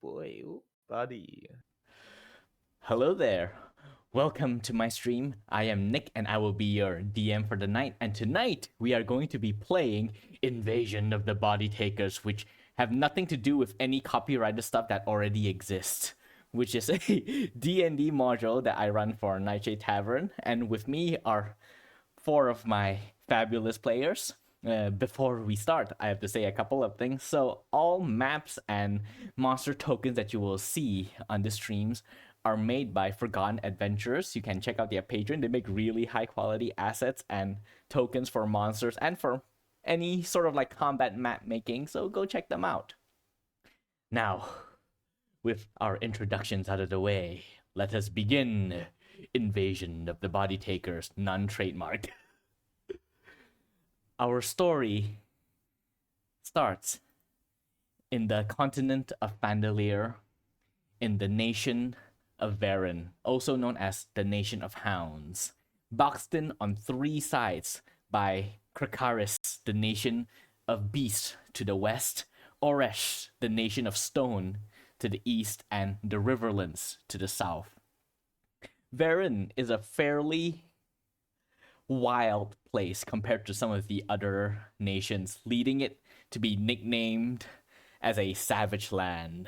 boy. Ooh, buddy. Hello there. Welcome to my stream. I am Nick and I will be your DM for the night. And tonight we are going to be playing Invasion of the Bodytakers, which have nothing to do with any copyrighted stuff that already exists, which is a D&D module that I run for Nightshade Tavern. And with me are four of my fabulous players. Before we start, I have to say a couple of things. So all maps and monster tokens that you will see on the streams are made by Forgotten Adventurers. You can check out their Patreon. They make really high quality assets and tokens for monsters and for any sort of like combat map making. So go check them out. Now, with our introductions out of the way, let us begin Invasion of the Bodytakers, non-trademarked. Our story starts in the continent of Vandalier, in the nation of Veran, also known as the Nation of Hounds, boxed in on three sides by Krakaris, the Nation of Beast to the west, Oresh, the Nation of Stone to the east, and the Riverlands to the south. Veran is a fairly wild place compared to some of the other nations, leading it to be nicknamed as a savage land,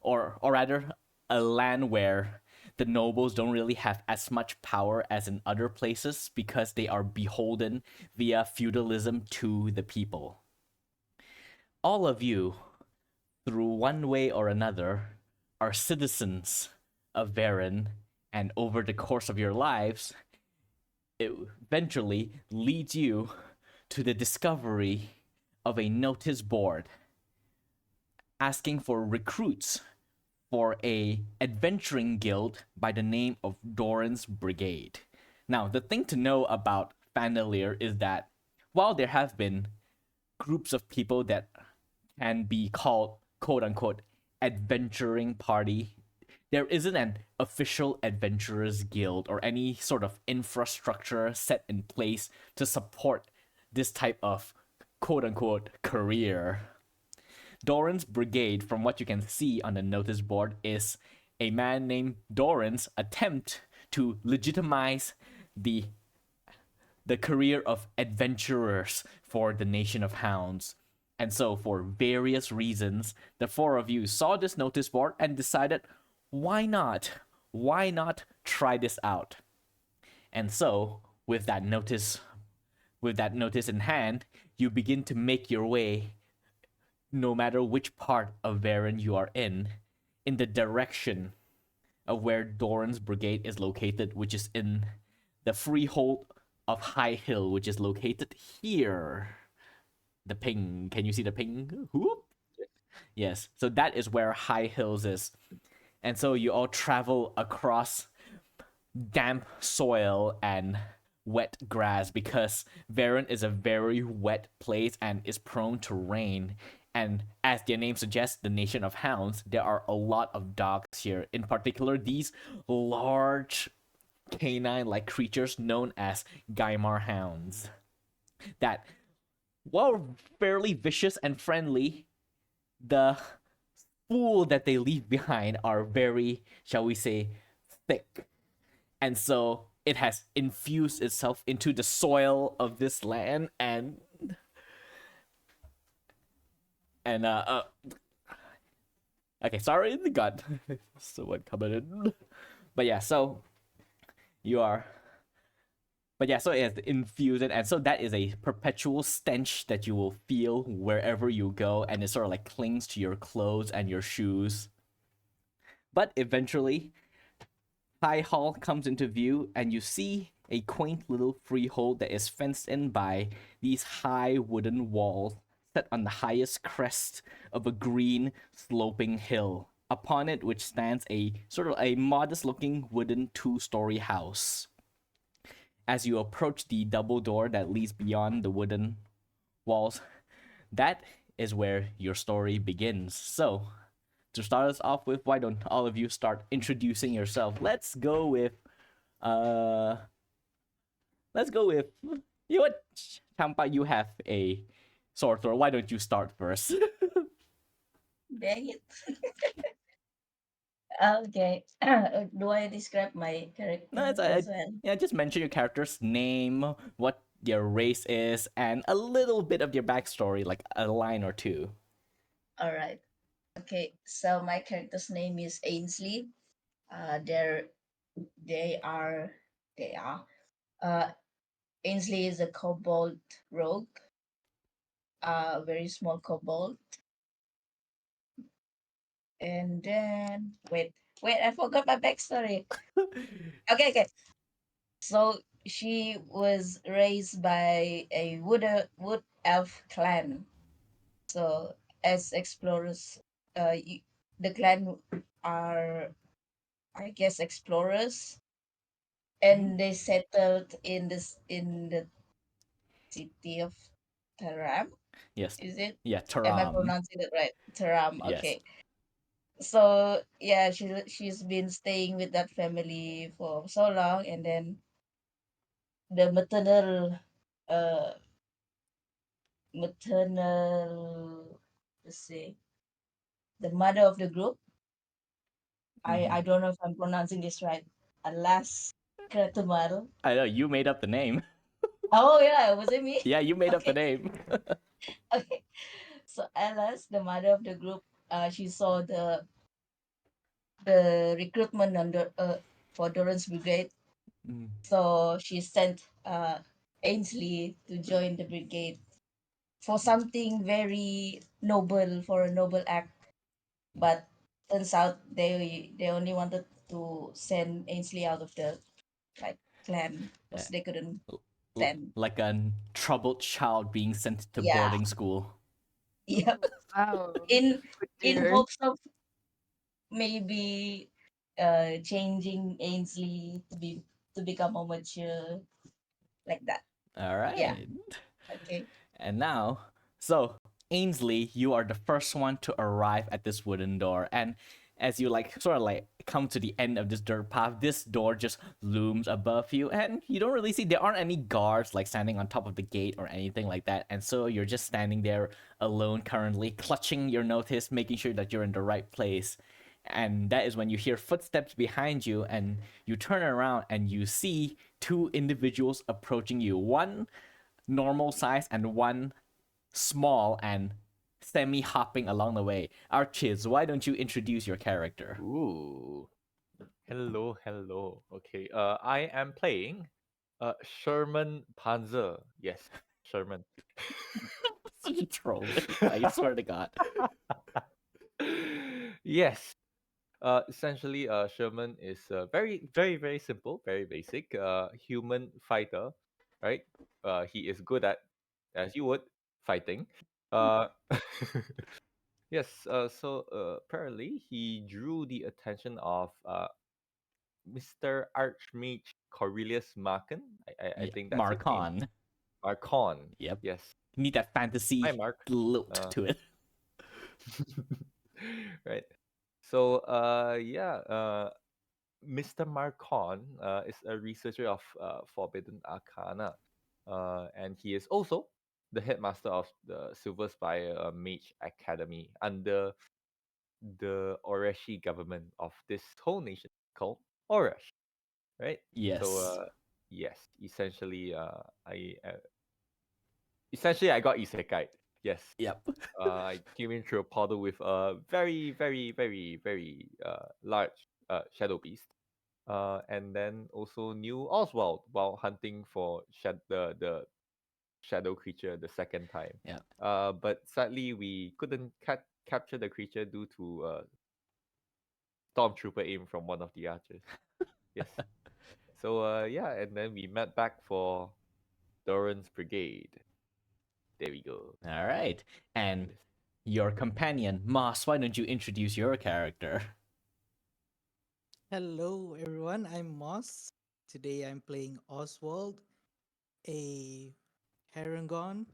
or rather a land where the nobles don't really have as much power as in other places because they are beholden via feudalism to the people. All of you, through one way or another, are citizens of Veran, and over the course of your lives, it eventually leads you to the discovery of a notice board asking for recruits for a adventuring guild by the name of Doran's Brigade. Now, the thing to know about Vandalier is that while there have been groups of people that can be called quote-unquote adventuring party, there isn't an official adventurers guild or any sort of infrastructure set in place to support this type of quote-unquote career. Doran's Brigade, from what you can see on the notice board, is a man named Doran's attempt to legitimize the career of adventurers for the Nation of Hounds. And so, for various reasons, the four of you saw this notice board and decided, why not? Why not try this out? And so, with that notice in hand, you begin to make your way, no matter which part of Veran you are in the direction of where Doran's Brigade is located, which is in the freehold of High Hill, which is located here. The ping. Can you see the ping? Whoop. Yes. So that is where High Hills is. And so you all travel across damp soil and wet grass because Veran is a very wet place and is prone to rain. And as their name suggests, the Nation of Hounds, there are a lot of dogs here. In particular, these large canine-like creatures known as Gaimar hounds that, while fairly vicious and friendly, the spool that they leave behind are very, shall we say, thick. And so it has infused itself into the soil of this land and okay, sorry, the gut. Someone coming in. But yeah, so you are. But yeah, so it has infused it, and so that is a perpetual stench that you will feel wherever you go, and it sort of like clings to your clothes and your shoes. But eventually, High Hall comes into view, and you see a quaint little freehold that is fenced in by these high wooden walls set on the highest crest of a green sloping hill. Upon it, which stands a sort of a modest-looking wooden two-story house. As you approach the double door that leads beyond the wooden walls, that is where your story begins. So, to start us off with, why don't all of you start introducing yourself? Let's go with, you know what, Champa, you have a sword thrower. Why don't you start first? Dang it. Okay. Do I describe my No, character it's as well? yeah. Just mention your character's name, what your race is, and a little bit of your backstory, like a line or two. All right. Okay. So my character's name is Ainsley. They're they are they are. Uh, Ainsley is a kobold rogue. Very small kobold. And then wait, I forgot my backstory. Okay, okay. So she was raised by a wood elf clan. So as explorers, the clan are, I guess, explorers, Mhm. and they settled in the city of Taram. Yes. Is it? Yeah, Am I Taram. pronouncing it right? Taram. Yes. Okay. So yeah, she's been staying with that family for so long, and then the uh maternal, let's say, the mother of the group. Hmm. I don't know if I'm pronouncing this right. Alas Kretumal. I know you made up the name. Oh yeah, was it me? Yeah, you made up the Okay, name. okay. So Alas, the mother of the group, she saw the recruitment under for Doran's brigade. Mm. So she sent Ainsley to join the brigade for something very noble, for a noble act. But turns out they only wanted to send Ainsley out of the like clan Yeah. because they couldn't stand. Like a troubled child being sent to Yeah, boarding school. yeah. Wow. In Good to in hear. hopes of maybe changing Ainsley to become more mature like that. All Yeah. right. Okay. And now, so Ainsley, you are the first one to arrive at this wooden door, and as you like sort of like come to the end of this dirt path, this door just looms above you, and you don't really see there aren't any guards like standing on top of the gate or anything like that, and so you're just standing there alone currently, clutching your notice, making sure that you're in the right place. And that is when you hear footsteps behind you, and you turn around and you see two individuals approaching you. One normal size and one small and semi hopping along the way. Archiz, why don't you introduce your character? Ooh. Hello, hello. Okay. I am playing Sherman Panzer. Yes, Sherman. Such a troll. I swear to God. Yes. Essentially, Sherman is very, very, very simple, very basic. Human fighter, right? He is good at, as you would, fighting. Uh, yes. Apparently, he drew the attention of Mr. Archmage Corelius Marken. I Yeah, think that's his name. Marcon. Marcon. Yep. Yes. You need that Hi, fantasy Mark. lilt Uh, to it. right. So Mr. Marcon is a researcher of Forbidden Arcana, and he is also the headmaster of the Silver Spire Mage Academy under the Oreshi government of this whole nation called Oresh. Right. So Yes. yes, essentially I got isekai. Yes. Yep. I came in through a portal with a very, very, very, very large shadow beast. And then also knew Oswald while hunting for the shadow creature the second time. Yep. But sadly we couldn't capture the creature due to stormtrooper aim from one of the archers. Yes. So yeah, and then we met back for Doran's brigade. There we go. All right. And Yes. your companion, Moss, why don't you introduce your character? Hello, everyone. I'm Moss. Today I'm playing Oswald, a Harangon.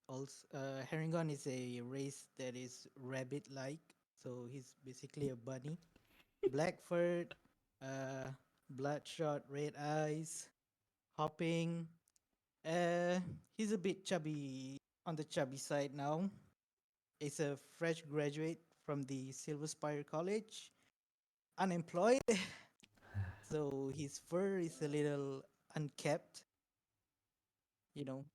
Also, Harangon is a race that is rabbit-like, so he's basically a bunny. Black fur, uh, bloodshot red eyes, hopping. Uh, he's a bit chubby on the chubby side now. He's a fresh graduate from the Silver Spire College. unemployed. So his fur is a little unkept. You know,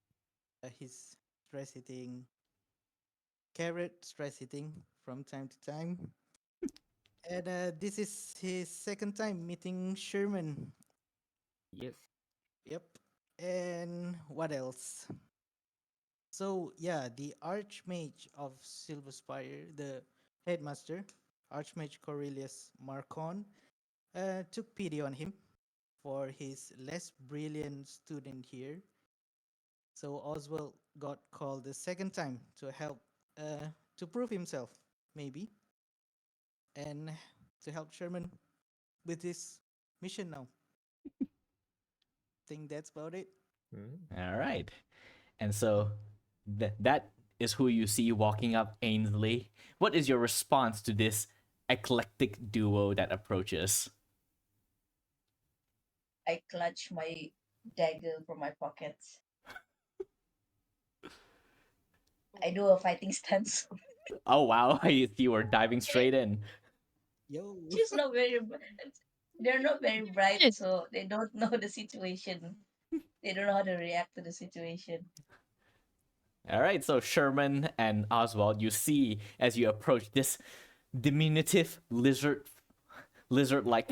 he's stress eating carrot, stress eating from time to time. And this is his second time meeting Sherman. Yes. Yep. And what else? So yeah, the Archmage of Silverspire, the headmaster, Archmage Corelius Marcon, took pity on him for his less brilliant student here. So Oswald got called the second time to help, to prove himself, maybe, and to help Sherman with his mission now. Think that's about it. Mm. All right. And so that is who you see walking up Ainsley. What is your response to this eclectic duo that approaches? I clutch my dagger from my pockets. I do a fighting stance. Oh wow, I see you were diving straight in. Yo. She's not very. They're not very bright, so they don't know the situation. They don't know how to react to the situation. All right, so Sherman and Oswald, you see as you approach this diminutive lizard-like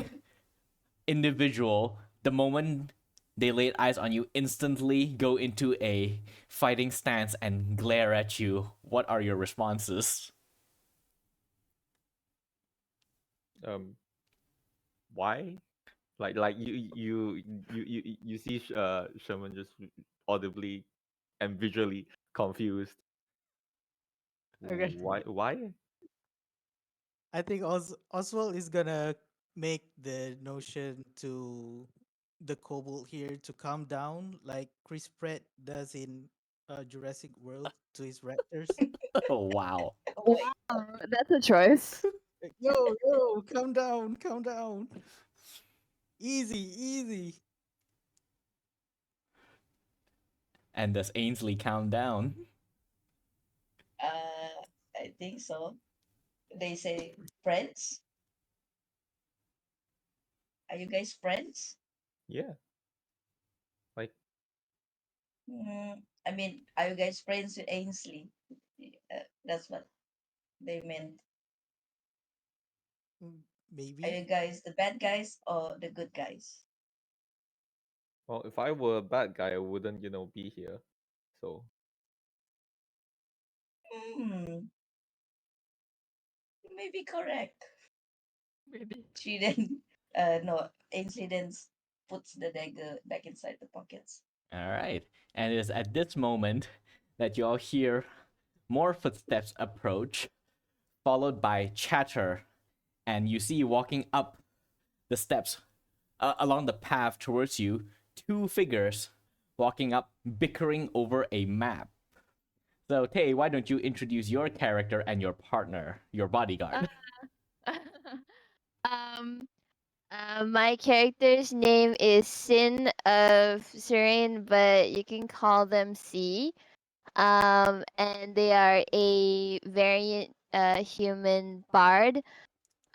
individual, the moment they laid eyes on you, instantly go into a fighting stance and glare at you. What are your responses? Why? Like you see Sherman just audibly and visually confused. Okay. Why? I think Oswald is gonna make the notion to the kobold here to calm down, like Chris Pratt does in Jurassic World to his raptors. Oh wow. Wow, that's a choice. Like, yo, calm down, easy, easy. And does Ainsley count down? I think so. They say friends. Are you guys friends? Yeah. Like I mean, are you guys friends with Ainsley? That's what they meant. Mm, Are Maybe. you guys the bad guys or the good guys? well, if I were a bad guy, I wouldn't, be here. So Hmm, you may be correct. Maybe. She then, no, Ainsley then puts the dagger back inside the pockets. All right. And it is at this moment that you all hear more footsteps approach, followed by chatter, and you see walking up the steps along the path towards you two figures walking up, bickering over a map. So, Tay, why don't you introduce your character and your partner, your bodyguard? um, my character's name is Sin of Serene, but you can call them C. And they are a variant human bard.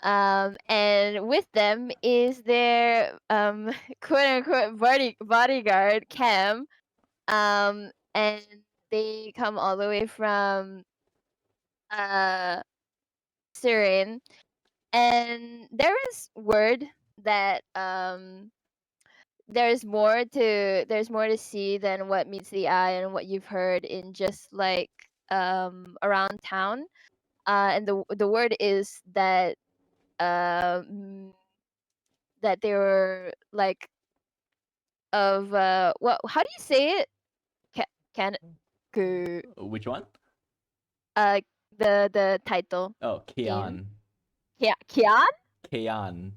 And with them is their quote unquote bodyguard Cam. And they come all the way from uh Surin. And there is word that there's more to see than what meets the eye and what you've heard in just like around town. And the word is that um that they were like of what how do you say it? Can Which one? uh the title Oh, game. Keon. Kian? Keon.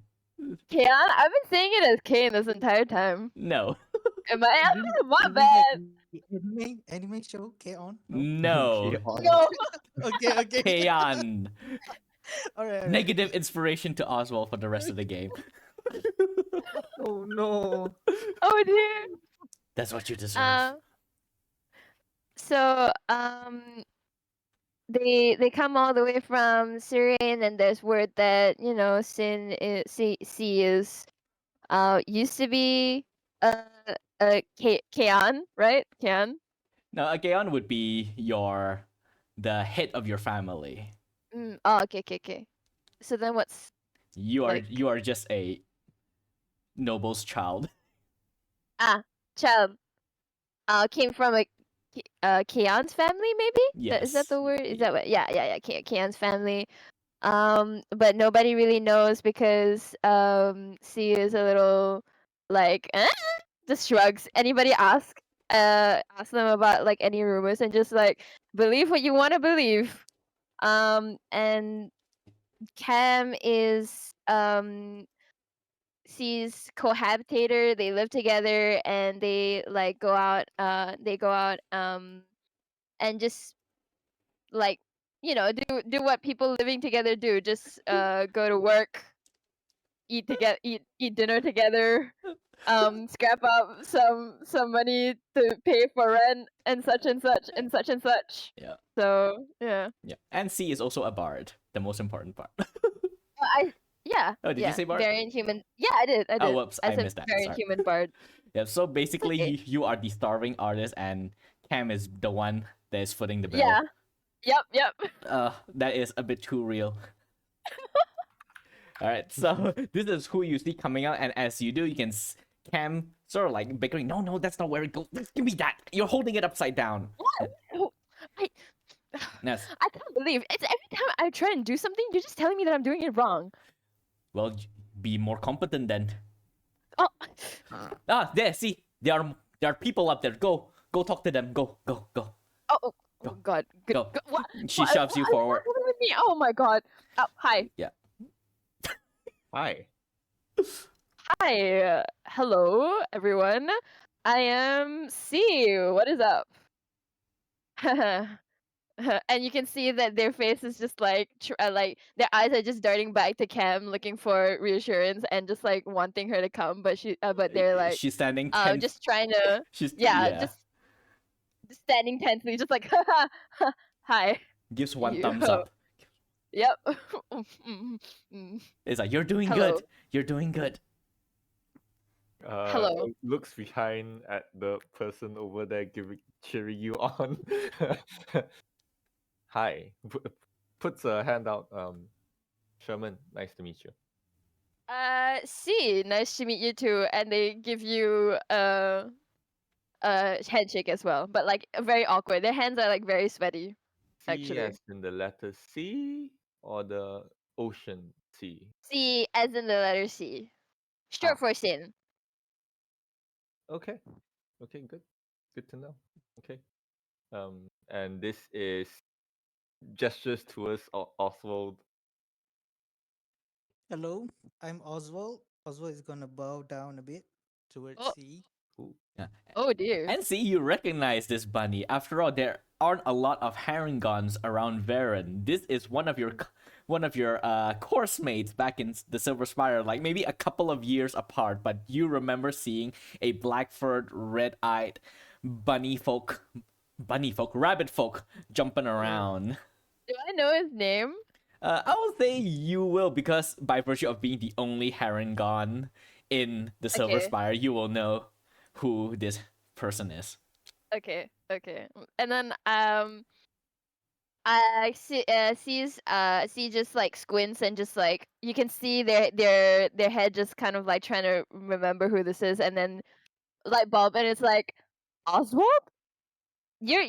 Kian? I've been saying it as Kane this entire time. No. Am I You my you mean like bad. the anime show? K on? No. No. Keon. No. Okay. Keon. All right. Negative inspiration to Oswald for the rest of the game. Oh no. Oh dear. That's what you deserve. Um so they come all the way from Syria, and there's word that Sin C is used to be uh Kaon, right? Kaon. Now, a Gaon would be the head of your family. Oh, okay. So then what's You are like you are just a noble's child. child came from a Kaon's family, maybe? Is that Yes. the word? Is that what? Yeah. Kaon's family. But nobody really knows because C is a little like just shrugs. Anybody ask them about like any rumors and just like believe what you want to believe. And Cam is C's cohabitator. They live together and they like go out. They go out and just like do what people living together do. Just go to work, eat together, eat dinner together, scrap up some money to pay for rent and such and such and such and such. Yeah. So yeah. Yeah. And C is also a bard, the most important part. I yeah. Oh, did you yeah. say bard? Variant human. Yeah, I did. Oh, whoops, I I said missed that. variant Sorry. human bard. Yeah, so basically okay. you are the starving artist and Cam is the one that is footing the bill. Yeah. Yep. That is a bit too real. All right, so this is who you see coming out, and as you do, you can Cam sort of like bickering. No, that's not where it goes. Give me that. You're holding it upside down. What? Oh, Yes. I can't believe it's every time I try and do something, you're just telling me that I'm doing it wrong. Well, be more competent then. Oh. There. See, there are people up there. Go talk to them. Go. Oh God. Go. What? She shoves you forward. What's with me? Oh my God. Oh, hi. Yeah. Hi. Hi. Hello, everyone. I am C. What is up? And you can see that their face is just like their eyes are just darting back to Cam, looking for reassurance and just like wanting her to come, but they're like She's standing tense. just trying to She's just standing tensely, just like hi. Gives one You. thumbs up. Yep. It's like you're doing Hello. good. You're doing good. Hello. Looks behind at the person over there cheering you on. Hi. Puts a hand out. Sherman, nice to meet you. C, nice to meet you too. And they give you a handshake as well, but like very awkward. Their hands are like very sweaty. C Actually, as in the letter C or the ocean C? C as in the letter C, short for sin. Okay. Okay, good. Good to know. Okay. And this is gestures towards Oswald. Hello, I'm Oswald. Oswald is gonna bow down a bit towards Oh. C. Ooh. Yeah. Oh dear. And see, you recognize this bunny. After all, there aren't a lot of Herringons around Veran. This is one of your course mates back in the Silver Spire, like maybe a couple of years apart. But you remember seeing a black-furred, red-eyed rabbit folk jumping around. Do I know his name? I will say you will, because by virtue of being the only Herringon in the Silver Okay. Spire, you will know who this person is. Okay. And then I see just like squints and just like you can see their head just kind of like trying to remember who this is, and then light bulb, and it's like Oswald. You're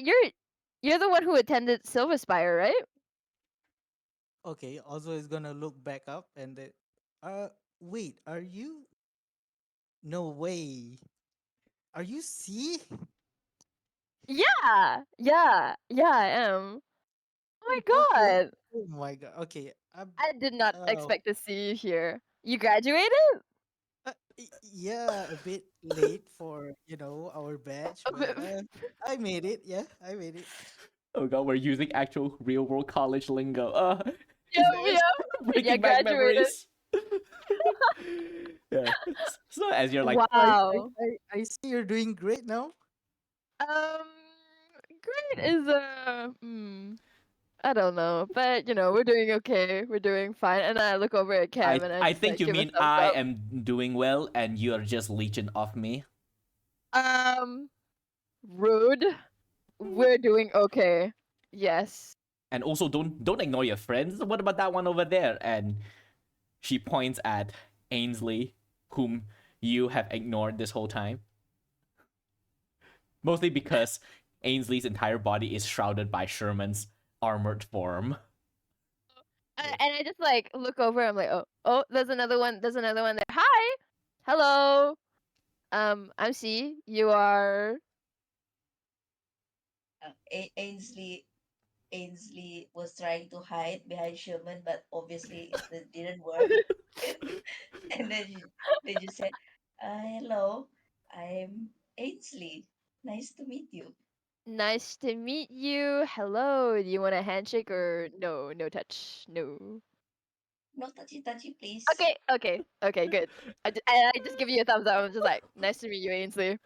the one who attended Silver Spire, right? Okay, Oswald is gonna look back up and then, wait, are you? No way. Are you C? Yeah, I am. Oh my Okay. god, Oh my god. Okay. I did not Oh, expect to see you here. You graduated? yeah, a bit late for our batch, but I made it. Yeah, I made it. Oh god, we're using actual real world college lingo. Yeah, Bringing back graduated. memories. Yeah. So as you're like, Wow. I see you're doing great now. Great is I don't know, but we're doing okay. We're doing fine. And I look over at Cam and I I just think like you give a mean thumbs I up. am doing well and you are just leeching off me. Rude. We're doing okay. Yes. And also don't ignore your friends. What about that one over there? And she points at Ainsley, whom you have ignored this whole time. Mostly because Ainsley's entire body is shrouded by Sherman's armored form. And I just like look over. I'm like, oh, there's another one. There's another one there. Hi, hello. I'm C. You are. Ainsley was trying to hide behind Sherman, but obviously it didn't work. And then you said, "Hello, I'm Ainsley. Nice to meet you." Nice to meet you. Hello. Do you want a handshake or no? No touch. No. No touchy touchy, please. Okay. Good. I just give you a thumbs up. I'm just like, nice to meet you, Ainsley.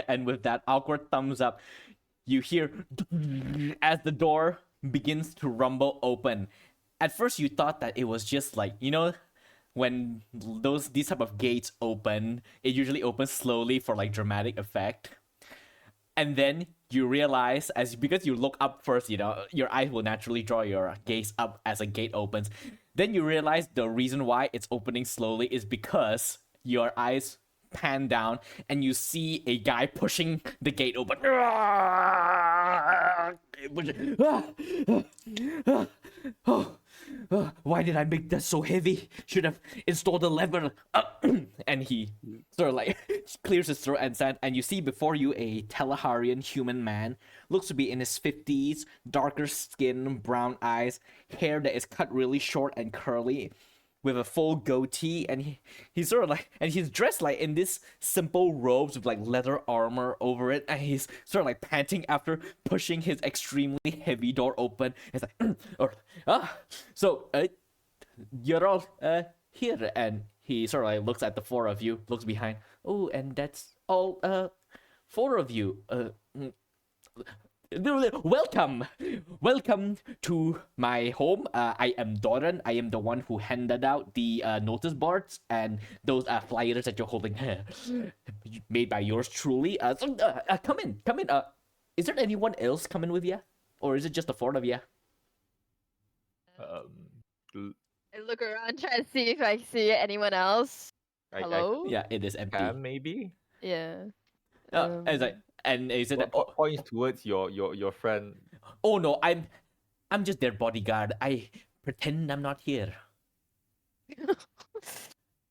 And with that awkward thumbs up, you hear as the door begins to rumble open. At first, you thought that it was just like, when these type of gates open, it usually opens slowly for like dramatic effect. And then you realize, because you look up first, your eyes will naturally draw your gaze up as a gate opens. Then you realize the reason why it's opening slowly is because your eyes pan down and you see a guy pushing the gate open. Why did I make that so heavy? Should have installed a lever. And he sort of like clears his throat and said, and you see before you a Telaharian human man, looks to be in his 50s, darker skin, brown eyes, hair that is cut really short and curly, with a full goatee, and he's sort of like, and he's dressed like in this simple robes with like leather armor over it, and he's sort of like panting after pushing his extremely heavy door open. It's like, so you're all here, and he sort of like looks at the four of you, looks behind. Oh, and that's all four of you. Welcome to my home. I am Doran. I am the one who handed out the notice boards and those flyers that you're holding, made by yours truly. Come in. Is there anyone else coming with you, or is it just the four of you? L- I look around, try to see if I see anyone else. I Hello. Yeah, it is empty. can maybe. Yeah. It's like, and is it? Points towards your friend. Oh no, I'm just their bodyguard. I pretend I'm not here.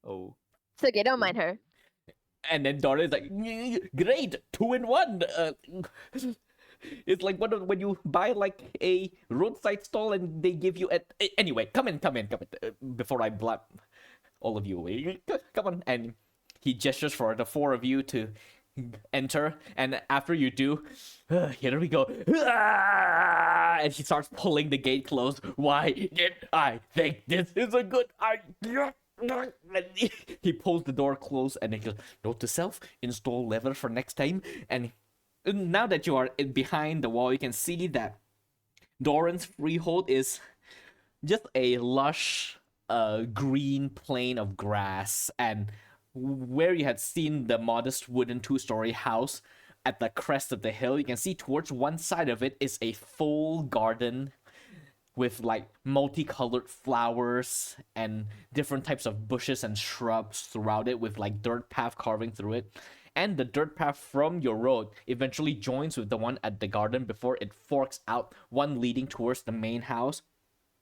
Oh, It's okay. Don't mind her. And then Dora is like, great, 2 in 1. It's like when you buy like a roadside stall and they give you anyway. Come in. Before I blab all of you away, come on. And he gestures for the four of you to enter, and after you do, here we go. And he starts pulling the gate closed. Why did I think this is a good idea? And he pulls the door closed and he goes, note to self, install lever for next time. And now that you are behind the wall, you can see that Doran's freehold is just a lush green plain of grass, and where you had seen the modest wooden 2-story house at the crest of the hill, you can see towards one side of it is a full garden with like multicolored flowers and different types of bushes and shrubs throughout it, with like dirt path carving through it. And the dirt path from your road eventually joins with the one at the garden before it forks out, one leading towards the main house,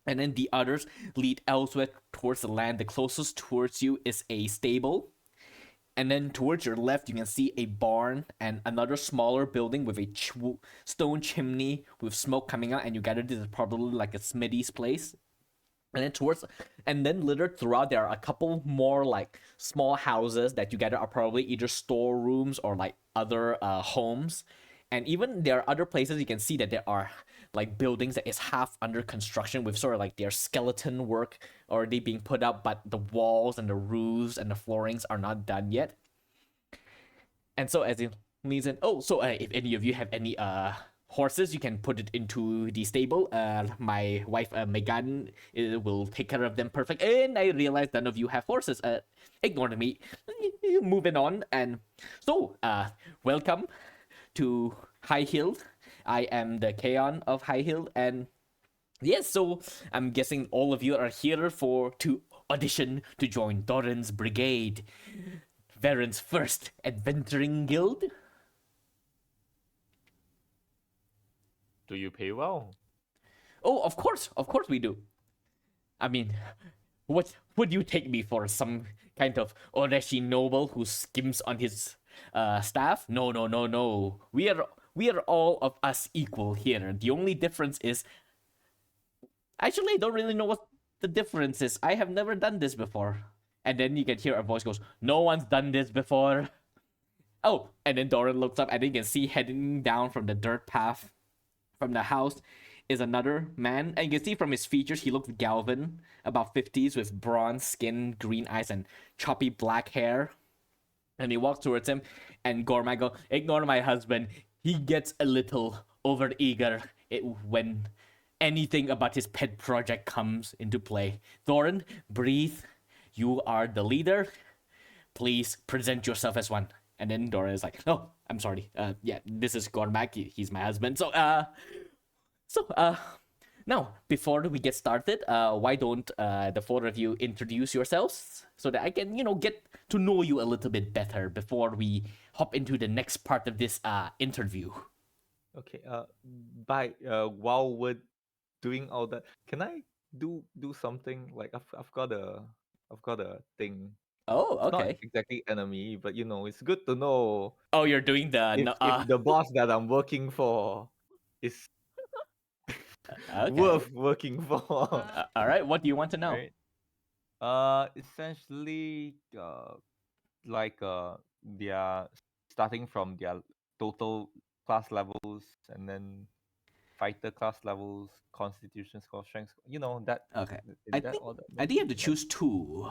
and then the others lead elsewhere towards the land. The closest towards you is a stable, and then towards your left you can see a barn and another smaller building with a stone chimney with smoke coming out, and you gather this is probably like a smithy's place. And then littered throughout there are a couple more like small houses that you gather are probably either storerooms or like other homes. And even there are other places you can see that there are like buildings that is half under construction with sort of like their skeleton work already being put up, but the walls and the roofs and the floorings are not done yet. And so as it leads in, if any of you have any horses, you can put it into the stable. My wife, Megan, will take care of them perfect. And I realize none of you have horses. Ignore me. Moving on. And so, welcome to High Hill. I am the Kaon of High Hill. And yes, so I'm guessing all of you are here to audition to join Doran's Brigade, Veran's first adventuring guild. Do you pay well? Oh, of course we do. I mean, what would you take me for? Some kind of Oreshi noble who skims on his staff? No. We are all of us equal here. The only difference is, actually, I don't really know what the difference is. I have never done this before. And then you can hear a voice goes, "No one's done this before." Oh, and then Doran looks up and you can see heading down from the dirt path from the house is another man. And you can see from his features, he looks Galvin, about 50s, with bronze skin, green eyes, and choppy black hair. And he walks towards him, and Gormag goes, "Ignore my husband. He gets a little overeager when anything about his pet project comes into play. Doran, breathe. You are the leader. Please present yourself as one." And then Doran is like, "Oh, I'm sorry. Yeah, this is Gormag. He's my husband. So, now, before we get started, why don't the four of you introduce yourselves so that I can, get to know you a little bit better before we hop into the next part of this interview." Okay. While we're doing all that, can I do something like I've got a thing. Oh, It's not okay. exactly enemy, but it's good to know Oh, you're doing if the boss that I'm working for is okay. worth working for. All right. What do you want to know? Right? Essentially, they are starting from their total class levels and then fighter class levels, constitution score, strength. That. Okay. Is I that think all that I think you have to like- choose two.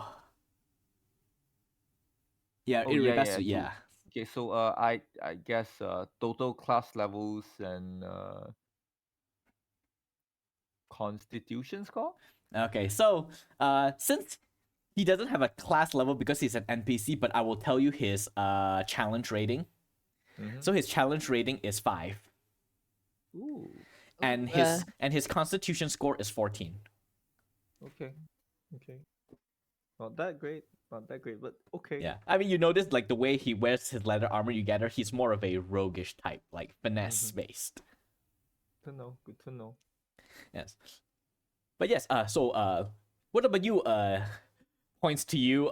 Yeah, Oh in yeah, regards yeah. to yeah. Okay, so I guess total class levels and constitution score. Okay, so since he doesn't have a class level because he's an NPC, but I will tell you his challenge rating. Mhm. So his challenge rating is 5. Ooh. And his constitution score is 14. Okay. Not that great. But okay. Yeah. I mean, you notice like the way he wears his leather armor, you gather he's more of a roguish type, like finesse based. Good to know. Yes. But yes, so what about you? Points to you,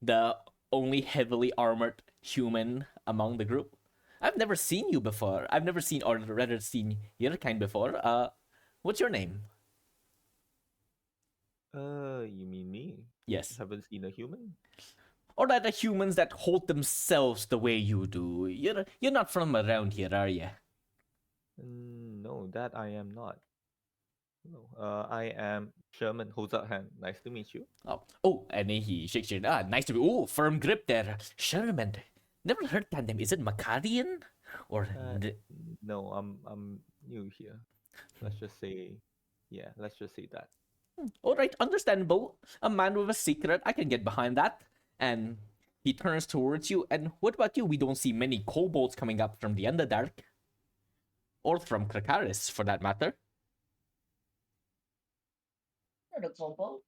the only heavily armored human among the group. I've never seen you before. I've never seen, or rather seen your kind before. What's your name? You mean me? Yes. Haven't seen a human? Or rather humans that hold themselves the way you do. You're not from around here, are you? No, that I am not. No. I am Sherman. Holds up hand. Nice to meet you. Oh, and then he shakes your hand. Nice to be. Oh, firm grip there. Sherman. Never heard that name. Is it Macarian? Or No, I'm new here. Let's just say that. all right, understandable. A man with a secret. I can get behind that. And he turns towards you. And what about you? We don't see many kobolds coming up from the Underdark. Or from Krakaris, for that matter. Not a kobold.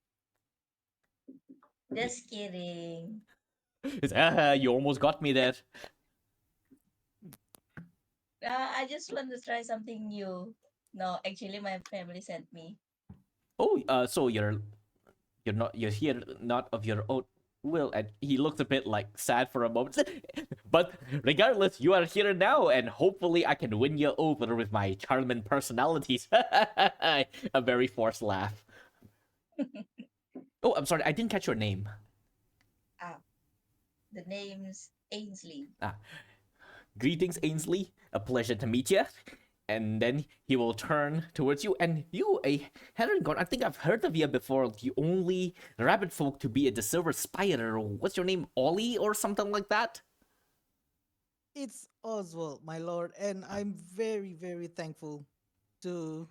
Just kidding. You almost got me there. I just want to try something new. No, actually, my family sent me. Oh, so you're here not of your own will. And he looks a bit like sad for a moment. But regardless, you are here now, and hopefully I can win you over with my charming personalities. A very forced laugh. Oh, I'm sorry, I didn't catch your name. The name's Ainsley. Greetings, Ainsley. A pleasure to meet you. And then he will turn towards you. And you, a Herringon, I think I've heard of you before. The only rabbit folk to be at the Silver Spire. What's your name? Ollie or something like that? It's Oswald, my lord, and I'm very, very thankful to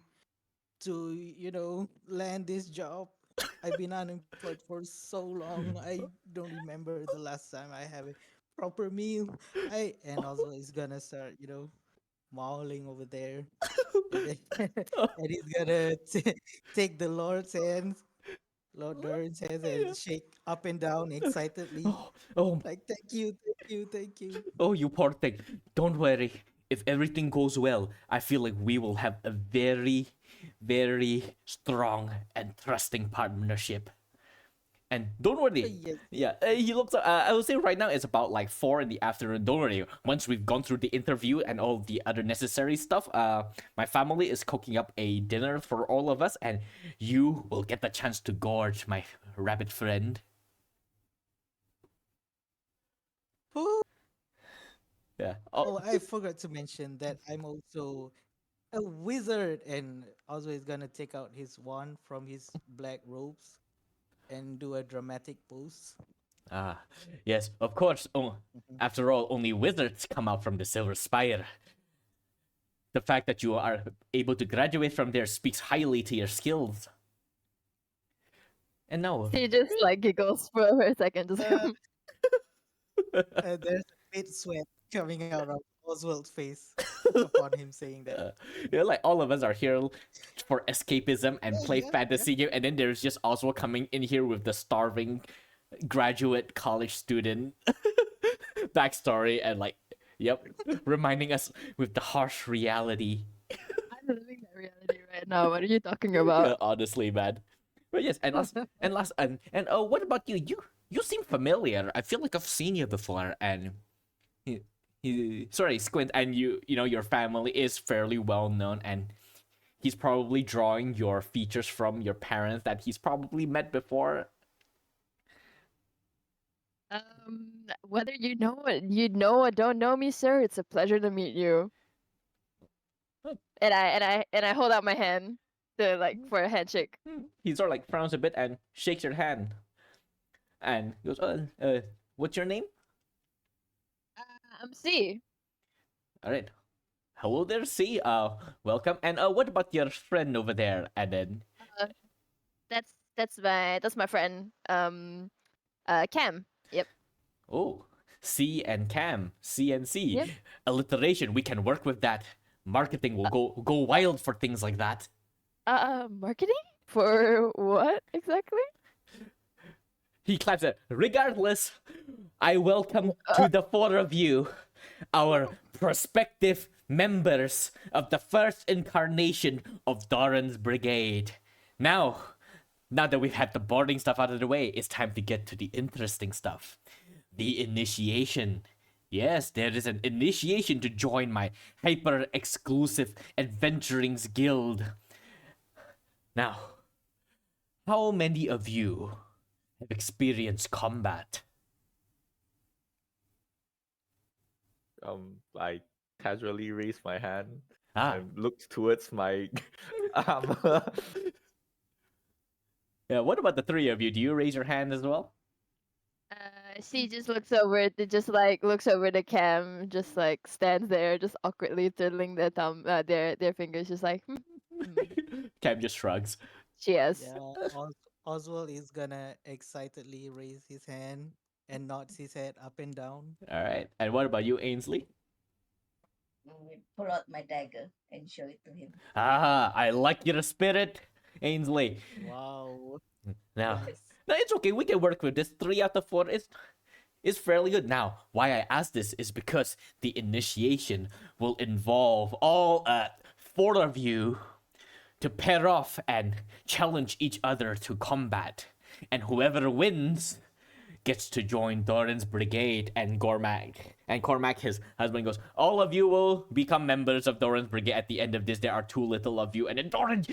land this job. I've been unemployed for so long. I don't remember the last time I have a proper meal. I and Oswald is gonna start, mauling over there, and then and he's gonna take the Lord's hands, Lord Doran's hands, and shake up and down excitedly, Oh, like thank you, thank you, thank you. oh, you poor thing. Don't worry. If everything goes well, I feel like we will have a very, very strong and trusting partnership. And don't worry. Yes, Yeah, he looks. I would say right now it's about like 4 in the afternoon. Don't worry. Once we've gone through the interview and all the other necessary stuff, my family is cooking up a dinner for all of us, and you will get the chance to gorge, my rabbit friend. Woo! Yeah. Oh, I forgot to mention that I'm also a wizard, and also is gonna take out his wand from his black robes and do a dramatic pose. Ah, yes, of course. Oh, Mhm. after all, only wizards come out from the Silver Spire. The fact that you are able to graduate from there speaks highly to your skills. And now, He just like giggles for a second. Just Uh, there's a bit sweat coming out of Oswald's face upon him saying that. like all of us are here for escapism and Yeah, play yeah, fantasy game, and then there's just Oswald coming in here with the starving graduate college student backstory, and like, yep, reminding us with the harsh reality. I'm living that reality right now. What are you talking about? Honestly, man. But yes, and oh, what about you? You seem familiar. I feel like I've seen you before, and sorry, Squint, and you know your family is fairly well known, and he's probably drawing your features from your parents that he's probably met before. Whether you know or don't know me, sir, it's a pleasure to meet you. Oh. And I hold out my hand to like for a handshake. He sort of like frowns a bit and shakes your hand, and goes, what's your name? I'm C. All right. Hello there, C. Welcome. And what about your friend over there? And then, That's my friend. Cam. Yep. oh, C and Cam, C and C. Yep. Alliteration. We can work with that. Marketing will go wild for things like that. Marketing for what exactly? He claps it. Regardless, I welcome to the 4 of you, our prospective members of the first incarnation of Doran's Brigade. Now that we've had the boring stuff out of the way, it's time to get to the interesting stuff. The initiation. Yes, there is an initiation to join my hyper-exclusive Adventurings Guild. Now, how many of you have experienced combat? I casually raise my hand Ah, and look towards my armor. yeah. What about the 3 of you? Do you raise your hand as well? She just looks over. It just like looks over the cam. Just like stands there, just awkwardly twiddling their thumb, their fingers, just like. Cam just shrugs. Cheers. Yeah, Oswald is gonna excitedly raise his hand and nods his head up and down. All right. And what about you, Ainsley? Pull out my dagger and show it to him. Ah, I like your spirit, Ainsley. Wow. Now, Yes. no, it's okay. We can work with this. 3 out of 4 is fairly good. Now, why I ask this is because the initiation will involve all 4 of you to pair off and challenge each other to combat. And whoever wins gets to join Doran's Brigade. And Cormac, his husband, goes, all of you will become members of Doran's Brigade at the end of this. There are 2 little of you. And then Doran,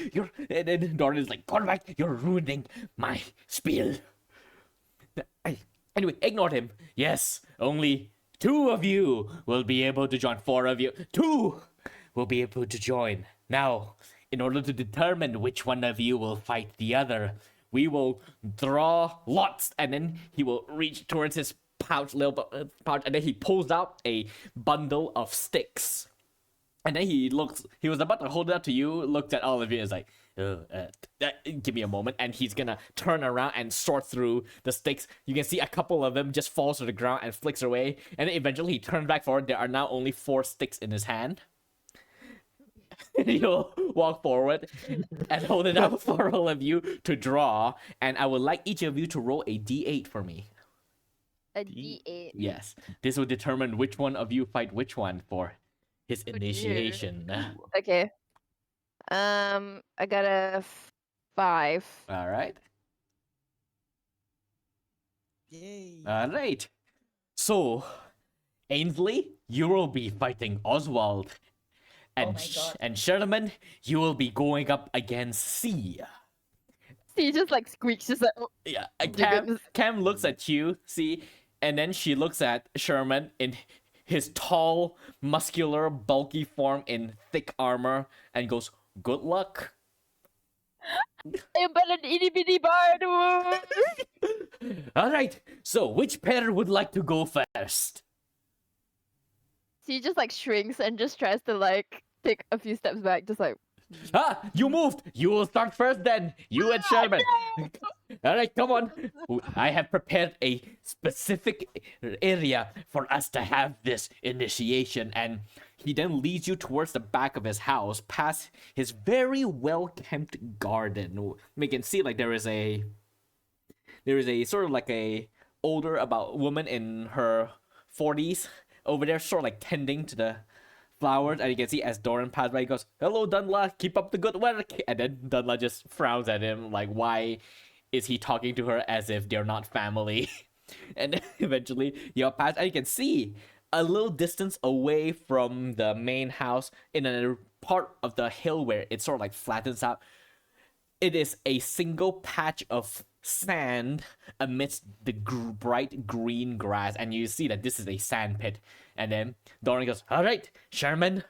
is like, Cormac, you're ruining my spiel. Anyway, ignore him. Yes, only 2 of you will be able to join. 4 of you. 2 will be able to join. Now, in order to determine which one of you will fight the other, we will draw lots, and then he will reach towards his pouch, and then he pulls out a bundle of sticks. And then he was about to hold it up to you, looked at all of you, and is like, give me a moment. And he's gonna turn around and sort through the sticks. You can see a couple of them just falls to the ground and flicks away. And then eventually he turns back forward. There are now only 4 sticks in his hand. He'll walk forward and hold it up for all of you to draw. And I would like each of you to roll a d8 for me. A D8. Yes. This will determine which one of you fight which one for his dear. initiation. Okay. I got a 5. All right. Yay. All right. So, Ainsley, you will be fighting Oswald. And, my God. and Sherman, you will be going up against C. He just like squeaks, just like, oh, Yeah, goodness. Cam looks at you, see, and then she looks at Sherman in his tall, muscular, bulky form in thick armor and goes, "Good luck." I'm but an itty bitty bard. All right, so which pair would like to go first? He just like shrinks and just tries to like take a few steps back, just like, Ah, you moved. You will start first then. You and Sherman. All right, come on. I have prepared a specific area for us to have this initiation. And he then leads you towards the back of his house, past his very well-kept garden. We can see like there is a sort of like a older about woman in her 40s over there, sort of like tending to the flowers, and you can see as Doran passes by, he goes, "Hello, Dunla, keep up the good work." And then Dunla just frowns at him, like, why is he talking to her as if they're not family? And then eventually you'll pass, and you can see a little distance away from the main house, in a part of the hill where it sort of like flattens out, it is a single patch of sand amidst the bright green grass, and you see that this is a sand pit. And then Doran goes, "All right, Sherman,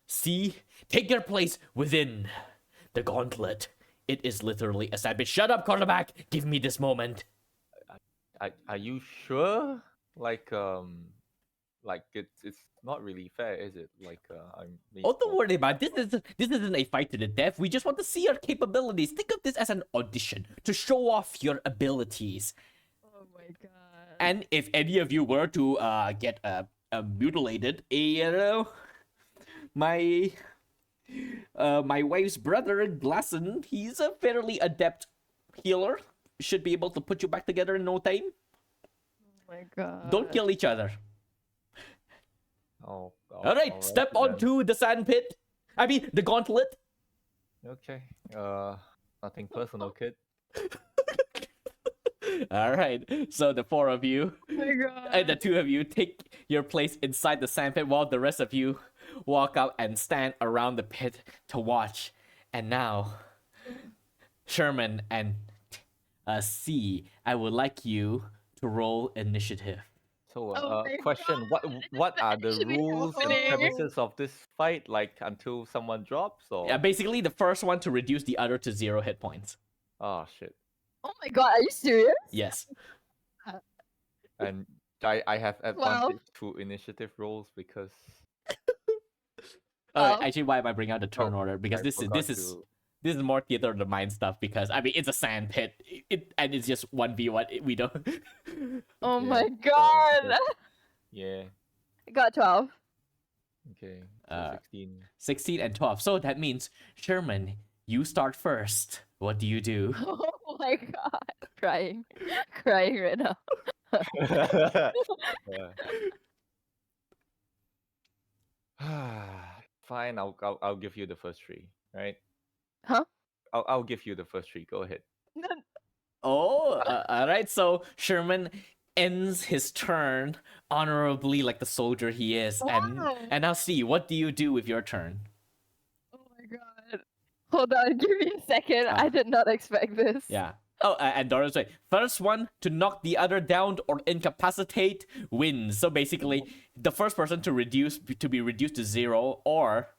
see, take your place within the gauntlet. It is literally a sand pit." Shut up, quarterback. Give me this moment. Are you sure? Like it's not really fair, is it? Like I'm. Oh, don't worry about it. This isn't a fight to the death. We just want to see your capabilities. Think of this as an audition to show off your abilities. oh my god. And if any of you were to get mutilated, my wife's brother Glasson, he's a fairly adept healer. Should be able to put you back together in no time. Oh my god. Don't kill each other. Oh. All right, step then. onto the sand pit. I mean, the gauntlet. Okay. Nothing personal, kid. All right, so the 4 of you Oh my god. and the 2 of you take your place inside the sand pit while the rest of you walk out and stand around the pit to watch. And now, Sherman and C, I would like you to roll initiative. So, Oh my question: God, what are the should be rules and happening. premises of this fight? Like until someone drops, or Yeah, basically the first one to reduce the other to 0 hit points. oh shit! Oh my god, are you serious? Yes. And I have Wow. advantage to initiative rolls because Alright, Oh. actually, why am I bringing out the turn Oh, order? Because I this forgot is to- this is more theater of the mind stuff. Because I mean, it's a sand pit, and it's just 1v1. We don't. Oh Yeah, my so, god. yeah. I got 12. Okay. So Uh, 16. 16 and 12. So that means Sherman, you start first. What do you do? Oh my god. Crying. Crying right now. Fine. I'll give you the first 3. Right. Huh? I'll give you the first 3. Go ahead. Oh, all right. So Sherman ends his turn honorably, like the soldier he is, Wow. and now see, what do you do with your turn? Oh my god. Hold on, give me a second. Ah. I did not expect this. Yeah. Oh, and Doran's right. First one to knock the other down or incapacitate wins. So basically, the first person to be reduced to 0 or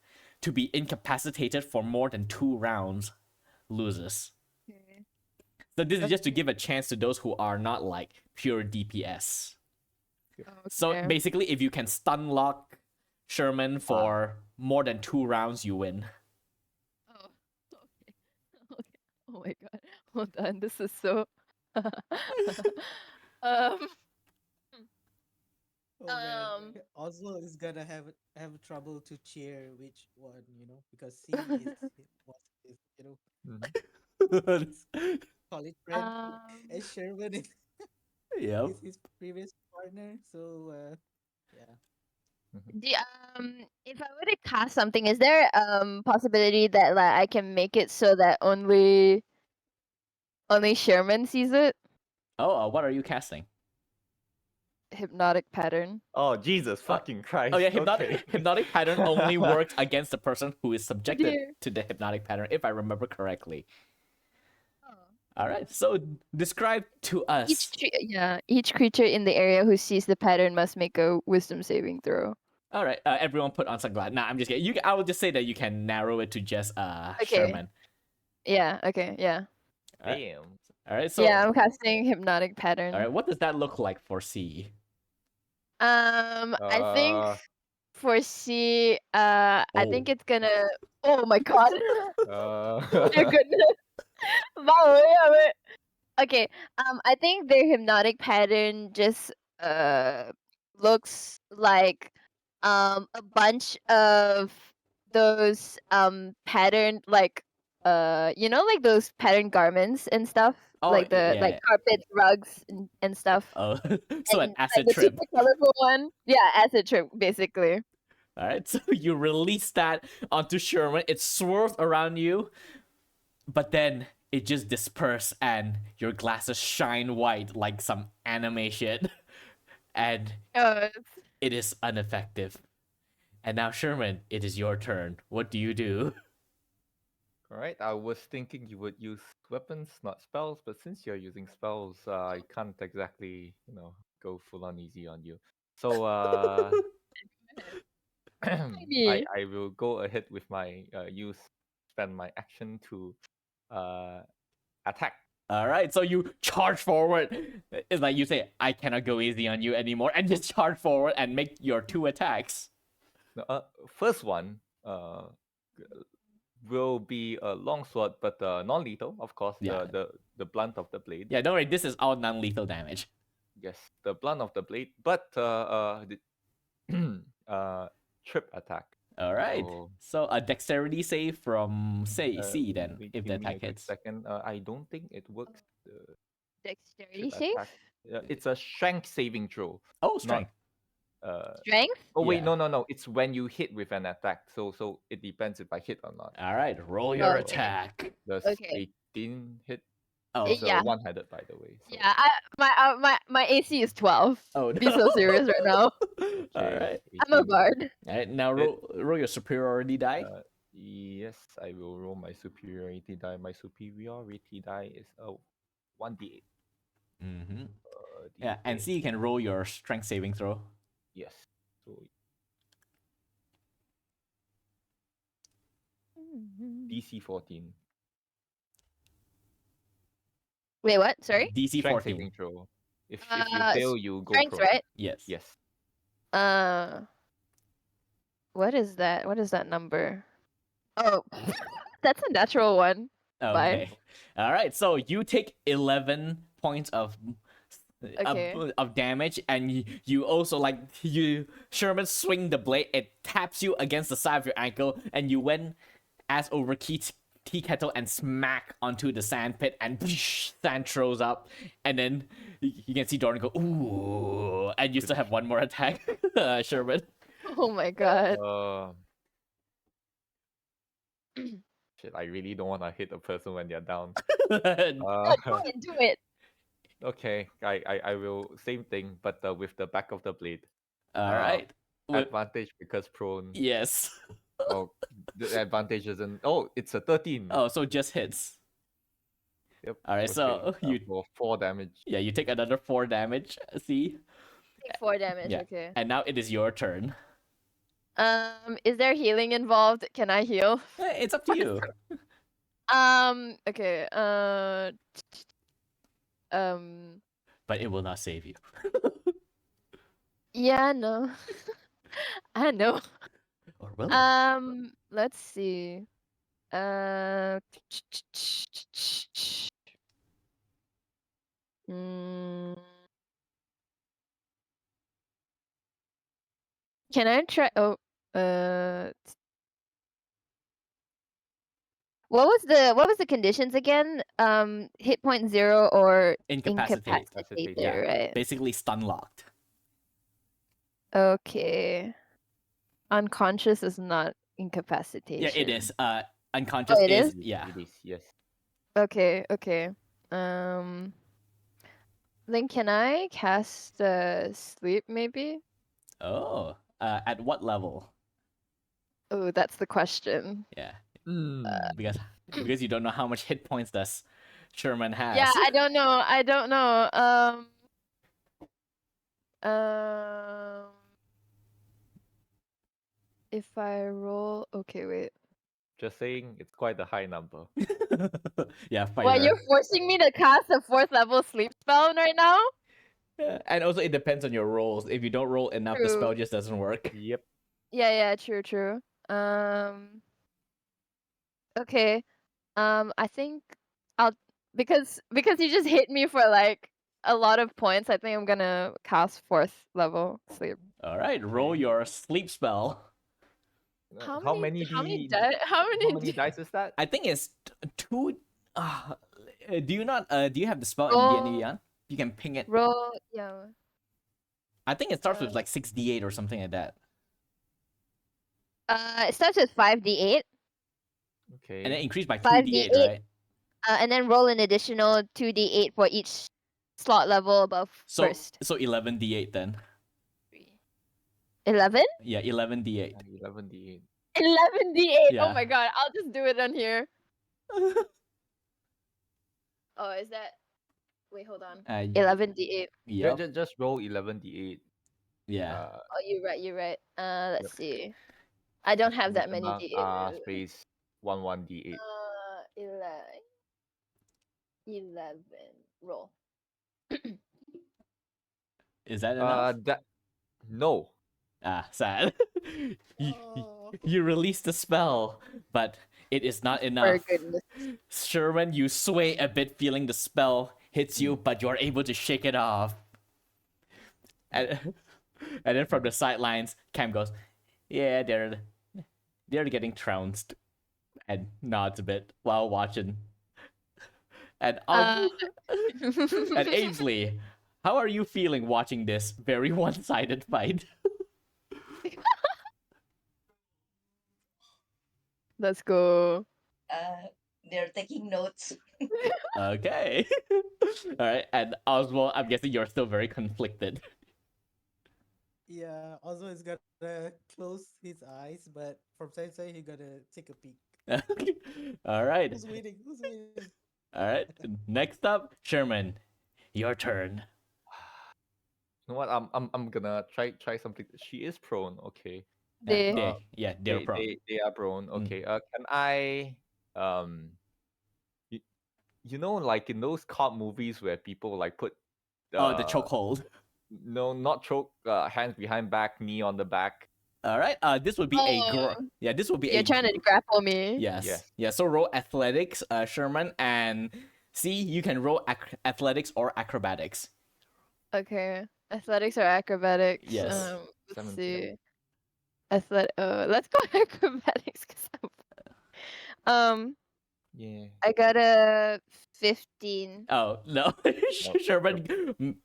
to be incapacitated for more than 2 rounds loses. Okay. So this is just to give a chance to those who are not like pure DPS. So Okay. basically, if you can stun lock Sherman for more than 2 rounds, you win. Oh, okay. Okay. Oh my god. Hold on. This is so. um. Oh man, Um. Oswald is gonna have trouble to cheer which one, because C is was his, Mhm. his college friend, and Sherman Yep. is his previous partner. So yeah. Do if I were to cast something, is there possibility that like I can make it so that only Sherman sees it? Oh, what are you casting? Hypnotic pattern. Oh Jesus fucking Christ! Oh yeah, Okay. hypnotic pattern only works against the person who is subjected Dear. to the hypnotic pattern, if I remember correctly. Oh. All right, so describe to us. Each creature in the area who sees the pattern must make a wisdom saving throw. All right, everyone put on sunglasses. Nah, I'm just kidding. I will just say that you can narrow it to just Okay. Sherman. Yeah. Okay. Yeah. All right. Damn. All right, so Yeah. I'm casting hypnotic pattern. all right, what does that look like for C? I think for C, I think Oh. it's gonna. Oh my god! Oh my Uh, goodness! Wow, wait, wait. Okay. I think their hypnotic pattern just looks like a bunch of those pattern like like those pattern garments and stuff, Oh like the yeah. like carpets, rugs, and stuff. Oh, so an And like acid the trip. super colorful one. Yeah, acid trip basically. All right, so you release that onto Sherman. It swirls around you, but then it just disperses, and your glasses shine white like some anime shit, and it is ineffective. And now, Sherman, it is your turn. What do you do? Alright, I was thinking you would use weapons, not spells, but since you're using spells, I can't exactly, go full on easy on you. So, Maybe. I will go ahead with my spend my action to attack. All right, so you charge forward. It's like you say, "I cannot go easy on you anymore," and just charge forward and make your 2 attacks. First one will be a longsword, but non-lethal, of course. Yeah. The blunt of the blade. Yeah, don't worry. This is all non-lethal damage. Yes, the blunt of the blade, but trip attack. All right. So, So a dexterity save from say C then, wait, if the give me a attack quick hits. second. I don't think it works. The Dexterity trip save? attack. It's a strength saving throw. Oh, Not strength. Strength? Oh wait, Yeah. no. It's when you hit with an attack. So it depends if I hit or not. All right, roll your Okay. attack. Does Okay. 18 hit? Oh. It's Yeah. one-handed, by the way. So. Yeah, my AC is 12. Oh, Be so serious right now. All Okay, right. I'm a 18. bard. All right, now roll your superiority die. Yes, I will roll my superiority die. My superiority die is a 1d8. Mm-hmm. D8. Yeah, and C, you can roll your strength saving throw. Yes. So DC 14. Wait, what? Sorry? DC Strength 14. saving throw. If you fail, you go Strength, prone. right? Yes. Yes. What is that? What is that number? Oh, that's a natural one. Okay. All right. So you take 11 points of Okay. of damage, and you also Sherman swing the blade. It taps you against the side of your ankle, and you went ass over tea kettle and smack onto the sand pit, and sand throws up, and then you can see Doran go ooh, and you still have one more attack, Sherman. Oh my god. Shit, I really don't want to hit a person when they're down. Do it. Okay, I will same thing, but with the back of the blade. All right. Advantage because prone. Yes. Oh, the advantage isn't. Oh, it's a 13. Oh, so just hits. Yep. All right, so you for 4 damage. Yeah, you take another 4 damage. See? Take 4 damage. Yeah. Okay. And now it is your turn. Is there healing involved? Can I heal? It's up to you. Okay. But it will not save you. Yeah, no. I know. Or will it? Let's see. Uh, mm, can I try? Oh, uh, what was the conditions again? Hit point 0 or Incapacitate. incapacitated, Yeah. right? Basically stun locked. Okay. Unconscious is not incapacitation. Yeah, it is. Unconscious Oh, it is is? yeah. It is, yes. Okay, okay. Then can I cast sleep maybe? Oh. At what level? Oh, that's the question. Yeah. Mm. Because you don't know how much hit points does Sherman has. Yeah, I don't know. I don't know. If I roll, okay, wait. Just saying, it's quite a high number. Yeah, Well, fighter. you're forcing me to cast a 4th level sleep spell right now? Yeah, and also it depends on your rolls. If you don't roll enough, the spell True. just doesn't work. Yep. Yeah, true, true. Okay. I think I'll because you just hit me for like a lot of points. I think I'm gonna cast 4th level sleep. All right, roll Okay. your sleep spell. How many dice is that? I think it's two. Do you not? Do you have the spell in Roll. D&D? Yeah, you can ping it. Roll, yeah. I think it starts with like 6d8 or something like that, It starts with 5d8. Okay. and then increase by 5d8, 2d8, right? And then roll an additional 2d8 for each slot level above So first. so 11d8 then. 11? Yeah, 11d8. 11d8. 11d8. Yeah. Oh my god, I'll just do it on here. Oh, is that? Wait, hold on. 11d8. Yep. Just roll 11d8. Yeah. Oh, you're right. Let's see. I don't have that many d8. Space 11d8. 11. Roll. Is that enough? No. Sad. you, Oh. you release the spell, but it is not For enough. goodness. Sherman, you sway a bit, feeling the spell hits you, but you're able to shake it off. And then from the sidelines, Cam goes, "Yeah, they're getting trounced," and nods a bit while watching. And and Ainsley, how are you feeling watching this very one-sided fight? Let's go. They're taking notes. Okay. All right, and Oswald, I'm guessing you're still very conflicted. Yeah, also he's gotta close his eyes, but from time to time he gotta take a peek. All right. Who's waiting? Who's waiting? All right. Next up, Sherman, your turn. You know what? I'm gonna try something. She is prone. Okay. They. They're prone. They are prone. Okay. Can I you, you know, like in those cop movies where people like put the chokehold. No, not choke. Hands behind back, knee on the back. All right. This would be this would be You're trying to grapple me. Yes. Yes. Yeah. So roll athletics, Sherman, and see you can roll athletics or acrobatics. Okay. Athletics or acrobatics? Yes. Let's see. Let's go acrobatics because Yeah. I got a 15. Oh no, Sherman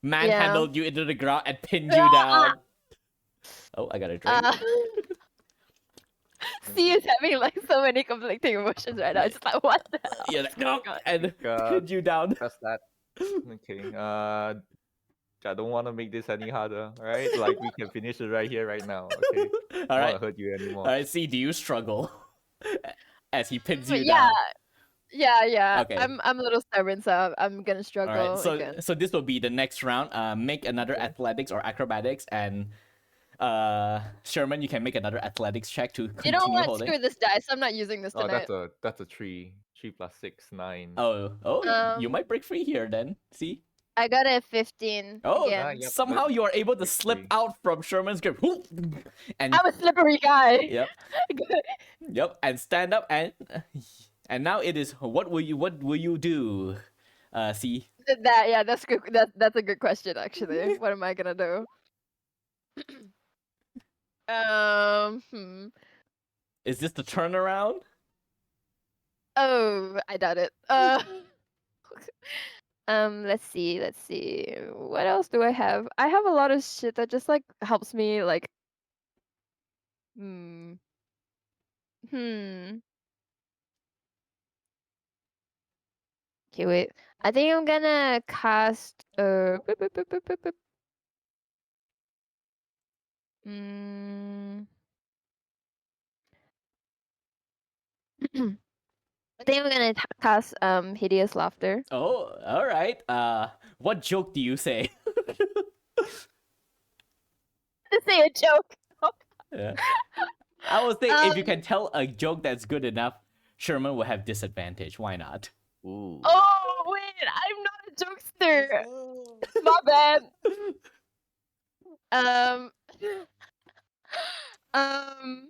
manhandled you into the ground and pinned you Ah! down. Oh, I got a drink. C is having like so many conflicting emotions right now. It's just like, what the hell? Yeah, no, and God. pinned you down. Press that. Okay. I don't want to make this any harder. All right, like we can finish it right here, right now. Okay. All I right. don't hurt you anymore. All right. See, do you struggle as he pins you Yeah. down? Yeah. Okay. I'm a little stubborn, so I'm gonna struggle All right. again. So this will be the next round. Make another athletics or acrobatics, and Sherman, you can make another athletics check to continue You know what? holding. Screw this dice. I'm not using this Oh, tonight. that's a 3. 3 plus 6, 9. Oh, you Um, might break free here then. See? I got a 15 Oh, again. yep, somehow but you are able to slip victory. out from Sherman's grip. And I'm a slippery guy. yep, yep, and stand up and now it is what will you do? See, That's good. That's a good question actually. What am I gonna do? Hmm. is this the turnaround? Oh, I doubt it. Let's see. What else do I have? I have a lot of shit that just like helps me like. Hmm. Hmm. Okay, wait. I think I'm gonna cast. Mm, I think I'm gonna cast hideous laughter. Oh, all right. What joke do you say? To say a joke. Yeah. I would say if you Um, can tell a joke that's good enough, Sherman will have disadvantage. Why not? Ooh. Oh wait, I'm not a Let's jokester. go. My bad. Um. Um.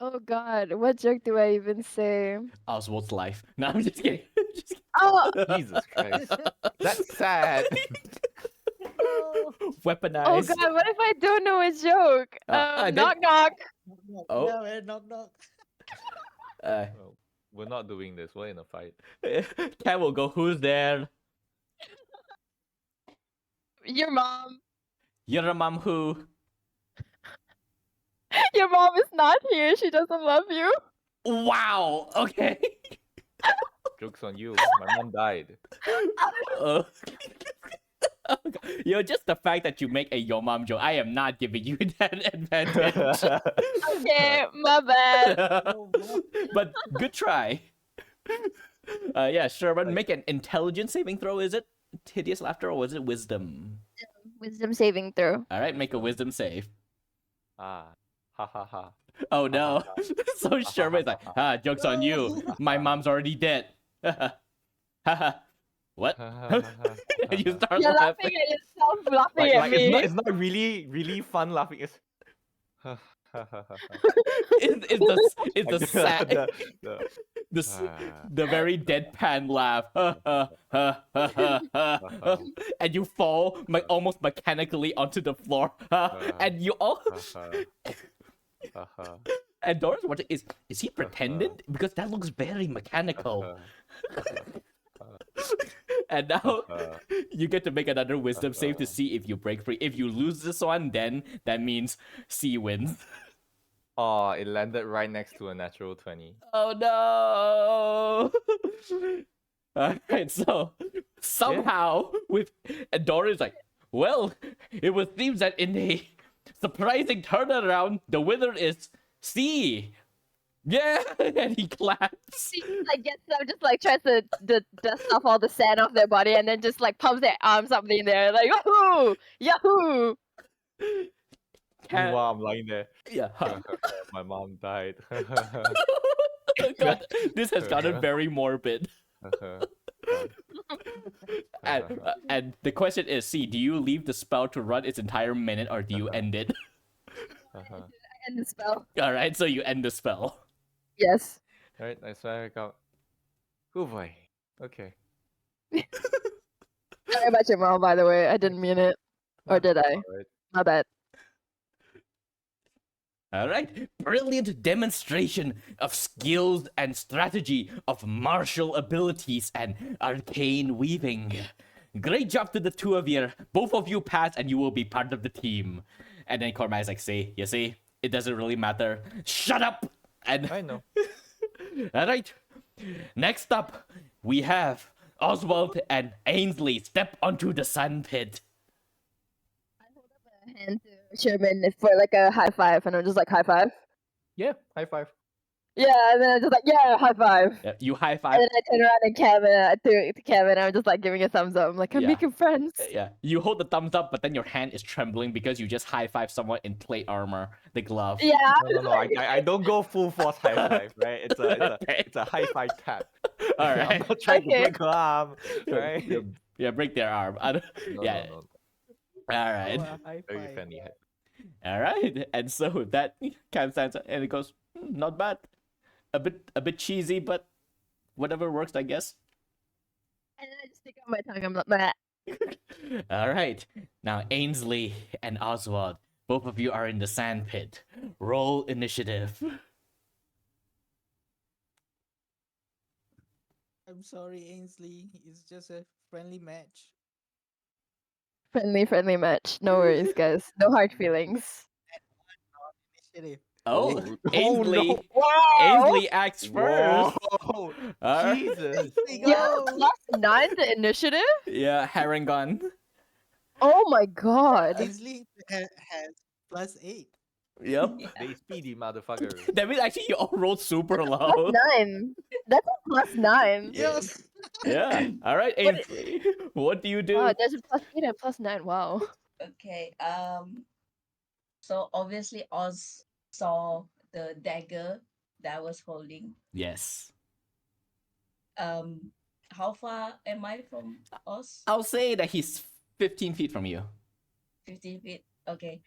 Oh God, what joke do I even say? Oswald's life. No, I'm just kidding. Just kidding. Oh, Jesus Christ. That's sad. Oh, oh Weaponized. God, what if I don't know a joke? Then- Knock knock. knock, knock. Oh. Yeah, man, knock knock. Well, we're not doing this. We're in a fight. Cat will go, who's there? Your mom. Your mom who? Your mom is not here. She doesn't love you. Wow, okay. Joke's on you. My mom died. Uh, just the fact that you make a your mom joke, I am not giving you that advantage. Okay, my bad. Oh, wow. But good try. Yeah, Sherman, Like- make an intelligence saving throw, is it? Hideous laughter, or was it wisdom? Wisdom saving throw. Alright, make a wisdom save. Ah. Ha ha ha. Oh no. So Sherman's like, joke's on you. My mom's already dead. What? And you start You're laughing. laughing at yourself, laughing like, at like me. it's not really fun laughing. It's It's the like sad, the- the very deadpan laugh, and you fall almost mechanically onto the floor, and you all. And Doran's watching. Is he pretending? Because that looks very mechanical. And now you get to make another wisdom save to see if you break free. If you lose this one, then that means C wins. Oh, it landed right next to a natural 20. Oh no! Alright, so somehow and Doran's like, well, it would seem that in a surprising turnaround, the winner is C. Yeah, and he claps. She just, like gets up, just like tries to dust off all the sand off their body, and then just like pumps their arms up in there, like Yahoo! Yahoo! Meanwhile, I'm lying there. Yeah. My mom died. God, this has gotten very morbid. And the question is, C, do you leave the spell to run its entire minute, or do you end it? End the spell. All right, so you end the spell. Yes. Alright, I swear I got. Oh boy. Okay. Sorry about your mom, by the way. I didn't mean it. Or did I? Alright. My bad. All right, brilliant demonstration of skills and strategy, of martial abilities and arcane weaving. Great job to the two of you. Both of you pass, and you will be part of the team. And then Cormac's like, see, you see, it doesn't really matter. Shut up! And I know. all right, next up, we have Oswald and Ainsley step onto the sandpit. I hold up a hand to Sherman for like a high five, and I'm just like high five. Yeah, high five. Yeah, and then I'm just like high five. Yeah, you high five. And then I turn around and to Kevin, I'm just like giving a thumbs up. I'm like, I'm Yeah. making friends. Yeah, you hold the thumbs up, but then your hand is trembling because you just high five someone in plate armor, the glove. Yeah. No. I don't go full force high five, right? It's a Okay. it's a high five tap. All I'm right. not trying to Okay. break her arm. Yeah, Right? yeah, break their arm. I don't, No, yeah. no, no. All right. Oh, a high Very five. friendly head. All right. And so that kind of stands and it goes, not bad. A bit cheesy, but whatever works, I guess. And then I just stick out my tongue. I'm like, "Meh." All right. Now, Ainsley and Oswald, both of you are in the sand pit. Roll initiative. I'm sorry, Ainsley. It's just a friendly match. Friendly match. No worries, guys. No hard feelings. Initiative. Oh, Oh, Ainsley. no. Wow. Ainsley acts first. Whoa. All right. Jesus. There you You go. have +9 to initiative? Yeah, Harangon. Oh my god. Ainsley has +8. Yep. Yeah. They speedy motherfucker. That means actually you all rolled super low. +9. That's a +9. Yeah. Yes. Yeah. All right, What Ainsley. What do you do? Wow, there's a +8 and +9. Wow. Okay. So obviously Oz saw the dagger that I was holding. Yes. How far am I from Oz? I'll say that he's 15 feet from you. 15 feet. Okay.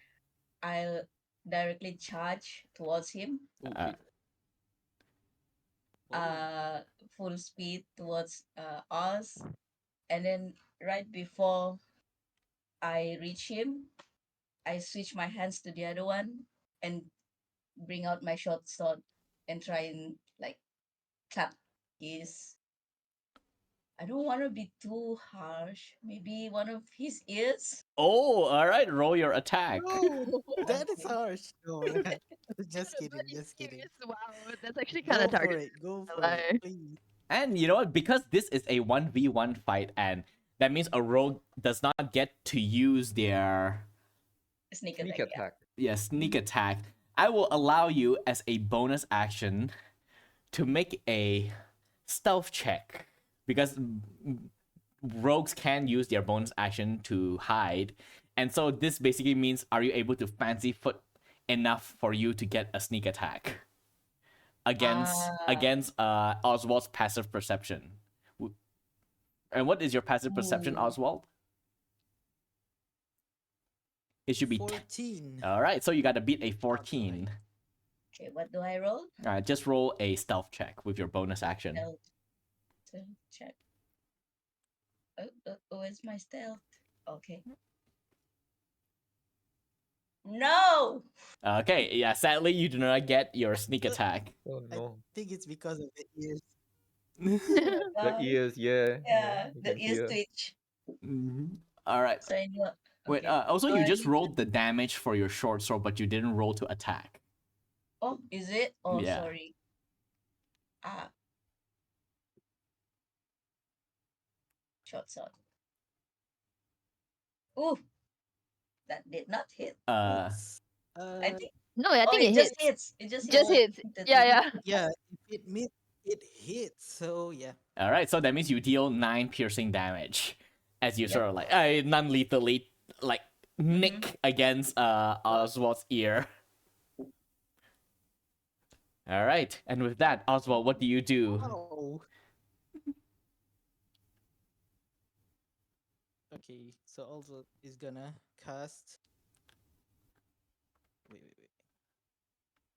I'll directly charge towards him. Uh, Full speed towards Oz. And then right before I reach him, I switch my hands to the other one and bring out my short sword and try and like cut his. I don't want to be too harsh. Maybe one of his ears. oh, all right. Roll your attack. No, that is Okay. harsh. No, just kidding. Buddy Just kidding. serious? Wow, that's actually kind Go of for targeted. it. Go for lie. it, please. And you know what? Because this is a 1v1 fight, and that means a rogue does not get to use their Sneak Sneak attack. Yeah. attack. sneak attack. I will allow you as a bonus action to make a stealth check because rogues can use their bonus action to hide. And so this basically means, are you able to fancy foot enough for you to get a sneak attack against Oswald's passive perception? And what is your passive perception, Ooh. Oswald? It should be 14. all right. So you got to beat a 14. Okay, what do I roll? Just roll a stealth check with your bonus action. Stealth check. Where's my stealth? Okay. No. Okay, yeah. Sadly, you do not get your sneak attack. Oh no. I think it's because of the ears. The ears, yeah. Yeah, you the can ears hear. twitch. All right. So I know. Wait. Okay. Also, Do you I just need to- rolled the damage for your short sword, but you didn't roll to attack. Oh, is it? Oh, Yeah. sorry. Ah. Short sword. Ooh. That did not hit. Oops. I think. No, I think it it just hits. hits. It just Just hits. The Yeah, thing. yeah. Yeah, it hits. So yeah. All right. So that means you deal 9 piercing damage, as you Yep. sort of like non-lethally like nick against Oswald's ear. All right. And with that, Oswald, what do you do? Oh. Okay, so also is gonna cast. Wait.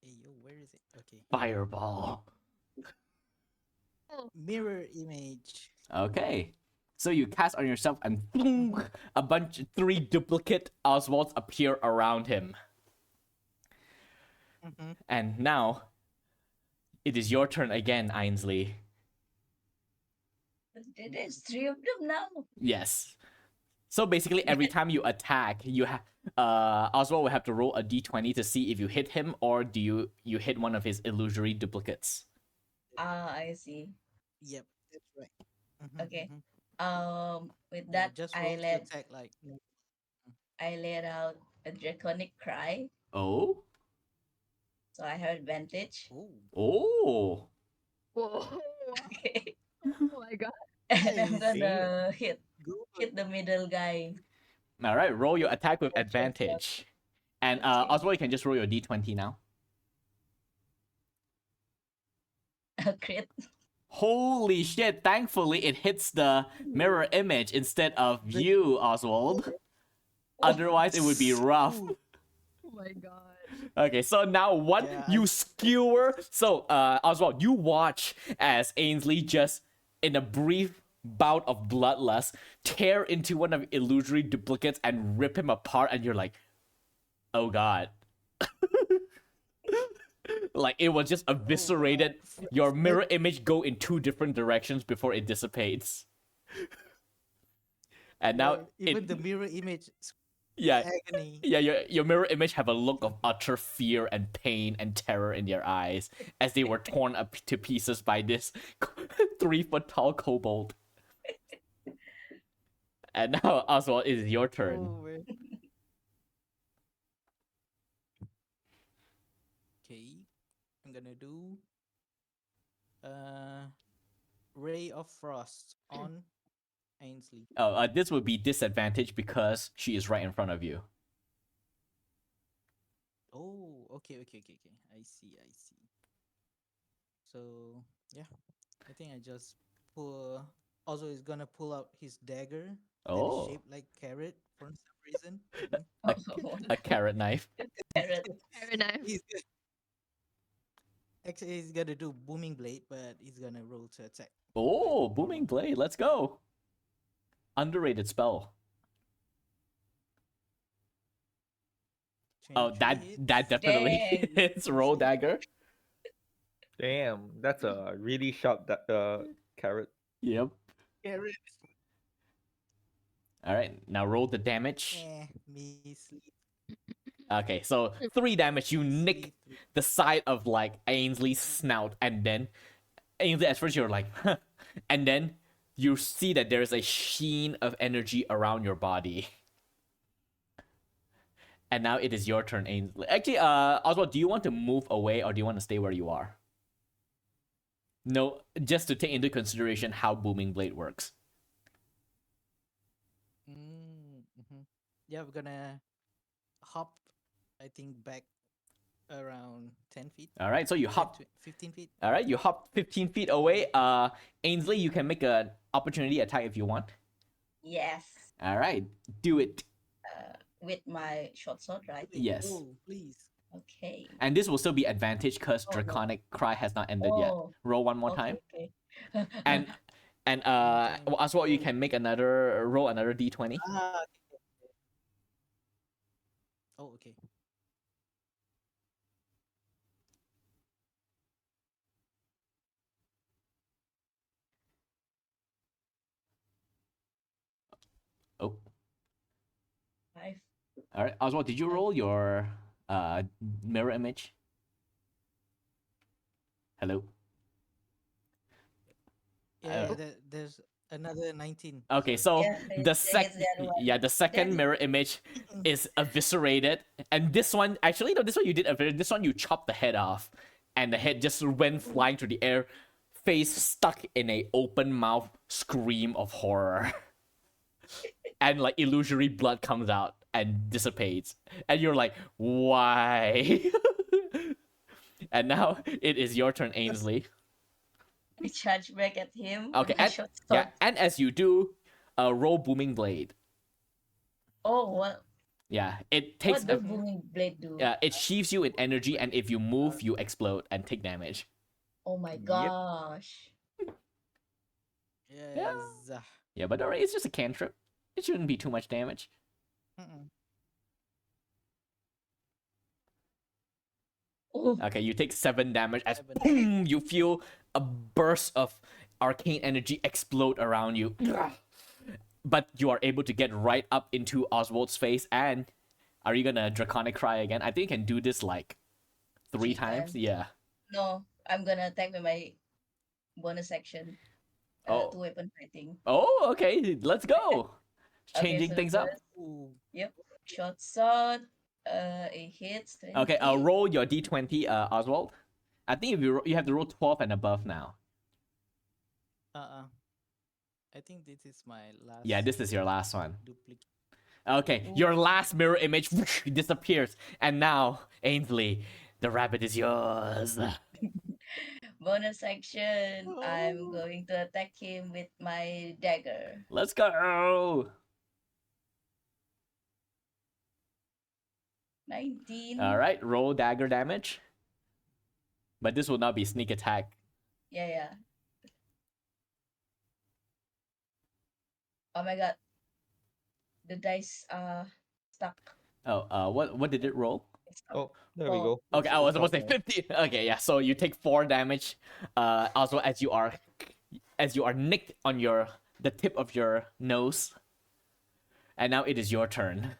Hey yo, where is it? Okay. Fireball. Mirror image. Okay. So you cast on yourself and boom, a bunch 3 duplicate Oswalds appear around him. Mm-hmm. And now it is your turn again, Ainsley. There's 3 of them now. Yes. So basically every time you attack, you have Oswald will have to roll a d20 to see if you hit him or do you hit one of his illusory duplicates. Ah, I see. Yep, that's right. Mhm, Okay. mhm. With Yeah, that, just roll to attack like. I let out a draconic cry, Oh? so I have advantage. Oh, Oh. Whoa. Okay. Oh my god. And I'm Nice. gonna hit go for the middle guy. Alright, roll your attack with That's what's up. advantage. And Okay. Oswald, you can just roll your d20 now. A crit. Holy shit! Thankfully, it hits the mirror image instead of you, Oswald. Otherwise, it would be rough. Ooh, Oh my god. Okay, so now what? Yeah, You skewer. So, Oswald, you watch as Ainsley just, in a brief bout of bloodlust, tear into one of the illusory duplicates and rip him apart, and you're like, oh god. Like, it was just eviscerated. Your mirror image go in 2 different directions before it dissipates. And now even it, the mirror image yeah, agony. yeah, your mirror image have a look of utter fear and pain and terror in their eyes as they were torn up to pieces by this 3-foot tall kobold. And now, Oswald, it is your turn. Oh, man. Okay, I'm gonna do Ray of Frost on Ainsley. Oh, this would be disadvantage because she is right in front of you. Oh, okay. I see. So yeah, I think I just pull. Also, he's gonna pull out his dagger that is Oh, shaped like carrot for some reason. a carrot knife. Carrot. Very nice. Actually, he's gonna do booming blade, but he's gonna roll to attack. Oh, booming blade. Let's go. Underrated spell. Oh, 23 that hits. that definitely Dang. hits roll dagger. Damn, that's a really sharp carrot. Yep. Carrot. All right, now roll the damage. Miss. Okay, so 3 damage. You nick the side of like Ainsley's snout, and then Ainsley, at first you're like, huh. And then you see that there's a sheen of energy around your body. And now it is your turn, Ainsley. Actually, Oswald, do you want to move away or do you want to stay where you are? No, just to take into consideration how Booming Blade works. Mm-hmm. Yeah, we're gonna hop. I think back around 10 feet. All right, so you 10, hop. 15 feet. All right, you hop 15 feet away. Ainsley, you can make an opportunity attack if you want. Yes. All right, do it. With my short sword, right? Yes. Oh, please. Okay. And this will still be advantage because Oh, no. Draconic Cry has not ended yet. Oh, Roll one more time. Okay. And Oswald, you can make roll another d20. Ah, okay. Oh, okay. Oh, 5. all right. Oswald, did you roll your mirror image? Hello. Yeah, there's another 19. Okay, so Yeah, the it's second, the other one. yeah, the second mirror image is eviscerated, and this one, actually, no, this one you did eviscerate. This one you chopped the head off, and the head just went flying through the air, face stuck in a open mouth scream of horror, and like illusory blood comes out and dissipates, and you're like, why? And now it is your turn, Ainsley. I charge back at him. Okay, with my and, short yeah, sword. and as you do, roll Booming Blade. Oh, what? Yeah, it takes. What does booming blade do? It sheaves you in energy, and if you move, you explode and take damage. Oh my Yep. gosh. Yes. Yeah, but alright, it's just a cantrip. It shouldn't be too much damage. Mm-mm. Oh, Okay, you take 7 damage as 7. boom, you feel a burst of arcane energy explode around you. But you are able to get right up into Oswald's face, and are you gonna Draconic Cry again? I think you can do this like 3 3 times. times. Yeah. no. I'm gonna attack with my bonus action. Oh. 2 weapon fighting. Oh, okay, let's go. Okay, Changing so things up. first, Ooh. Yep. Short sword. It hits 20. Okay, roll your d20, Oswald. I think if you have to roll 12 and above now. I think this is my last. Yeah, this is your last one. Duplicate. Okay, your last mirror image disappears, and now, Ainsley, the rabbit is yours. Bonus action. I'm Oh. going to attack him with my dagger. Let's go. 19. All right, roll dagger damage. But this will not be sneak attack. Yeah. Oh my god. The dice stuck. Oh, what did it roll? It's stuck. Oh, there we Oh. go. Okay, I was It's supposed to say not 50. Okay, yeah. So you take 4 damage. Also as you are nicked on the tip of your nose. And now it is your turn.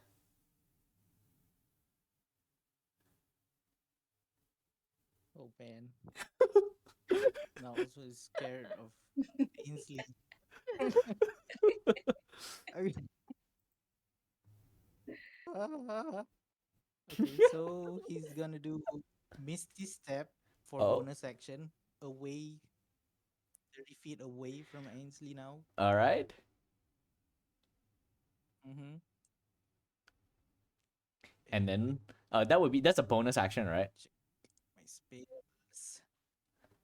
Oh man. Now also is scared of Ainsley. I mean, okay, so he's gonna do Misty Step for Oh. bonus action away 30 feet away from Ainsley now. All right. Mm-hmm. And then that's a bonus action, right? My spells.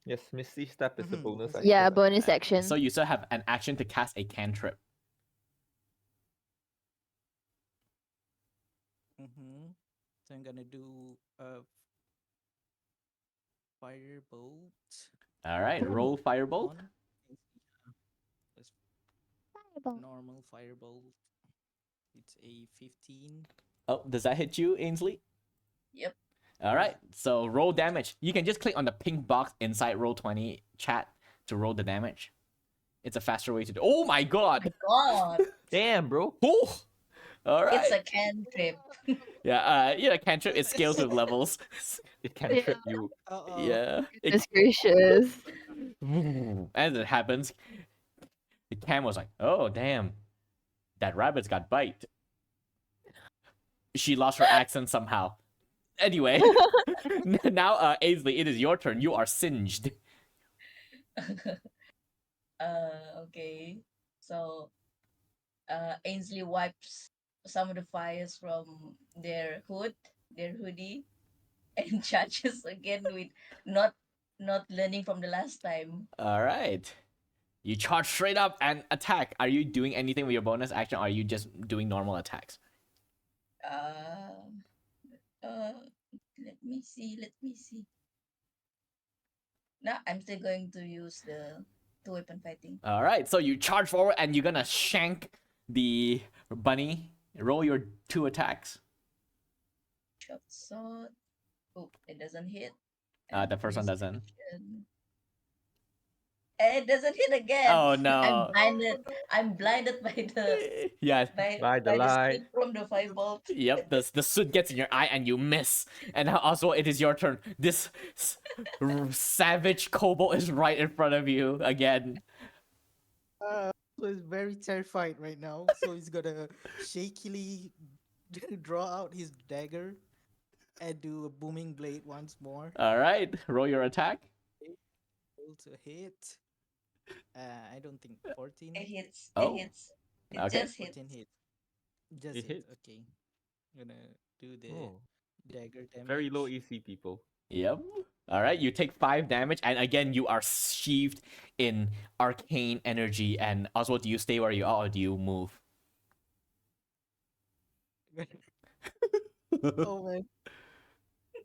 Yes, Misty Step is a Mhm, bonus bonus action. Yeah, bonus Alright, action. So you still have an action to cast a cantrip. Mm-hmm. So I'm gonna do a firebolt All right, roll firebolt. on Let's Fireball. normal firebolt. It's a 15. Oh, does that hit you, Ainsley? Yep. All right, so roll damage. You can just click on the pink box inside Roll20 chat to roll the damage. It's a faster way to do. Oh my god! God. Damn, bro. Oh! All right. It's a cantrip. Yeah. Cantrip it scales with levels. It can trip you. Uh-oh. Yeah. Goodness gracious. As it happens, the cam was like, "Oh damn, that rabbit's got bite." She lost her accent somehow. Anyway, now Ainsley, it is your turn. You are singed. Okay. So Ainsley wipes some of the fires from their hoodie, and charges again with not learning from the last time. All right. You charge straight up and attack. Are you doing anything with your bonus action, or are you just doing normal attacks? Uh, let me see. No, I'm still going to use the two-weapon fighting. All right. So you charge forward and you're gonna shank the bunny. Roll your 2 attacks. Short sword. Oh, it doesn't hit. The first one doesn't. Action. It doesn't hit again. Oh no. I'm blinded by the Yeah. By the light. smoke from the firebolt. Yep. The soot gets in your eye and you miss. And now also it is your turn. This savage kobold is right in front of you again. So he's very terrified right now. So he's gonna shakily draw out his dagger and do a booming blade once more. All right. Roll your attack. Roll to hit. I don't think 14. It hits. Oh, It hits. It okay. just hits. 14 hit. Just It hit. hits. Okay. I'm gonna do the Oh, dagger damage. very low EC, people. Yep. All right. You take 5 damage, and again you are sheathed in arcane energy. And Oswald, do you stay where you are, or do you move? Oh man.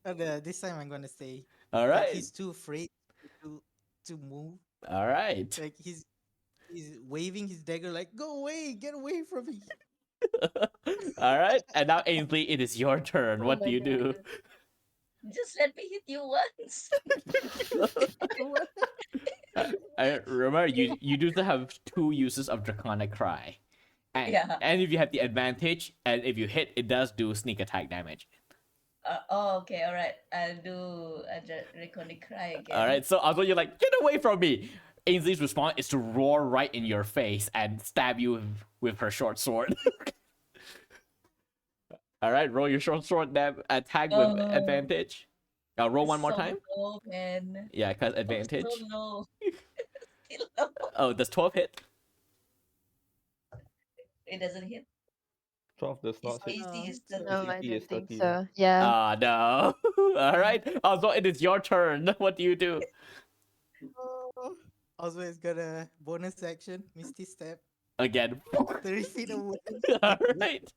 And, this time I'm gonna stay. All Like, right. he's too afraid to move. All right. Like he's waving his dagger like, go away, get away from me. All right. And now Ainsley, it is your turn. Oh What my do you do? God. Just let me hit you once. I remember you do still have 2 uses of Draconic Cry. And, Yeah. and if you have the advantage, and if you hit, it does do sneak attack damage. Okay, all right. I'll do a draconic cry again. All right, so also you're like, get away from me. Ainsley's response is to roar right in your face and stab you with her short sword. All right, roll your short sword attack with Oh. advantage. Roll one more So time. low, man. Yeah, cause Oh, advantage. so low. Still low. Oh, does 12 hit? It doesn't hit. 12 does not His hit. AC is No, the No, I CP is don't think 13. so. Yeah. Ah, no. All right. Also, it is your turn. What do you do? Also, it's gonna bonus action, Misty Step, Again. 30 feet away. Alright.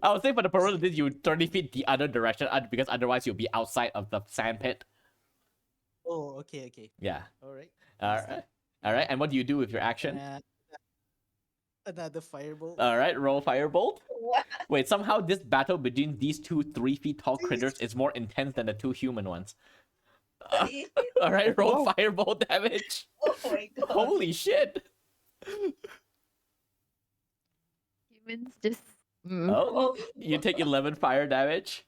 I would say for the purpose of this, you 30 feet the other direction because otherwise you'll be outside of the sand pit. Oh, okay. Yeah. All right. Alright. Alright, and what do you do with your action? Another firebolt. Alright, roll firebolt. What? Wait, somehow this battle between these two 3 feet tall critters is more intense than the two human ones. Alright, roll Wow. firebolt damage. Oh my god. Holy shit. Humans just. Oh, Oh, you take 11 fire damage.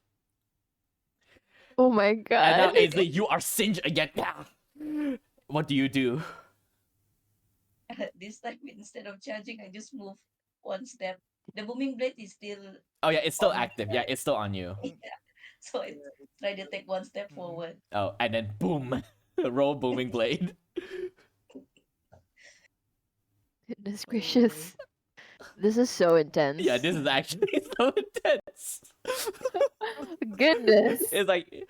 Oh my And now, god. Ainsley, you are singed again. What do you do? this time instead of charging, I just move one step. The booming blade is still, Oh, yeah, it's still on my active. Yeah, side. it's still on you. So I try to take one step forward. Oh, and then boom. Roll booming blade. Goodness gracious. This is so intense. Yeah, this is actually so intense. Goodness. It's like,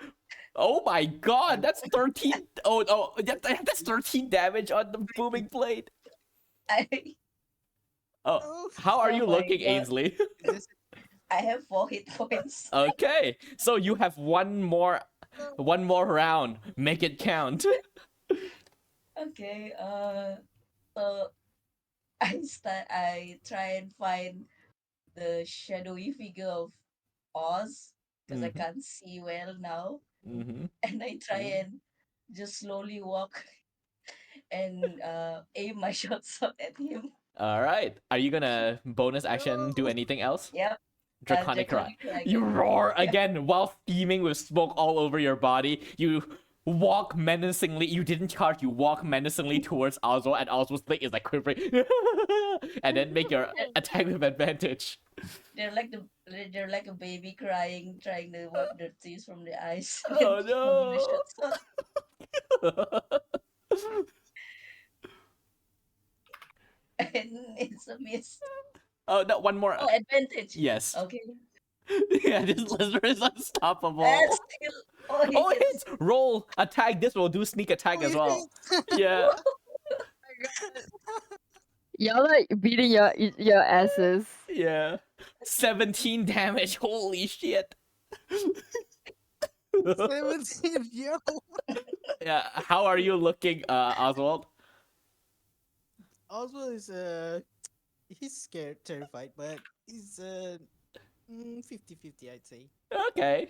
oh my god, that's 13. Oh, that's 13 damage on the booming blade. I Oh, Oh, how are Oh you my looking, God. Ainsley? I have 4 hit points. Okay, so you have one more round. Make it count. Okay, so I try and find the shadowy figure of Oz because I Mhm. can't see well now, Mm-hmm. and I try and just slowly walk and aim my shots up at him. All right. Are you gonna bonus action do No. anything else? Yep. Draconic cry. Draconic cry You again. roar Yeah. again while steaming with smoke all over your body. You walk menacingly. You didn't charge. You walk menacingly towards Oswald, and Oswald's leg is like quivering. And then make your attack with advantage. They're like a baby crying, trying to wipe the tears from the eyes. Oh Holding the no! shots up, and it's a miss. Oh no! One more. Oh, advantage. Yes. Okay. Yeah, this lizard is unstoppable. And still, oh, he Oh, it hits. hits! Roll attack. This will do sneak attack Oh, as it well. hits. Yeah. Y'all are beating your asses. Yeah. 17 damage. Holy shit. 17, yo. Yeah. How are you looking, Oswald? Oswald is he's scared, terrified, but he's 50-50, I'd say. Okay.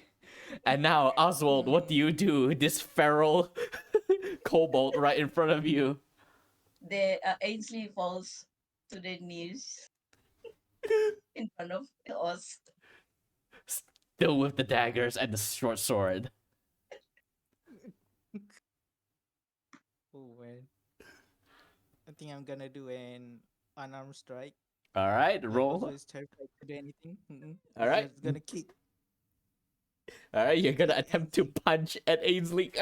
And now, Oswald, what do you do? This feral kobold right in front of you. The Ainsley falls to their knees in front of us. Still with the daggers and the short sword. Oh man. I think I'm gonna do an unarmed strike. Alright, Like, roll. Oswald is terrified to do anything. Alright. He's gonna kick. Alright, you're gonna attempt to punch at Ainsley.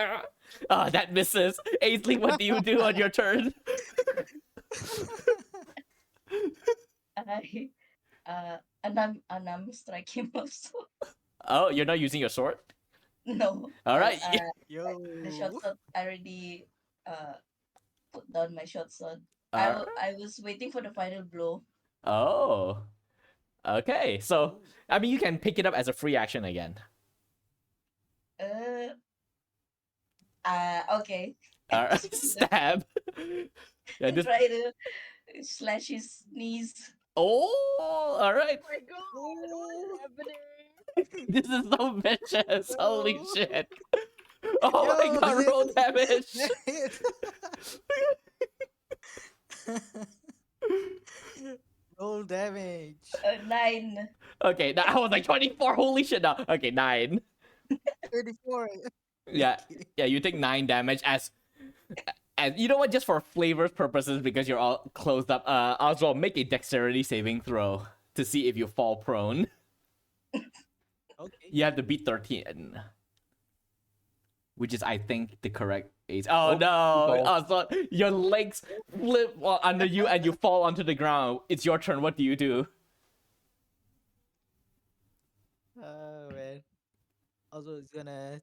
Ah, that misses. Ainsley, what do you do on your turn? I and I'm striking also. Oh, you're not using your sword? No. Alright. Yo. The shot sword I already put down my shot sword. Alright. I was waiting for the final blow. Oh. Okay, so, I mean, you can pick it up as a free action again. Okay. Alright, stab. Yeah, I this... try to slash his knees. Oh, alright. Oh my god, what is happening? This is so vicious. Holy No. shit. Oh my Yo, god, this- roll damage. Roll damage. 9. Okay, now I was like 24. Holy shit. Now, okay, 9. 34. Yeah, yeah, you take 9 damage as you know what? Just for flavor purposes, because you're all closed up. Oswald, make a dexterity saving throw to see if you fall prone. Okay. You have to beat 13, which is, I think, the correct age. Oh Oh, no! you fall. Oswald, your legs flip while under you, and you fall onto the ground. It's your turn. What do you do? Oh man. Also, he's gonna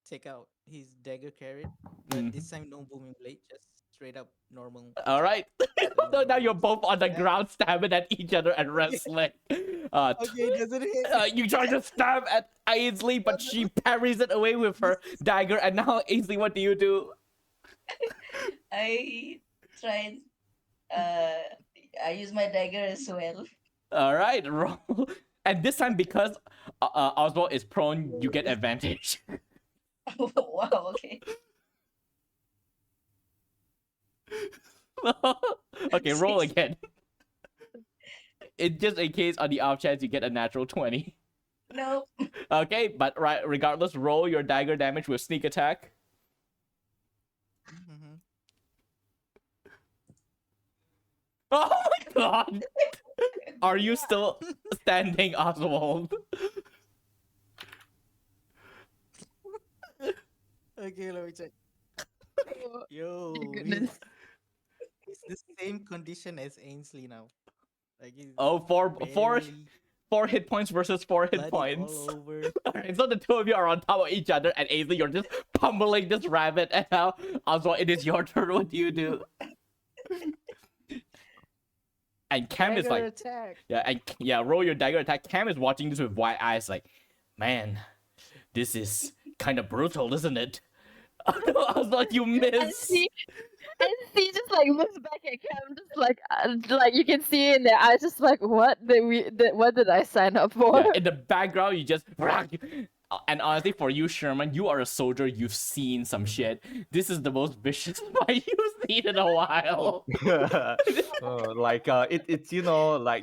take out his dagger carrot, but this time no booming blade, just straight up normal. All right. So now you're both on the Yeah. ground, stabbing at each other and wrestling. Okay, doesn't hit. You try to stab at Ainsley, but she parries it away with her dagger. And now, Ainsley, what do you do? I tried. I use my dagger as well. All right, roll. And this time, because Oswald is prone, you get advantage. Wow. Okay. Okay, roll again. Just in case, on the off chance you get a natural 20. Nope. Okay, but regardless, roll your dagger damage with sneak attack. Mhm. Oh my god! Are you still standing, Oswald? Okay, let me check. Yo, Goodness. he's the same condition as Ainsley now. Like he's Oh, barely four hit points versus 4 hit bloody points. all over. Alright, so the two of you are on top of each other, and Ainsley, you're just pummeling this rabbit, and now, Oswald, it is your turn. What do you do? And Cam is Dagger like, attack. roll your dagger attack. Cam is watching this with wide eyes, like, man, this is kind of brutal, isn't it? I was like, you And miss. she just like looks back at Cam, just like you can see in their eyes, just like what did I sign up for? Yeah, in the background, you just. And honestly, for you, Sherman, you are a soldier. You've seen some shit. This is the most vicious fight you've seen in a while. It's like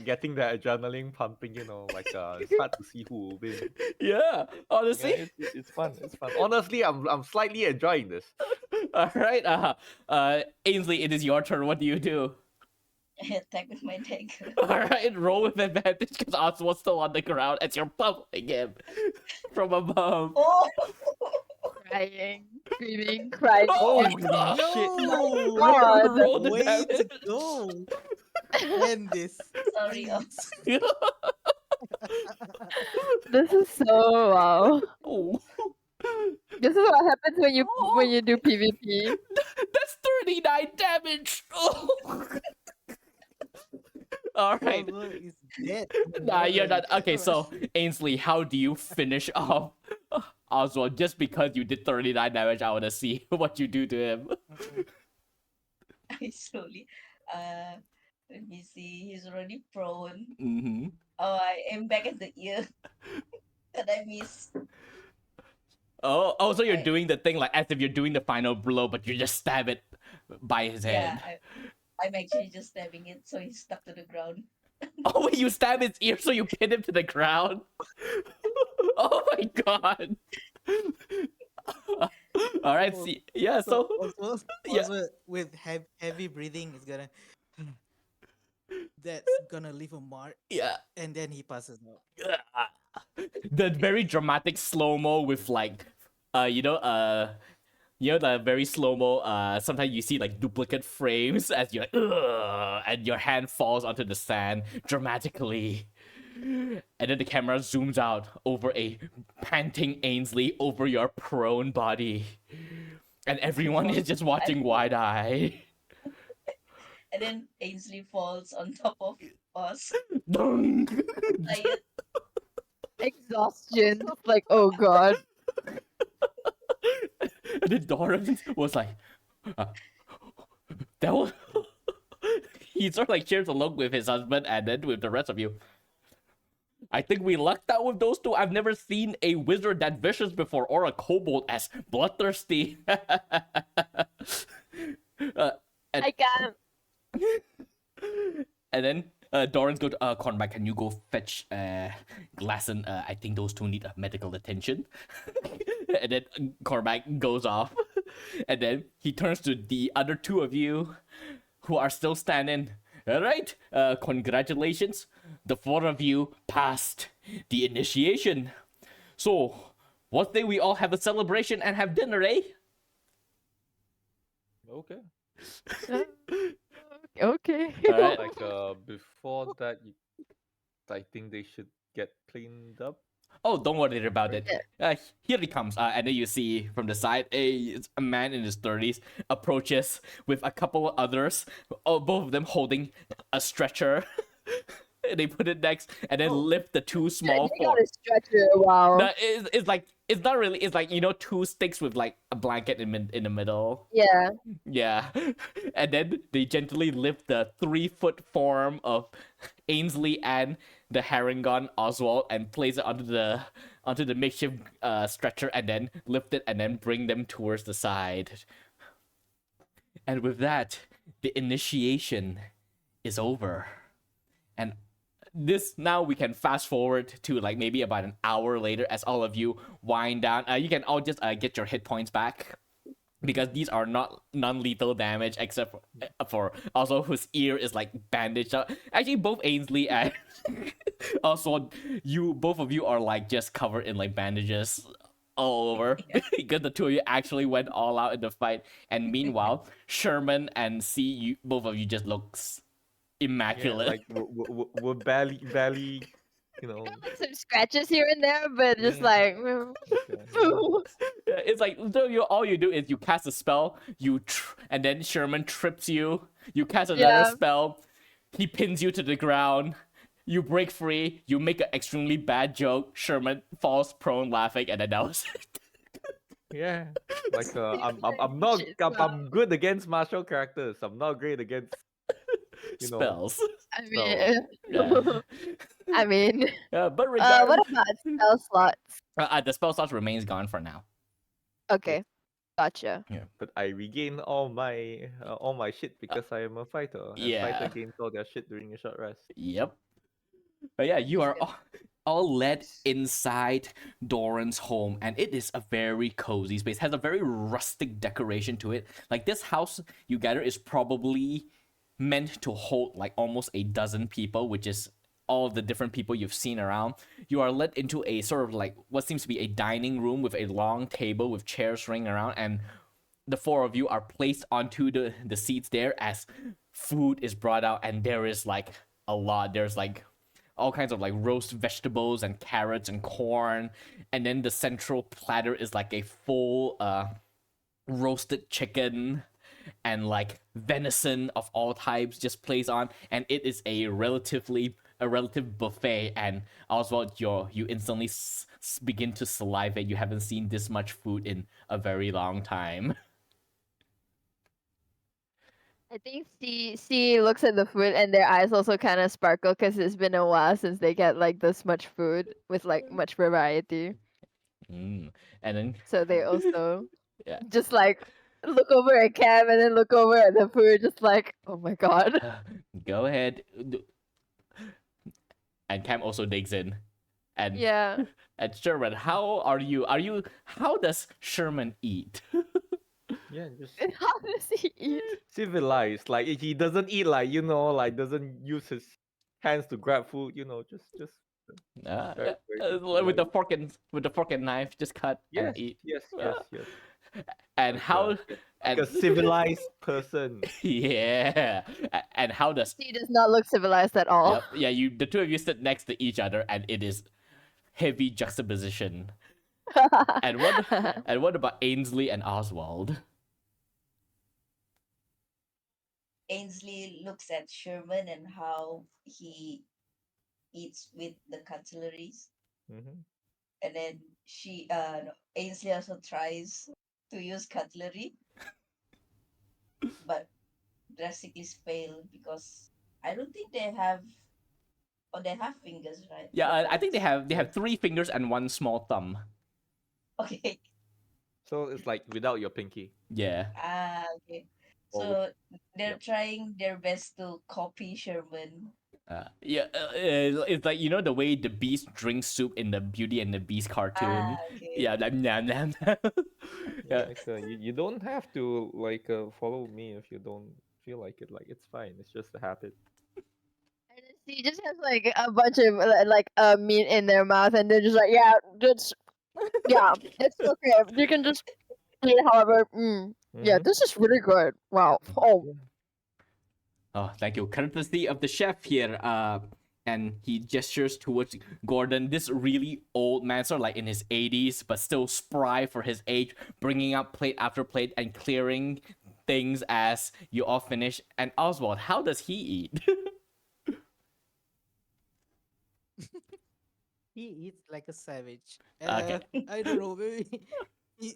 getting the adrenaline pumping. It's hard to see who will win. Yeah, honestly. Yeah, it's fun. It's fun. Honestly, I'm slightly enjoying this. All right. Ainsley, it is your turn. What do you do? I attack with my dagger. All right, roll with advantage because Oswald's still on the ground as you're pummeling him from above. Oh. Crying, screaming, crying. Oh Holy god! shit! No, God. Roll the way to damage. go. End this. Sorry. please. This is so wow. Oh. This is what happens when you do PvP. That's 39 damage. Oh. All right. Oswald is dead. Nah, you're not. Okay, so Ainsley, how do you finish off Oswald? Just because you did 39 damage, I want to see what you do to him. I slowly. Let me see. He's already prone. Mm-hmm. Oh, I aim back at the ear. And I miss. Oh, so you're I- doing the thing like as if you're doing the final blow, but you just stab it by his Yeah, head. I'm actually just stabbing it, so he's stuck to the ground. Oh, wait, you stab his ear so you pin him to the ground? Oh my god. All right, Oh, see. Yeah, so Oswald, yeah. Oswald with heavy breathing is gonna. That's gonna leave a mark, yeah. and then he passes out. The very dramatic slow-mo with like the very slow-mo, sometimes you see like duplicate frames as you're like, "Ugh," and your hand falls onto the sand dramatically. And then the camera zooms out over a panting Ainsley over your prone body. And everyone is just watching wide-eyed. And then Ainsley falls on top of us. Dong. Tired. Exhaustion. It's like, oh god. And then Doran was like, that was. He sort of like shares a look with his husband and then with the rest of you. I think we lucked out with those two. I've never seen a wizard that vicious before or a kobold as bloodthirsty. I can't. And then Doran's go to Cormac, can you go fetch Glasson? I think those two need medical attention. And then Cormac goes off. And then he turns to the other two of you who are still standing. All right, congratulations. The four of you passed the initiation. So, what day we all have a celebration and have dinner, eh? Okay. Okay. Alright. Before that, I think they should get cleaned up. Oh, don't worry about it. Yeah. Here he comes. And then you see from the side a man in his 30s approaches with a couple of others, both of them holding a stretcher. They put it next and then Oh. lift the two small They form. got a stretcher. Wow. No, it's like it's not really. It's like, you know, two sticks with like a blanket in the middle. Yeah. Yeah, and then they gently lift the 3-foot form of Ainsley and the Harengon Oswald and place it onto the makeshift stretcher, and then lift it and then bring them towards the side. And with that, the initiation is over. And this, now we can fast forward to like maybe about an hour later as all of you wind down. You can all just get your hit points back, because these are not non-lethal damage except for also whose ear is like bandaged up. Actually, both Ainsley and also both of you are like just covered in like bandages all over because the two of you actually went all out in the fight. And meanwhile, Sherman and C, both of you just looks immaculate. Like we're barely, you know. Got like some scratches here and there, but just Yeah. like. It's like, so all you do is you cast a spell, and then Sherman trips you. You cast another Yeah. spell, he pins you to the ground. You break free. You make an extremely bad joke. Sherman falls prone laughing, and then that was it. Yeah. Like I'm Shit, wow. I'm good against martial characters. I'm not great against, you know. Spells. I mean, Yeah. I mean, But what regardless, about spell slots? the spell slot remains gone for now. Okay, gotcha. But I regain all my shit because I am a fighter. And yeah. fighter gains all their shit during a short rest. Yep. But yeah, you are all led inside Doran's home, and it is a very cozy space. It has a very rustic decoration to it. Like, this house, you gather, is probably meant to hold like almost a dozen people, which is all of the different people you've seen around. You are led into a sort of like what seems to be a dining room with a long table with chairs ringing around, and the four of you are placed onto the seats there as food is brought out, and there is like a lot. There's like all kinds of like roast vegetables and carrots and corn, and then the central platter is like a full roasted chicken and like venison of all types just placed on, and it is a relative buffet. And Oswald, you instantly begin to salivate. You haven't seen this much food in a very long time. I think C looks at the food and their eyes also kind of sparkle because it's been a while since they get like this much food with like much variety. And then So they also Yeah. just like look over at Cam and then look over at the food, just like, oh my god. go ahead. And Cam also digs in. And Yeah. and Sherman, how does Sherman eat? Yeah, just And how does he eat? civilized. Like he doesn't eat like, you know, like doesn't use his hands to grab food, you know, just very, very with the fork and knife, just cut yes, and eat. yes. And Like, how like and a civilized person. yeah. And how does He does not look civilized at all. Yep. Yeah, the two of you sit next to each other, and it is heavy juxtaposition. And what about Ainsley and Oswald? Ainsley looks at Sherman and how he eats with the cutleries, Mm-hmm. and then no, Ainsley also tries to use cutlery, but drastically fail because I don't think they have. Oh, they have fingers, right? Yeah, I think they have 3 fingers and 1 small thumb. Okay. So it's like without your pinky. Yeah. Okay. Or So they're yep. trying their best to copy Sherman. It's like, you know, the way the Beast drinks soup in the Beauty and the Beast cartoon. Okay. Yeah, nom, nom. Yeah, like, you don't have to like follow me if you don't feel like it. Like it's fine. It's just a habit. And then she just has like a bunch of like meat in their mouth, and they're just like, yeah, it's okay. You can just eat it however. Yeah, Mhm. this is really good. Wow. Oh, Oh, thank you. Courtesy of the chef here. and he gestures towards Gordon, this really old man, sort of like in his 80s, but still spry for his age, bringing up plate after plate and clearing things as you all finish. And Oswald, how does he eat? He eats like a savage. Okay. I don't know. Maybe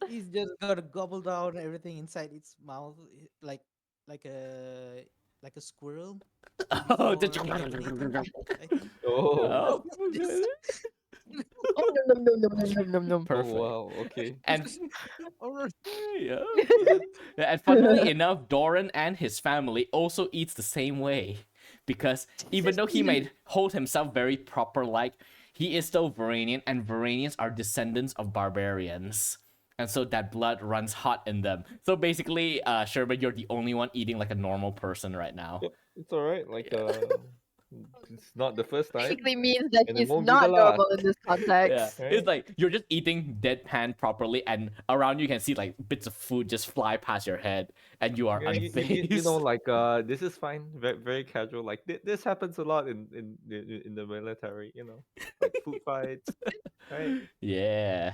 he's just gonna gobble down everything inside its mouth, like a like a squirrel Oh, before getting eaten. I think. Oh. oh. This- Oh, nom, nom, nom, nom, nom, nom, nom, nom. Oh Perfect. wow. Okay. And or yeah. yeah, And funnily enough, Doran and his family also eats the same way. Because even though he may hold himself very proper like, he is still Veranian, and Veranians are descendants of barbarians. And so that blood runs hot in them. So basically, Sherman, you're the only one eating like a normal person right now. Yep. It's all right. Like it's not the first time, Basically means that and it he's won't be the not last. normal in this Yeah, context. Right? it's like you're just eating deadpan properly, and around you can see like bits of food just fly past your head, and you are Yeah, you unfazed. know, like this is fine, very, very casual. Like this happens a lot in the military. You know, like food fights, right? Yeah.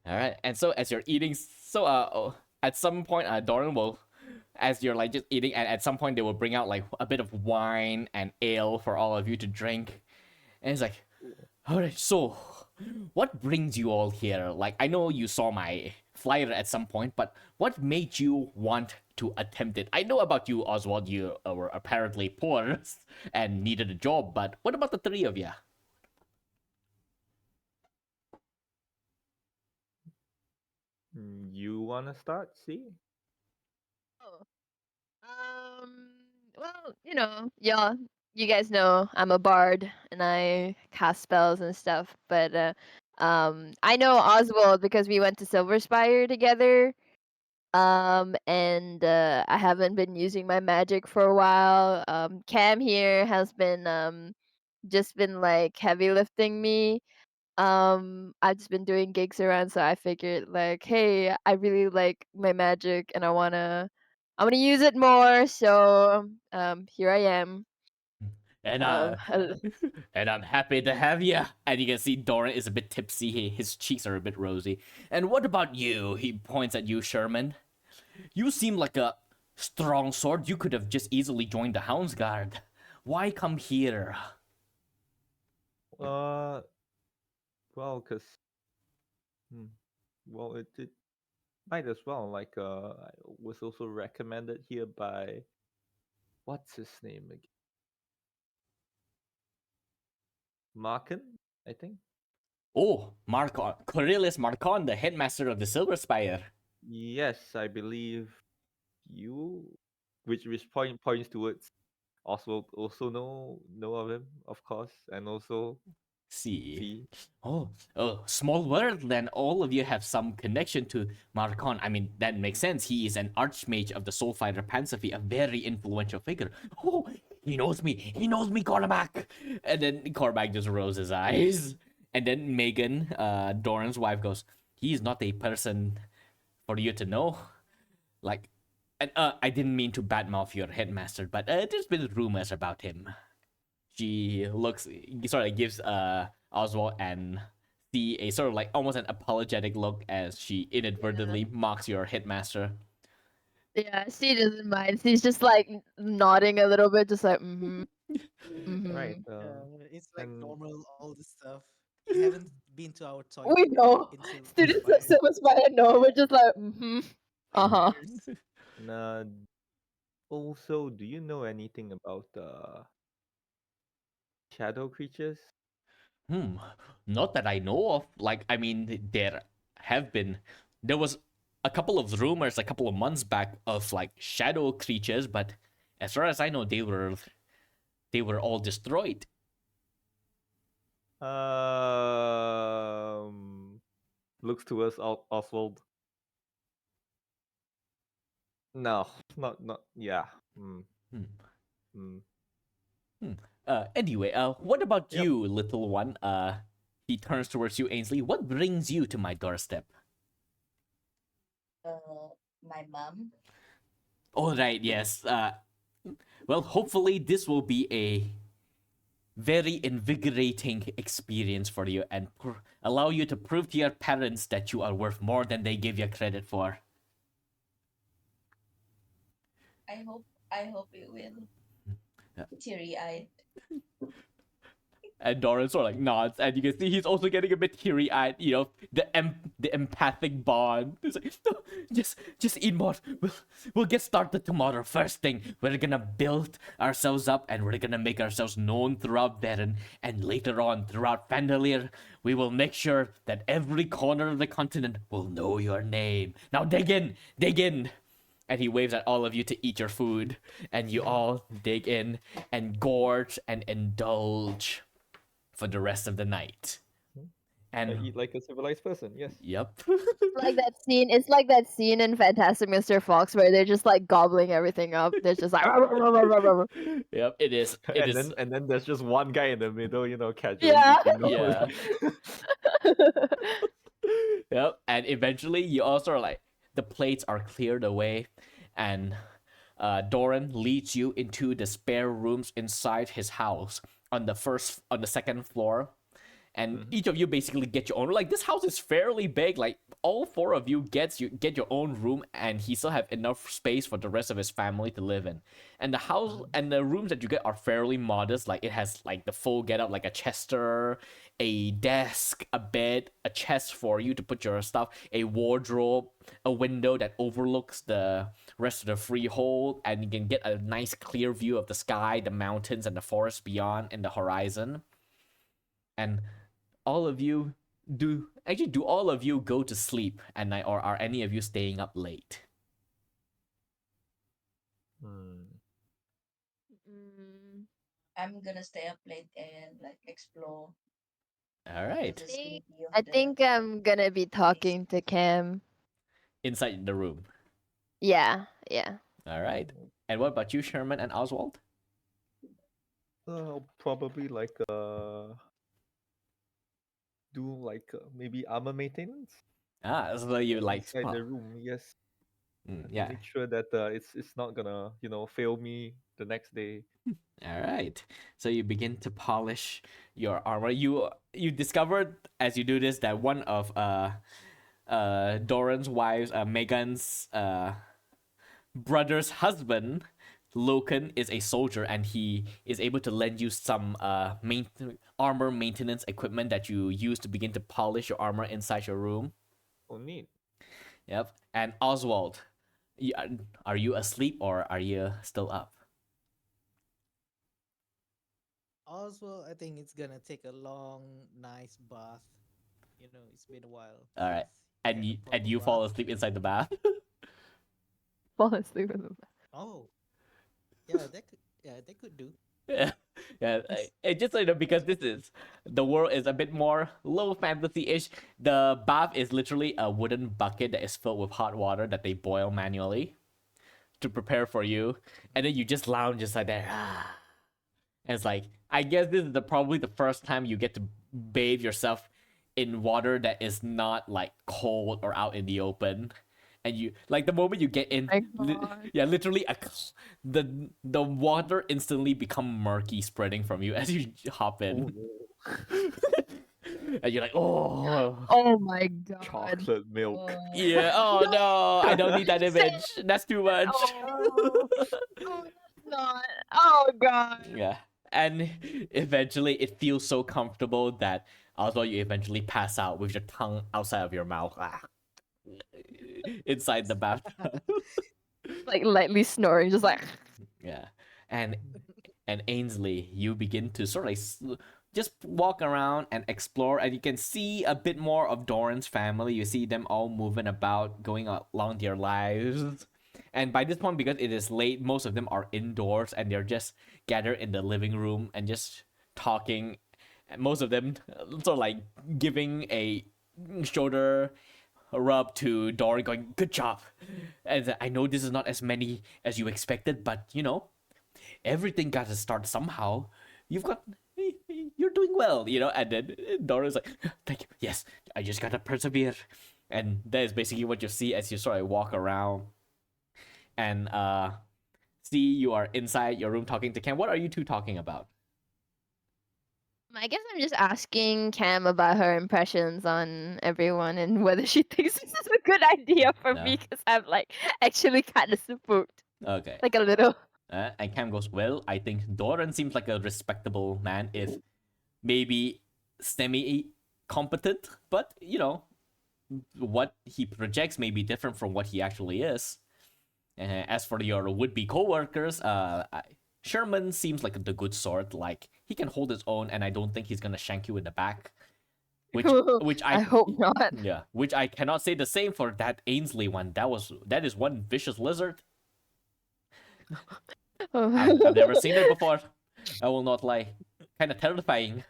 All right. And so as you're eating, at some point, Doran will, as you're like just eating, and at some point they will bring out like a bit of wine and ale for all of you to drink. And it's like, all right, so what brings you all here? Like, I know you saw my flyer at some point, but what made you want to attempt it? I know about you, Oswald. You were apparently poor and needed a job, but what about the three of you? You wanna start? See? Oh. Well, yeah, you guys know I'm a bard and I cast spells and stuff, but I know Oswald because we went to Silver Spire together. And I haven't been using my magic for a while. Cam here has been just been like heavy lifting me. I've just been doing gigs around, so I figured like, hey, I really like my magic and I wanna use it more. So here I am. And Um, and I'm happy to have you. And you can see Doran is a bit tipsy. His cheeks are a bit rosy. And what about you? He points at you, Sherman. You seem like a strong sword. You could have just easily joined the Hound's Guard. Why come here? Uh, well, cause hmm, well, it might as well. Like I was also recommended here by what's his name again? Markin, I think. Oh, Marcon, Cornelius Marcon, the headmaster of the Silver Spire. Yes, I believe you, which points towards Oswald also know of him, of course, and also See. see. Oh, small world. Then all of you have some connection to Marcon. I mean, that makes sense. He is an archmage of the Soul Fighter Pansafi, a very influential figure. Oh, he knows me. He knows me, Cormac. And then Cormac just rolls his eyes. And then Megan, Doran's wife, goes, "He is not a person for you to know." Like, and I didn't mean to badmouth your headmaster, but there's been rumors about him. She looks, sort of gives Oswald and see a sort of like almost an apologetic look as she inadvertently mocks your headmaster. yeah, she doesn't mind. She's just like nodding a little bit, just like Right. it's like And normal. All this stuff. You haven't been to our We toilet know. in Silver Students of Spire Silver Spire know. We're just like in uh-huh. years. and also, do you know anything about shadow creatures? Hmm, not that I know of. Like, I mean, there was a couple of rumors a couple of months back of like shadow creatures, but as far as I know, they were all destroyed. Looks to us, Oswald. No, not yeah. Hmm. Mm. Hmm. Anyway, what about Yep. you, little one? He turns towards you, Ainsley. What brings you to my doorstep? My mom. All right, yes. Well, hopefully this will be a very invigorating experience for you and allow you to prove to your parents that you are worth more than they give you credit for. I hope it will. Yeah. Teary-eyed. And Doran sort of like nods, and you can see he's also getting a bit teary-eyed. You know, the empathic bond. It's like, no, just eat more. We'll get started tomorrow. First thing, we're gonna build ourselves up, and we're gonna make ourselves known throughout Veran, and later on throughout Fandalier, we will make sure that every corner of the continent will know your name. Now dig in, dig in. And he waves at all of you to eat your food, and you all dig in and gorge and indulge for the rest of the night. I And eat like a civilized person. Yes. yep. Like that scene. It's like that scene in Fantastic Mr. Fox where they're just like gobbling everything up. They're just like. Yep, it is. It is. And then there's just one guy in the middle, casually Yeah. eating the Yeah. food. Yep. And eventually you also are like the plates are cleared away, and Doran leads you into the spare rooms inside his house on the second floor. And each of you basically get your own. Like, this house is fairly big. Like, all four of you get your own room, and he still have enough space for the rest of his family to live in. And the house and the rooms that you get are fairly modest. Like, it has like the full get up, like a chester, a desk, a bed, a chest for you to put your stuff, a wardrobe, a window that overlooks the rest of the freehold, and you can get a nice clear view of the sky, the mountains, and the forest beyond in the horizon. And all of you do all of you go to sleep at night, or are any of you staying up late? Mm, I'm gonna stay up late and like explore All right. the vicinity of I the think I'm gonna be talking to Cam. Inside the room. Yeah, yeah. All right. And what about you, Sherman and Oswald? Probably like do like maybe armor maintenance So you like inside the room. Yes. yeah. Make sure that it's not gonna fail me the next day. All right. So you begin to polish your armor. You discovered as you do this that one of Doran's wives, Megan's brother's husband, Loken, is a soldier, and he is able to lend you some armor maintenance equipment that you use to begin to polish your armor inside your room. Oh, neat. Yep. And Oswald, are you asleep or are you still up? Oswald, I think it's gonna take a long, nice bath. You know, it's been a while. All right. since And he you had a you proper fall bath. asleep inside the bath. Fall asleep in the bed. Oh, yeah, that could do. Yeah, yeah. It just because the world is a bit more low fantasy-ish. The bath is literally a wooden bucket that is filled with hot water that they boil manually to prepare for you, and then you just lounge just like that. And it's like, I guess this is probably the first time you get to bathe yourself in water that is not like cold or out in the open. And you like the moment you get in, My God. yeah, literally the water instantly become murky, spreading from you as you hop in, and you're like, oh, Oh my God. Chocolate milk. yeah, oh no, I don't need that image. That's too much. Oh, oh, that's not. Oh God. Yeah, and eventually it feels so comfortable that although you eventually pass out with your tongue outside of your mouth, inside the bathtub. Like lightly snoring, just like. Yeah, and Ainsley, you begin to sort of just walk around and explore, and you can see a bit more of Doran's family. You see them all moving about, going along their lives. And by this point, because it is late, most of them are indoors and they're just gathered in the living room and just talking. And most of them sort of like giving a shoulder rub to Doran, going, "Good job." And I know this is not as many as you expected, but everything got to start somehow. You're doing well, And then Doran's like, "Thank you. Yes, I just gotta persevere." And that is basically what you see as you sort of walk around. And see, you are inside your room talking to Ken. What are you two talking about? I guess I'm just asking Cam about her impressions on everyone and whether she thinks this is a good idea for No. me because I'm like actually kind of spooked, Okay. like a little. And Cam goes, well, I think Doran seems like a respectable man, if maybe semi-competent, but, you know, what he projects may be different from what he actually is. As for your would-be co-workers, Sherman seems like the good sort. Like, he can hold his own, and I don't think he's gonna shank you in the back. Which I hope not. Yeah, which I cannot say the same for that Ainsley one. That is one vicious lizard. I've never seen it before. I will not lie. Kind of terrifying.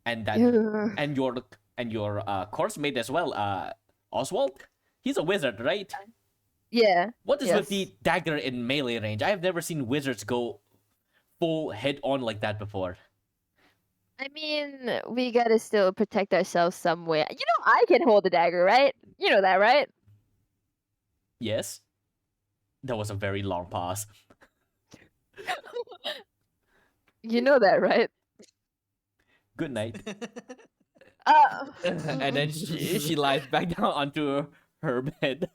And that Yeah. and your course mate as well, Oswald. He's a wizard, right? Yeah. What is with Yes. the dagger in melee range? I have never seen wizards go full head on like that before. I mean, we gotta still protect ourselves some way. You know, I can hold a dagger, right? You know that, right? Yes. That was a very long pause. You know that, right? Good night. And then she lies back down onto her bed.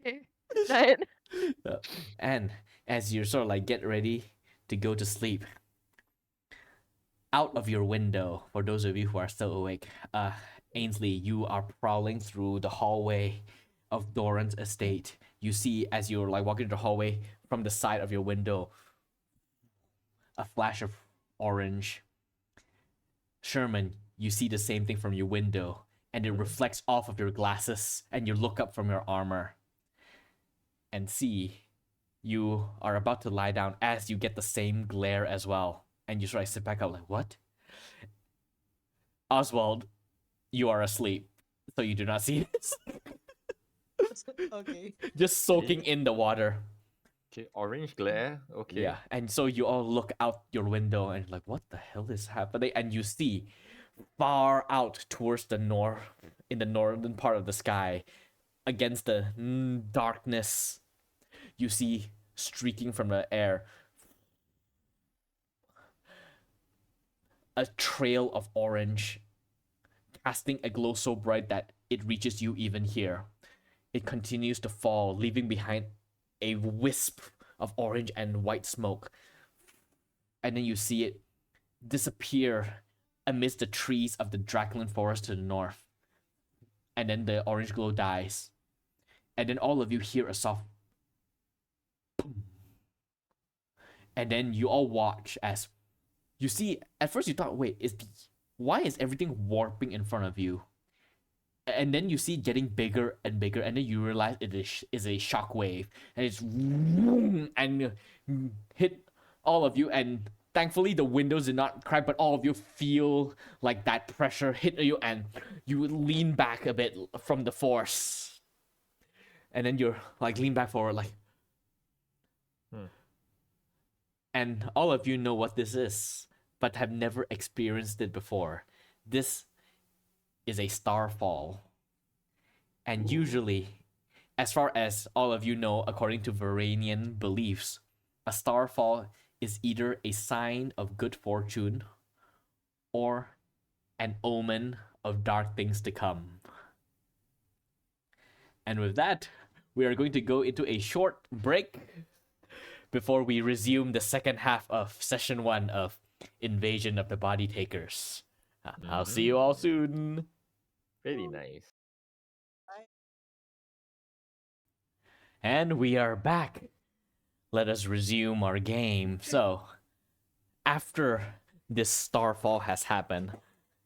Okay. Night. And as you sort of like get ready to go to sleep, out of your window, for those of you who are still awake, Ainsley, you are prowling through the hallway of Doran's estate. You see, as you're like walking through the hallway, from the side of your window, a flash of orange. Sherman, you see the same thing from your window, and it reflects off of your glasses, and you look up from your armor and see you are about to lie down as you get the same glare as well. And you sort of sit back up like, what? Oswald, you are asleep, so you do not see this. Okay. Just soaking in the water. Okay, orange glare. Okay. Yeah, and so you all look out your window and like, what the hell is happening? And you see far out towards the north, in the northern part of the sky, against the darkness, you see streaking from the air a trail of orange, casting a glow so bright that it reaches you even here. It continues to fall, leaving behind a wisp of orange and white smoke. And then you see it disappear amidst the trees of the Drackland forest to the north. And then the orange glow dies. And then all of you hear a soft boom. And then you all watch as you see, at first you thought, wait, why is everything warping in front of you? And then you see it getting bigger and bigger, and then you realize it is a shockwave, and it's and hit all of you, and thankfully the windows did not crack, but all of you feel like that pressure hit you, and you lean back a bit from the force. And then you're like lean back forward like and all of you know what this is, but have never experienced it before. This is a starfall. And usually, as far as all of you know, according to Veranian beliefs, a starfall is either a sign of good fortune or an omen of dark things to come. And with that, we are going to go into a short break before we resume the second half of session 1 of Invasion of the Bodytakers. I'll see you all soon. Really nice. And we are back. Let us resume our game. So, after this starfall has happened,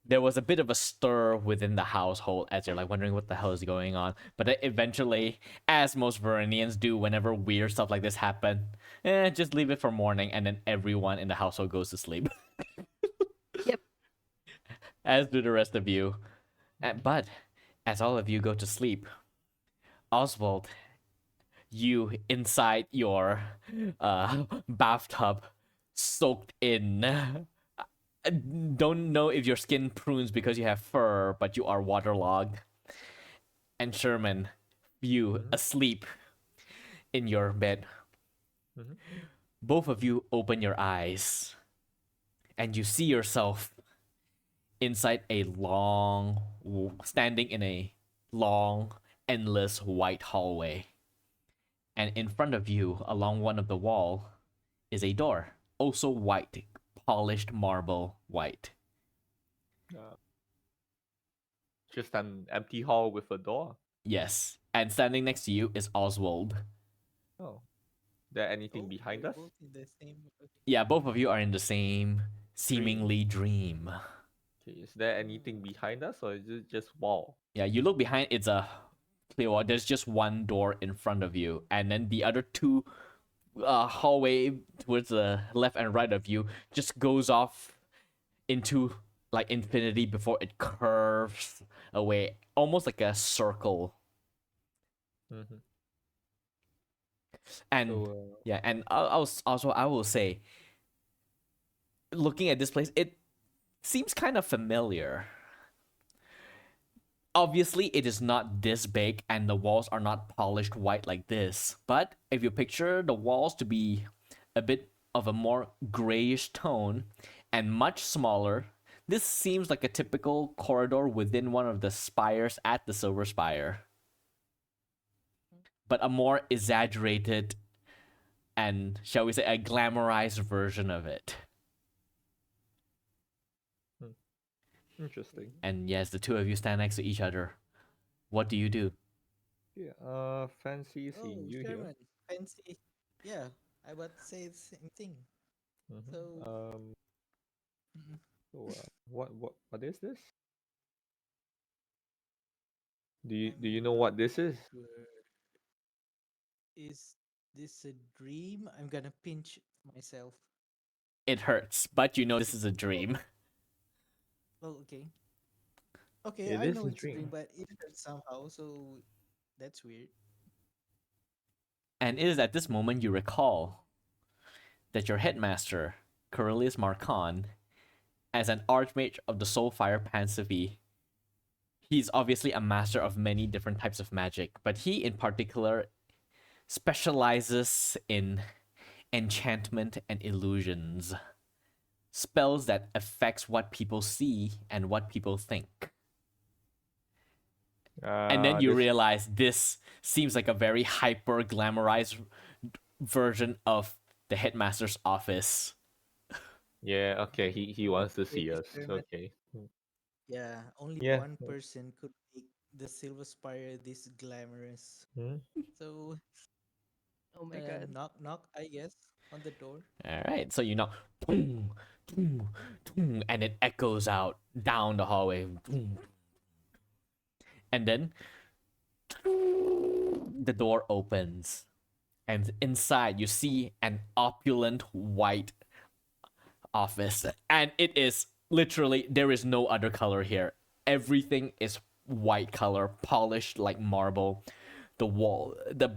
there was a bit of a stir within the household as they're like wondering what the hell is going on. But then eventually, as most Veranians do whenever weird stuff like this happen, just leave it for morning, and then everyone in the household goes to sleep. Yep. As do the rest of you. But as all of you go to sleep, Oswald, you inside your bathtub, soaked in. Don't know if your skin prunes because you have fur, but you are waterlogged. And Sherman, you asleep in your bed. both of you open your eyes and you see yourself inside standing in a long, endless white hallway. And in front of you, along one of the wall, is a door, also white, polished marble white. Just an empty hall with a door. Yes, and standing next to you is Oswald. Oh. There anything Oh, behind we're us? both in the same. Okay. Yeah, both of you are in the same seemingly dream. Okay, is there anything behind us or is it just wall? Yeah, you look behind, it's a clear wall. There's just one door in front of you, and then the other two hallway towards the left and right of you just goes off into like infinity before it curves away, almost like a circle. Mm-hmm. And So, yeah, and I will say, looking at this place, it seems kind of familiar. Obviously, it is not this big, and the walls are not polished white like this. But if you picture the walls to be a bit of a more grayish tone and much smaller, this seems like a typical corridor within one of the spires at the Silver Spire. But a more exaggerated and, shall we say, a glamorized version of it. interesting. And yes, the two of you stand next to each other. What do you do? Yeah, fancy Oh, seeing you here. Sherman, fancy. Yeah, I about to say the same thing. Mhm. So, mm, So, what is this? Do I'm you know what this is? sure. Is this a dream? I'm gonna pinch myself. It hurts, but you know this is a dream. Well, okay. Okay, It I is know a it's a dream, dream. but it hurts somehow, so that's weird. And it is at this moment you recall that your headmaster, Corellius Marcon, as an archmage of the Soulfire Pansivy, he's obviously a master of many different types of magic, but he in particular specializes in enchantment and illusions. Spells that affects what people see and what people think. And then you This realize this seems like a very hyper glamorized version of the headmaster's office. Yeah, okay, he wants to see Okay, us. Sherman. Okay. Yeah, only Yeah. one person could make the Silver Spire this glamorous. Hmm? So, Oh my god. knock knock, I guess, on the door. All right, so you know, boom, boom, boom, and it echoes out down the hallway. Boom. And then the door opens, and inside you see an opulent white office, and it is literally there is no other color here. Everything is white color, polished like marble. The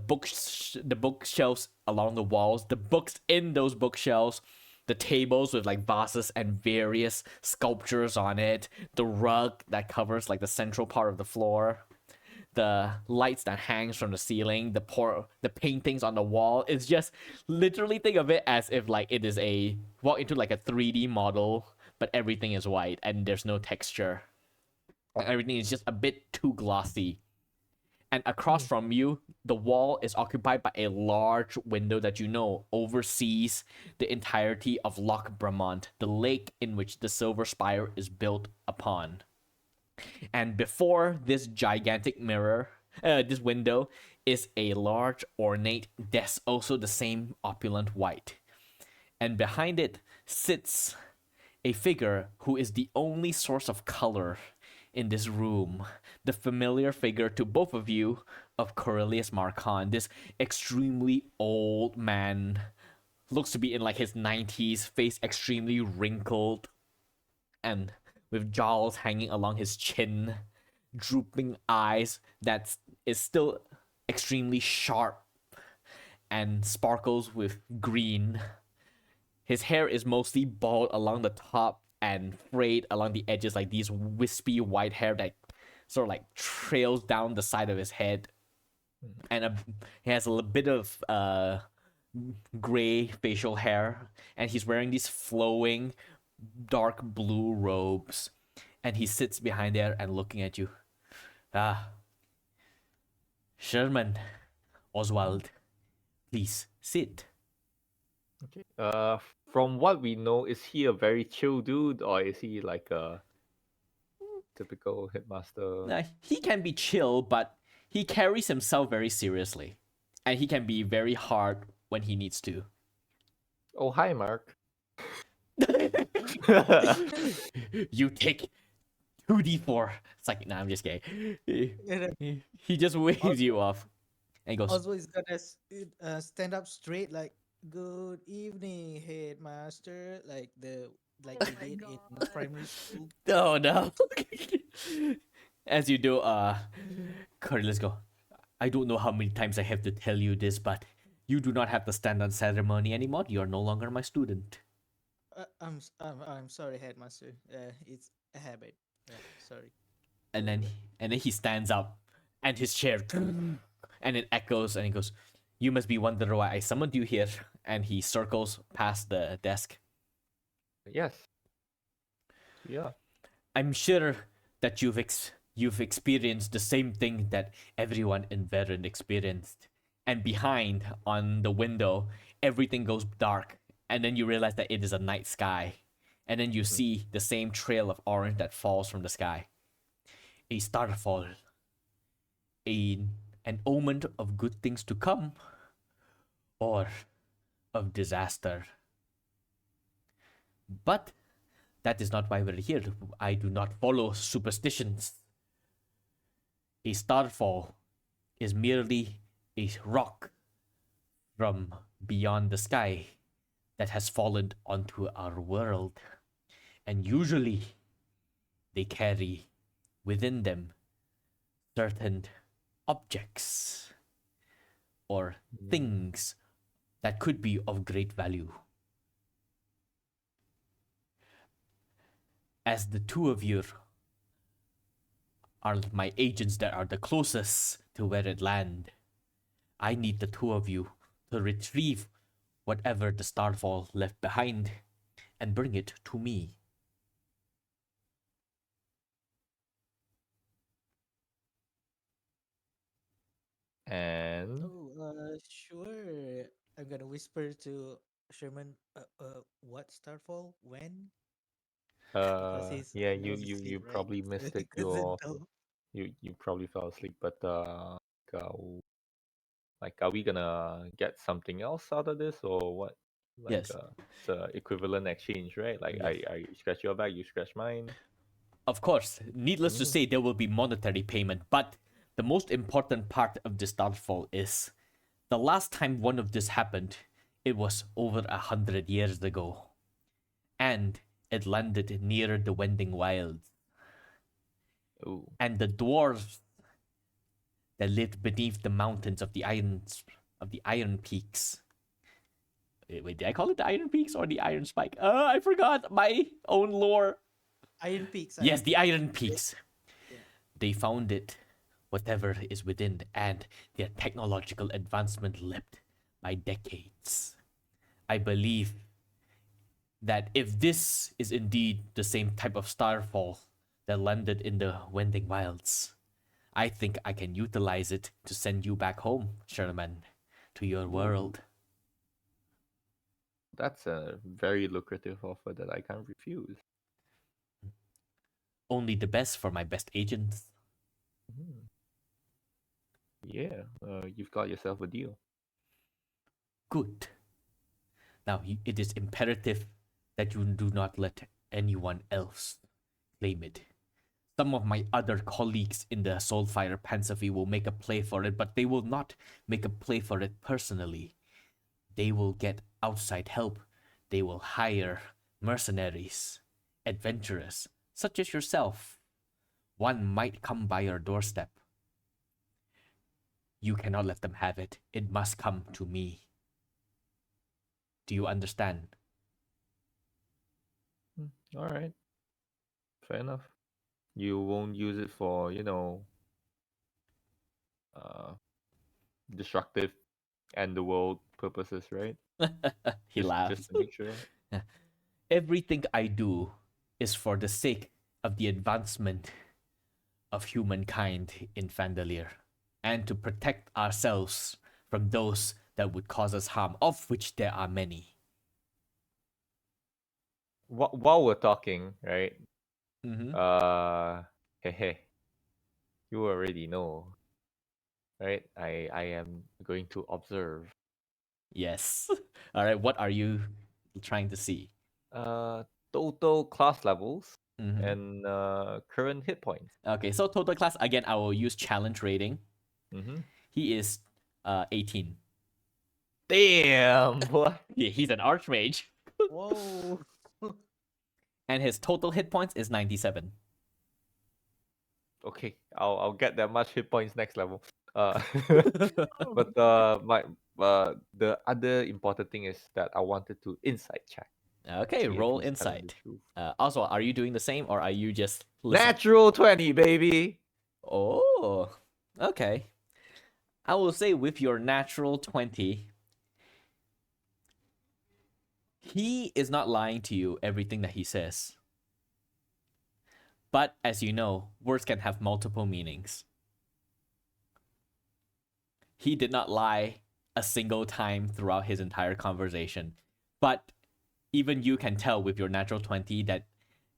bookshelves along the walls, the books in those bookshelves, the tables with like vases and various sculptures on it, the rug that covers like the central part of the floor, the lights that hangs from the ceiling, the paintings on the wall. It's just literally think of it as if like it is a walk into like a 3D model, but everything is white and there's no texture. And everything is just a bit too glossy. And across from you, the wall is occupied by a large window that you know oversees the entirety of Loch Bramont, the lake in which the Silver Spire is built upon. And before this gigantic mirror, this window, is a large ornate desk, also the same opulent white. And behind it sits a figure who is the only source of color in this room. The familiar figure to both of you of Corellius Marcon, this extremely old man, looks to be in like his 90s, face extremely wrinkled, and with jowls hanging along his chin, drooping eyes that is still extremely sharp and sparkles with green. His hair is mostly bald along the top and frayed along the edges, like these wispy white hair that sort of like trails down the side of his head. And he has a little bit of gray facial hair, and he's wearing these flowing dark blue robes, and he sits behind there and looking at you. Ah, Sherman, Oswald, please sit. Okay. From what we know, is he a very chill dude, or is he like a typical headmaster? He can be chill, but he carries himself very seriously, and he can be very hard when he needs to. Oh, hi, Mark. You take 2d4. It's like, nah, I'm just kidding. And He just waves you off and goes, Oswald is gonna stand up straight, like, "Good evening, headmaster," like they did in primary school. oh no. As you do, Curry, let's go. I don't know how many times I have to tell you this, but you do not have to stand on ceremony anymore. You are no longer my student. I'm sorry, headmaster. It's a habit. Sorry. And then he stands up, and his chair, and it echoes, and he goes, "You must be wondering why I summoned you here." And he circles past the desk. Yes. Yeah. I'm sure that you've experienced the same thing that everyone in Veran experienced. And behind on the window, everything goes dark, and then you realize that it is a night sky. And then you see the same trail of orange that falls from the sky. A starfall. An omen of good things to come, or of disaster. But that is not why we're here. I do not follow superstitions. A starfall is merely a rock from beyond the sky that has fallen onto our world. And usually they carry within them certain objects or things that could be of great value. As the two of you are my agents that are the closest to where it land, I need the two of you to retrieve whatever the starfall left behind and bring it to me. And Sure. I'm gonna whisper to Sherman. What Starfall? When? Because he's yeah, you almost you asleep, you right? probably So missed he it. doesn't know. You probably fell asleep, but uh, like, are we gonna get something else out of this, or what? Like, Yes, it's a equivalent exchange, right? Like, yes. I scratch your back, you scratch mine. Of course, needless to Mm. say, there will be monetary payment, but the most important part of this starfall is the last time one of this happened, it was over 100 years ago, and it landed near the Wending Wilds. Ooh. And the dwarves that lived beneath the mountains of the Iron Peaks. Wait, did I call it the Iron Peaks or the Iron Spike? I forgot my own lore. Iron Peaks. Yes, Iron the Peaks. Iron Peaks. Yeah. They found it, whatever is within, and their technological advancement leapt by decades. I believe that if this is indeed the same type of starfall that landed in the Wending Wilds, I think I can utilize it to send you back home, Sherman, to your world. That's a very lucrative offer that I can't refuse. Only the best for my best agents. Mm. Yeah, you've got yourself a deal. Good. Now, it is imperative that you do not let anyone else claim it. Some of my other colleagues in the Soulfire Pansophy will make a play for it, but they will not make a play for it personally. They will get outside help. They will hire mercenaries, adventurers, such as yourself. One might come by your doorstep. You cannot let them have it. It must come to me. Do you understand? All right, fair enough. You won't use it for, uh, destructive, end the world purposes, right? He laughs. Just to make sure. Everything I do is for the sake of the advancement of humankind in Fandalier, and to protect ourselves from those that would cause us harm, of which there are many. While we're talking, right? Mm-hmm. Hey, you already know, right? I am going to observe. Yes. All right. What are you trying to see? Uh, Total class levels Mm-hmm. and current hit points. Okay. So total class again. I will use challenge rating. Mm-hmm. He is 18. Damn, what? Yeah, he's an archmage, Whoa. and his total hit points is 97. Okay, I'll get that much hit points next level. But my the other important thing is that I wanted to insight check. Okay, See if roll he's telling the insight. truth. Oswald, are you doing the same, or are you just listening? Natural 20, baby. Oh, okay. I will say with your natural 20, he is not lying to you everything that he says. But as you know, words can have multiple meanings. He did not lie a single time throughout his entire conversation. But even you can tell with your natural 20 that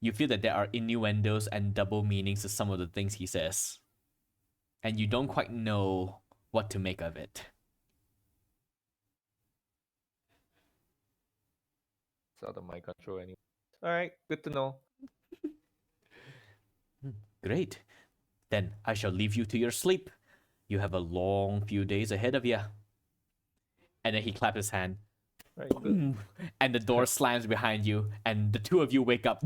you feel that there are innuendos and double meanings to some of the things he says. And you don't quite know what to make of it. It's out of my control anyway. All right, good to know. Great. Then I shall leave you to your sleep. You have a long few days ahead of you. And then he clapped his hand. Right, good. And the door slams behind you, and the two of you wake up.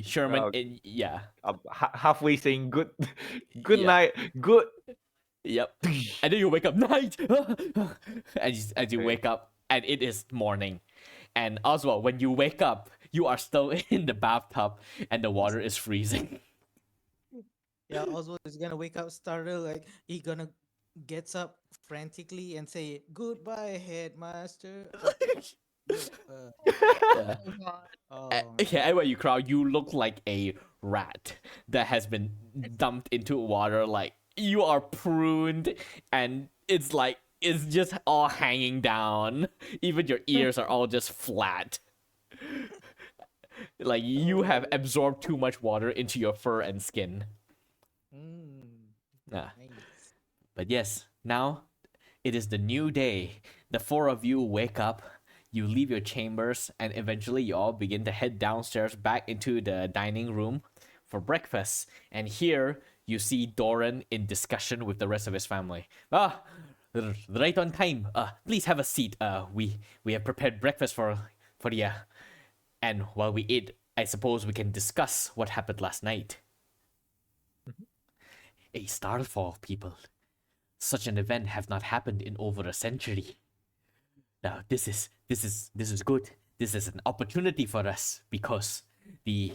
Sherman, Oh. yeah. I'm halfway saying good, good Yeah. night, good. Yep. And then you wake up, night! as you Okay. wake up, and it is morning. And Oswald, when you wake up, you are still in the bathtub, and the water is freezing. Yeah, Oswald is gonna wake up startled, like he gonna gets up frantically and say, "Goodbye, headmaster." Yeah. Oh god. Oh Okay, man. anyway, you crowd, you look like a rat that has been dumped into water. Like, you are pruned, and it's like, it's just all hanging down. Even your ears are all just flat. Like, you have absorbed too much water into your fur and skin. Ah. Nice. But yes, now it is the new day. The four of you wake up, you leave your chambers, and eventually you all begin to head downstairs back into the dining room for breakfast. And here you see Doran in discussion with the rest of his family. Right on time. Please have a seat. We have prepared breakfast for you. And while we eat, I suppose we can discuss what happened last night. A Starfall, people. Such an event have not happened in over a century. Now this is good. This is an opportunity for us because the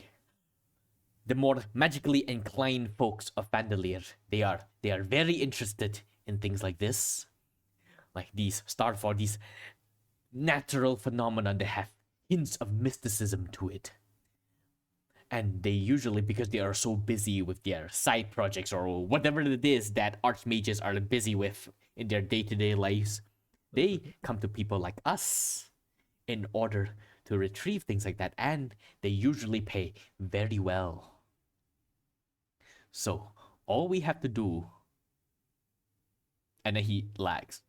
more magically inclined folks of Vandalier, they are very interested in things like this, like these Starfall, these natural phenomena that have hints of mysticism to it. And they usually, because they are so busy with their side projects or whatever it is that archmages are busy with in their day-to-day lives, they come to people like us in order to retrieve things like that, and they usually pay very well. So all we have to do, and then he lags.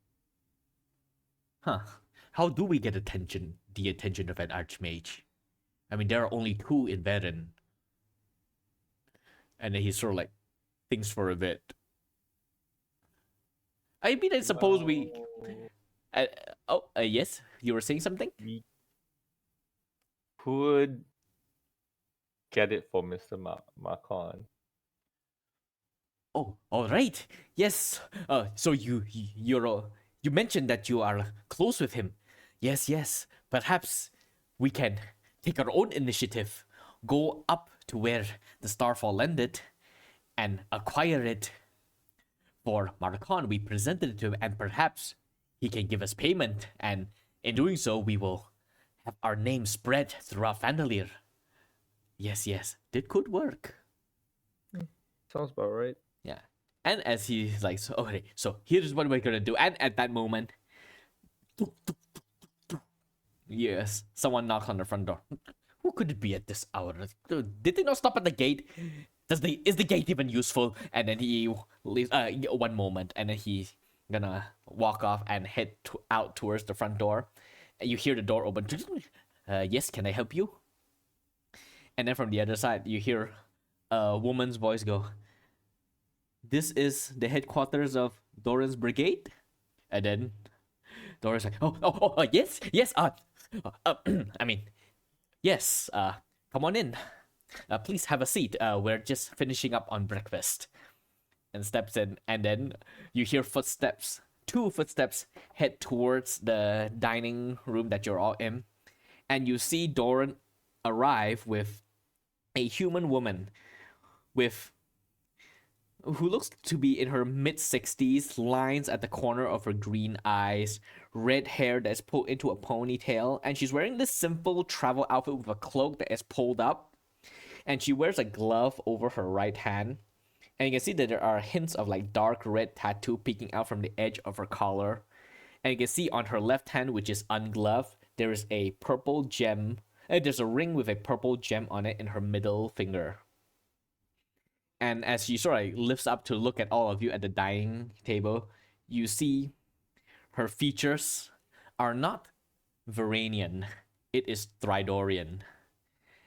How do we get the attention of an archmage? I mean, there are only two in Veran. And then he sort of like thinks for a bit. I mean, I suppose we. Yes, you were saying something? We could get it for Mr. Marcon. Oh, all right. Yes. So you mentioned that you are close with him. Yes. Perhaps we can take our own initiative, go up to where the Starfall landed, and acquire it for Marcon. We presented it to him, and perhaps he can give us payment, and in doing so, we will have our name spread throughout Vandalir. Yes, yes, that could work. Sounds about right. Yeah. And as he's like, so, okay, so here's what we're gonna do. And at that moment, yes, someone knocks on the front door. Who could it be at this hour? Did they not stop at the gate? Is the gate even useful? And then he leaves. One moment, and then he's gonna walk off and head out towards the front door. And you hear the door open. Yes, can I help you? And then from the other side, you hear a woman's voice go, "This is the headquarters of Doran's Brigade." And then Doran's like, yes, yes, I mean, yes, come on in. Please have a seat. We're just finishing up on breakfast. And steps in, and then you hear footsteps. 2 footsteps head towards the dining room that you're all in, and you see Doran arrive with a human woman with who looks to be in her mid-60s, lines at the corner of her green eyes, red hair that's pulled into a ponytail, and she's wearing this simple travel outfit with a cloak that is pulled up, and she wears a glove over her right hand. And you can see that there are hints of like dark red tattoo peeking out from the edge of her collar. And you can see on her left hand, which is ungloved, there is a purple gem. There's a ring with a purple gem on it in her middle finger. And as she sort of lifts up to look at all of you at the dining table, you see her features are not Veranian. It is Thridorian.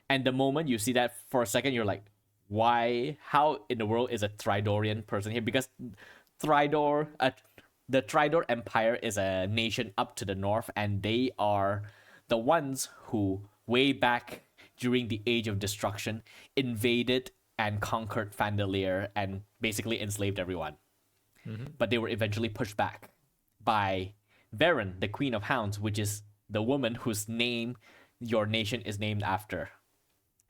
And the moment you see that for a second, you're like, why? How in the world is a Thridorian person here? Because Thridor, the Tridor Empire is a nation up to the north, and they are the ones who, way back during the Age of Destruction, invaded and conquered Fandalir and basically enslaved everyone. But they were eventually pushed back by Veran, the Queen of Hounds, which is the woman whose name your nation is named after.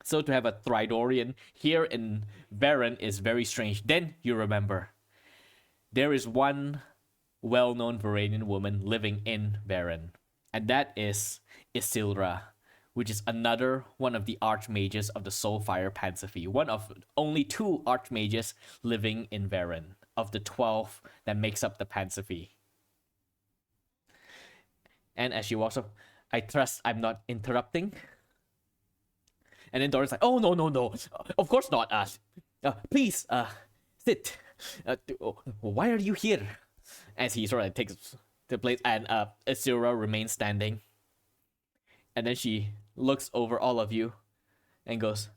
So to have a Thridorian here in Veran is very strange. Then you remember, there is one well-known Veranian woman living in Veran, and that is Isilra, which is another one of the archmages of the Soulfire Pansophy, one of only 2 archmages living in Veran, of the 12 that makes up the Pansophy. And as she walks up, I trust I'm not interrupting. And then Doran's like, oh, no, of course not. Please, sit. Why are you here? As he sort of takes the place, and Isilra remains standing. And then she looks over all of you and goes,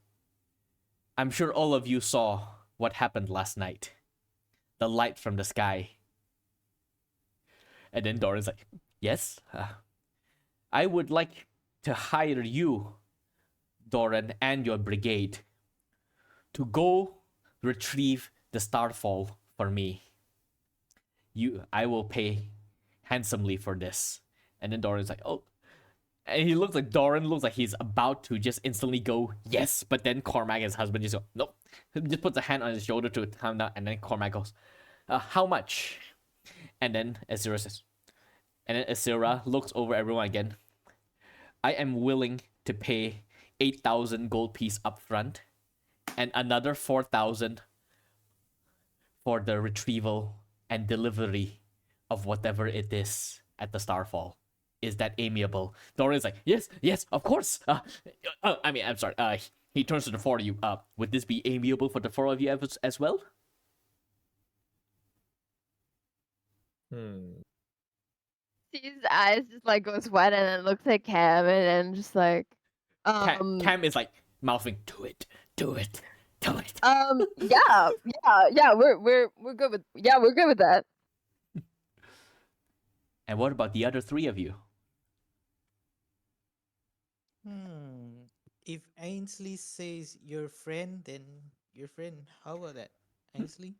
I'm sure all of you saw what happened last night. The light from the sky. And then Doran's like, yes, I would like to hire you, Doran, and your brigade to go retrieve the Starfall for me. I will pay handsomely for this. And then Doran's like, oh. And Doran looks like he's about to just instantly go, yes. But then Cormac, his husband, just goes, nope. He just puts a hand on his shoulder to calm down. And then Cormac goes, how much? And then Isilra says, and then Isilra looks over everyone again. I am willing to pay 8,000 gold piece up front and another 4,000 for the retrieval and delivery of whatever it is at the Starfall. Is that amiable? Doran's like, yes, of course. I'm sorry. He turns to the 4 of you. Would this be amiable for the 4 of you as well? His eyes just like goes wide and then looks at Cam and then just like Cam is like mouthing, do it. yeah, we're good with that. And what about the other 3 of you? If Ainsley says your friend, then your friend. How about that, Ainsley?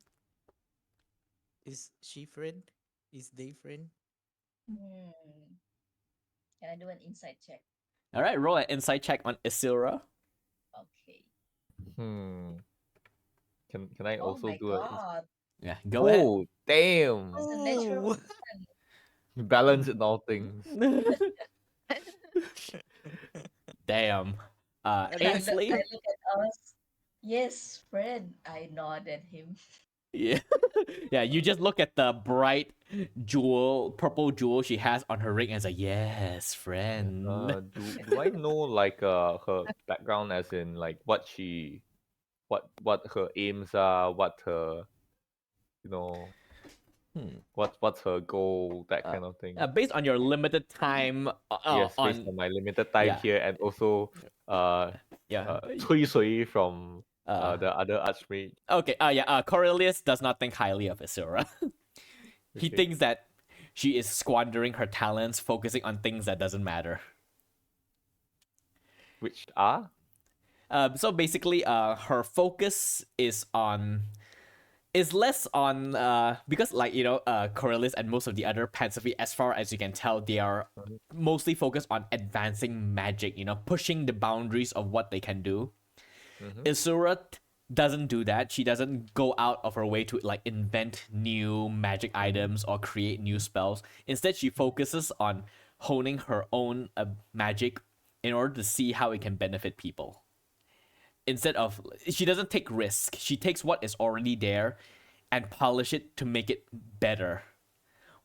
Is she friend? Is they friend? Can I do an insight check? All right, roll an insight check on Isilra. Okay. Can I Oh also my do god. Yeah, go ahead. Oh, damn. It's a natural Oh. one. Balance in all things. Damn. And Ainsley? I look at us. Yes, Fred. I nod at him. Yeah. Yeah, you just look at the bright purple jewel she has on her ring and say, yes, friend. Do I know like her background, as in like what her aims are, what her, you know, Hmm. what's her goal, that kind of thing. Based on your limited time Yes, based on on my limited time yeah. here, and also Yeah. Cui Sui from Uh, the other archmage. okay, Corellius does not think highly of Isura. He Okay. thinks that she is squandering her talents focusing on things that doesn't matter. Which are? So basically, her focus is less on because like Corellis and most of the other Pansophy, as far as you can tell, they are Mhm. mostly focused on advancing magic, pushing the boundaries of what they can do. Mhm. Isura doesn't do that. She doesn't go out of her way to like invent new magic items or create new spells. Instead, she focuses on honing her own magic in order to see how it can benefit people. Instead of, she doesn't take risk. She takes what is already there and polish it to make it better.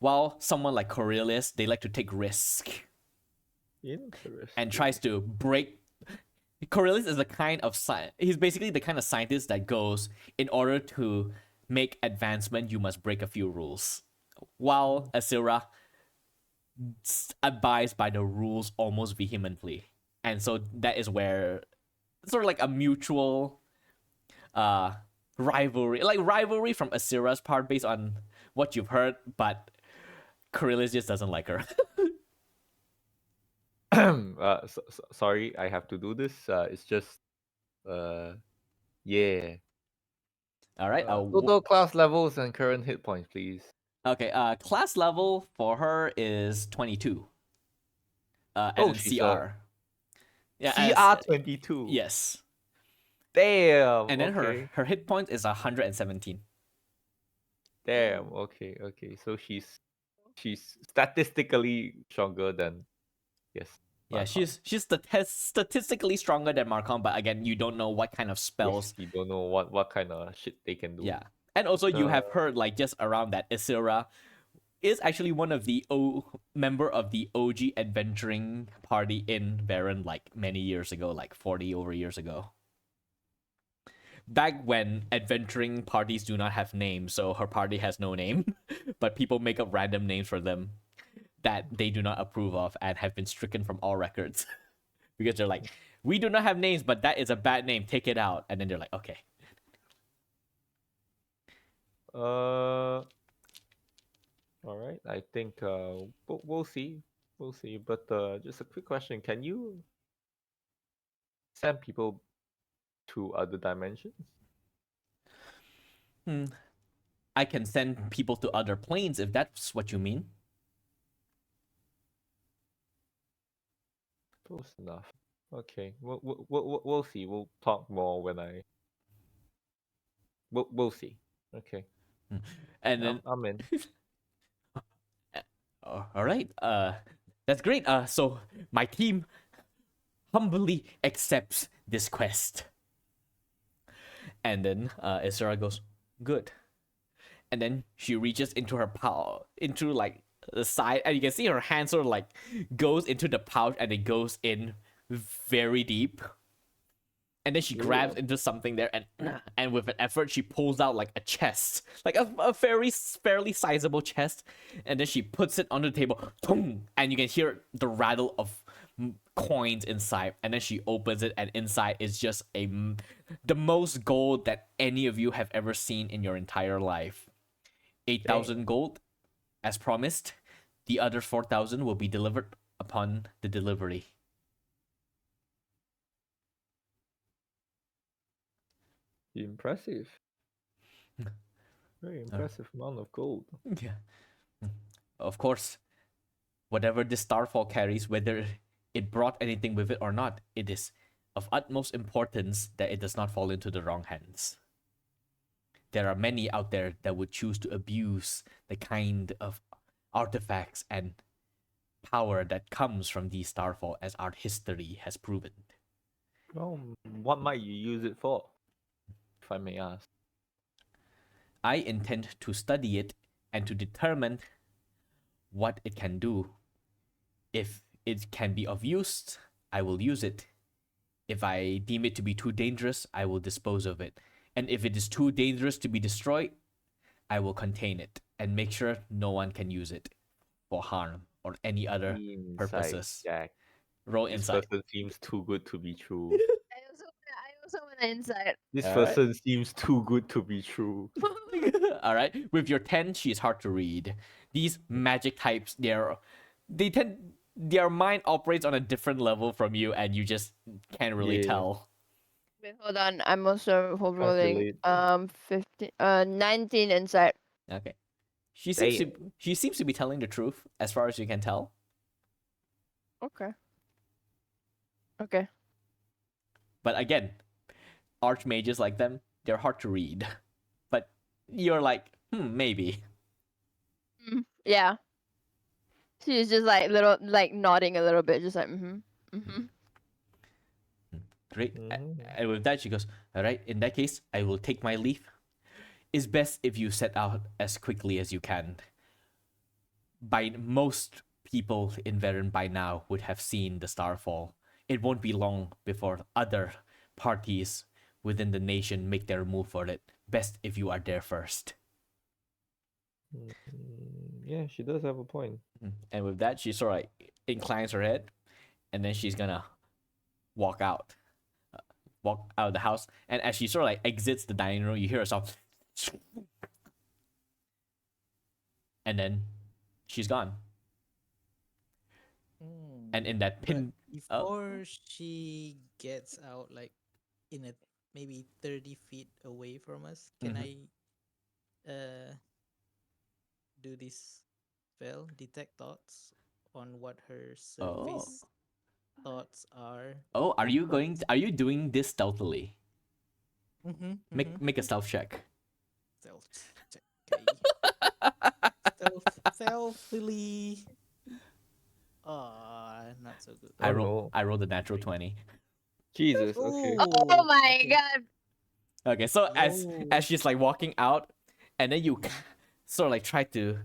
While someone like Corellius, they like to take risk Interesting. and tries to break. Corellius is the kind of he's basically the kind of scientist that goes, in order to make advancement, you must break a few rules. While Asira abides by the rules almost vehemently. And so that is where sort of like a mutual rivalry from Asira's part based on what you've heard, but Corellius just doesn't like her. Sorry, I have to do this. It's just yeah. All right. Total class levels and current hit points, please. Okay. Class level for her is 22. Oh, And she's CR. Yeah. CR 22. Yes. Damn. And then Okay. her hit point is 117. Damn. Okay. So she's statistically stronger than, yes, Yeah, Marcon. she's statistically stronger than Marcon, but again, you don't know what kind of Yes, spells. you don't know what kind of shit they can do. Yeah, and also you Uh, have heard like just around that Isira is actually one of the member of the OG adventuring party in Veran like many years ago, like 40 over years ago. Back when adventuring parties do not have names, so her party has no name, but people make up random names for them that they do not approve of and have been stricken from all records. Because they're like, we do not have names, but that is a bad name, take it out. And then they're like, okay. all right. I think we'll see. We'll see. But just a quick question: can you send people to other dimensions? I can send people to other planes if that's what you mean. Close enough. Okay. We'll see. We'll talk more when I. We'll see. Okay. And then, I'm in. all right, that's great. So my team humbly accepts this quest. And then Isra goes, good. And then she reaches into her pouch, into like the side, and you can see her hand sort of like goes into the pouch and it goes in very deep. And then she grabs into something there, and with an effort, she pulls out like a chest, like a fairly sizable chest, and then she puts it on the table, and you can hear the rattle of coins inside. And then she opens it, and inside is just the most gold that any of you have ever seen in your entire life. 8,000 gold, as promised. The other 4,000 will be delivered upon the delivery. Impressive. Very impressive amount of gold. Yeah. Of course, whatever this Starfall carries, whether it brought anything with it or not, it is of utmost importance that it does not fall into the wrong hands. There are many out there that would choose to abuse the kind of artifacts and power that comes from the Starfall, as art history has proven. Well, what might you use it for, if I may ask? I intend to study it and to determine what it can do. If it can be of use, I will use it. If I deem it to be too dangerous, I will dispose of it. And if it is too dangerous to be destroyed, I will contain it and make sure no one can use it for harm or any other Insight, purposes. Jack. Roll This insight. person seems too good to be true. I also want to insight. This Alright. person seems too good to be true. All right. With your 10, she's hard to read. These magic types, their mind operates on a different level from you, and you just can't really Yeah. tell. Wait, hold on. I'm also rolling. Calculate. 19 insight. Okay. She seems to be telling the truth as far as you can tell. Okay. Okay. But again, archmages like them, they're hard to read. But you're like, maybe. Yeah. She's just like nodding a little bit, just like mm-hmm. Great. Mhm. And with that, she goes, all right, in that case, I will take my leave. It's best if you set out as quickly as you can. By most people in Veran by now would have seen the Starfall. It won't be long before other parties within the nation make their move for it. Best if you are there first. Yeah, she does have a point. And with that, she sort of like inclines her head, and then she's gonna walk out of the house. And as she sort of like exits the dining room, you hear herself, and then she's gone. And in that pin, before she gets out, like in a maybe 30 feet away from us, can I do this spell, detect thoughts, on what her surface thoughts are? Oh, are you doing this stealthily? Make a stealth check. Stealth check. Stealthily. Not so good. I no. rolled a natural 20. Jesus, okay. Oh my okay. god. Okay, so Yo. as she's like walking out, and then you sort of like try to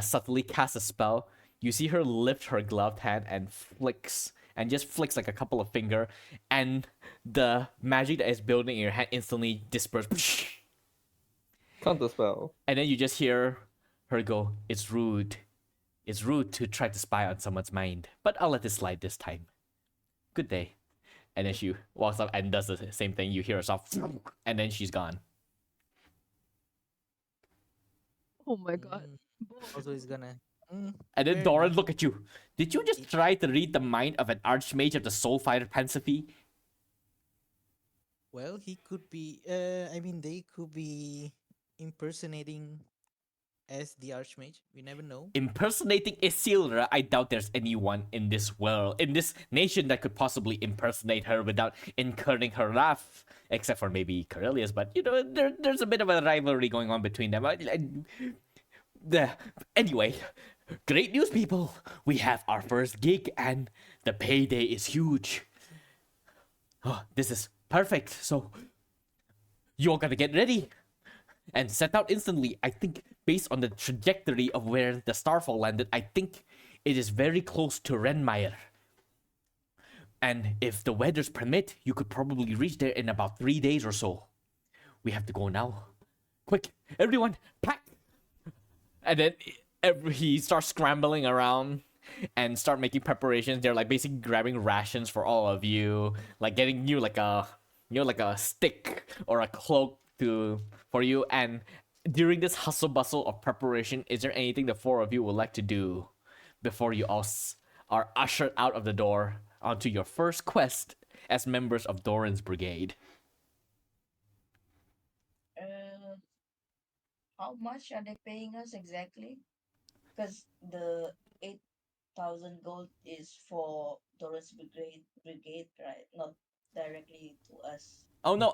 subtly cast a spell, you see her lift her gloved hand and flicks like a couple of finger, and the magic that is building in your hand instantly disperses. Counter spell. And then you just hear her go, "It's rude. It's rude to try to spy on someone's mind, but I'll let it slide this time. Good day." And then she walks up and does the same thing. You hear herself, and then she's gone. Oh my god. Also, he's gonna. And then fair Doran enough. look at you. Did you just try to read the mind of an archmage of the Soul Fighter Pensiphy? Well, he could be. I mean, they could be impersonating as the Archmage. We never know. Impersonating Isilra? I doubt there's anyone in this world, in this nation, that could possibly impersonate her without incurring her wrath. Except for maybe Corellius, but you know, there's a bit of a rivalry going on between them. Anyway, great news, people. We have our first gig, and the payday is huge. Oh, this is perfect. So, you all gotta get ready and set out instantly. I think, based on the trajectory of where the Starfall landed, I think it is very close to Renmire. And if the weathers permit, you could probably reach there in about 3 days or so. We have to go now. Quick, everyone, pack! And then he starts scrambling around and start making preparations. They're like basically grabbing rations for all of you, like getting you like a stick or a cloak for you. And during this hustle bustle of preparation, is there anything the four of you would like to do before you all are ushered out of the door onto your first quest as members of Doran's Brigade? How much are they paying us exactly? Because the 8,000 gold is for Doran's brigade, right? Not directly to us. Oh no,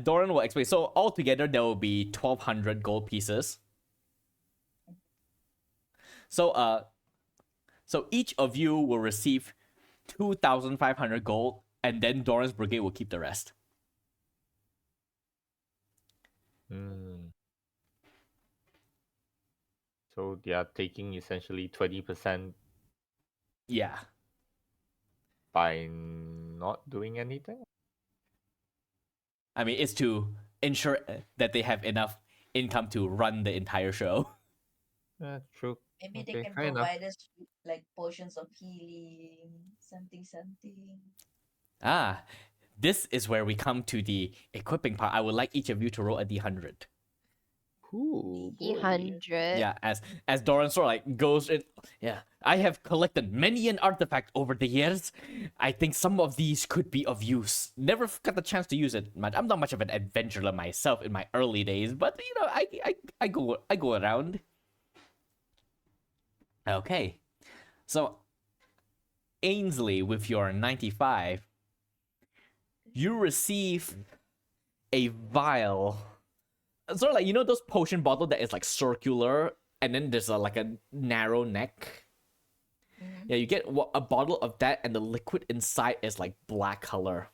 Doran will explain. So altogether there will be 1,200 gold pieces. So each of you will receive 2,500 gold, and then Doran's brigade will keep the rest. Hmm. So they are taking essentially 20% Yeah. by not doing anything. I mean, it's to ensure that they have enough income to run the entire show. Yeah, true. Maybe they Okay, can fair enough. provide us with like potions of healing, something. Ah, this is where we come to the equipping part. I would like each of you to roll a d100. Ooh, boy. 300. Yeah, as Doran sort of like goes in. Yeah, I have collected many an artifact over the years. I think some of these could be of use. Never got the chance to use it much. I'm not much of an adventurer myself in my early days, but you know, I go around. Okay, so Ainsley, with your 95, you receive a vial. Sort of like, you know, those potion bottle that is like circular and then there's like a narrow neck. Yeah, you get a bottle of that, and the liquid inside is like black color.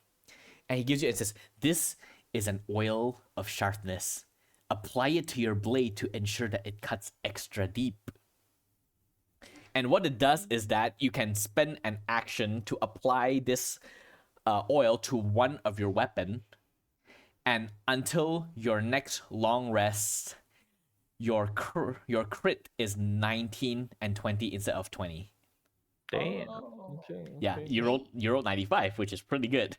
And he gives you, it says, this is an oil of sharpness. Apply it to your blade to ensure that it cuts extra deep. And what it does is that you can spend an action to apply this oil to one of your weapon, and until your next long rest, your crit is 19 and 20 instead of 20. Damn. Oh. Okay. Yeah, okay. you rolled 95, which is pretty good.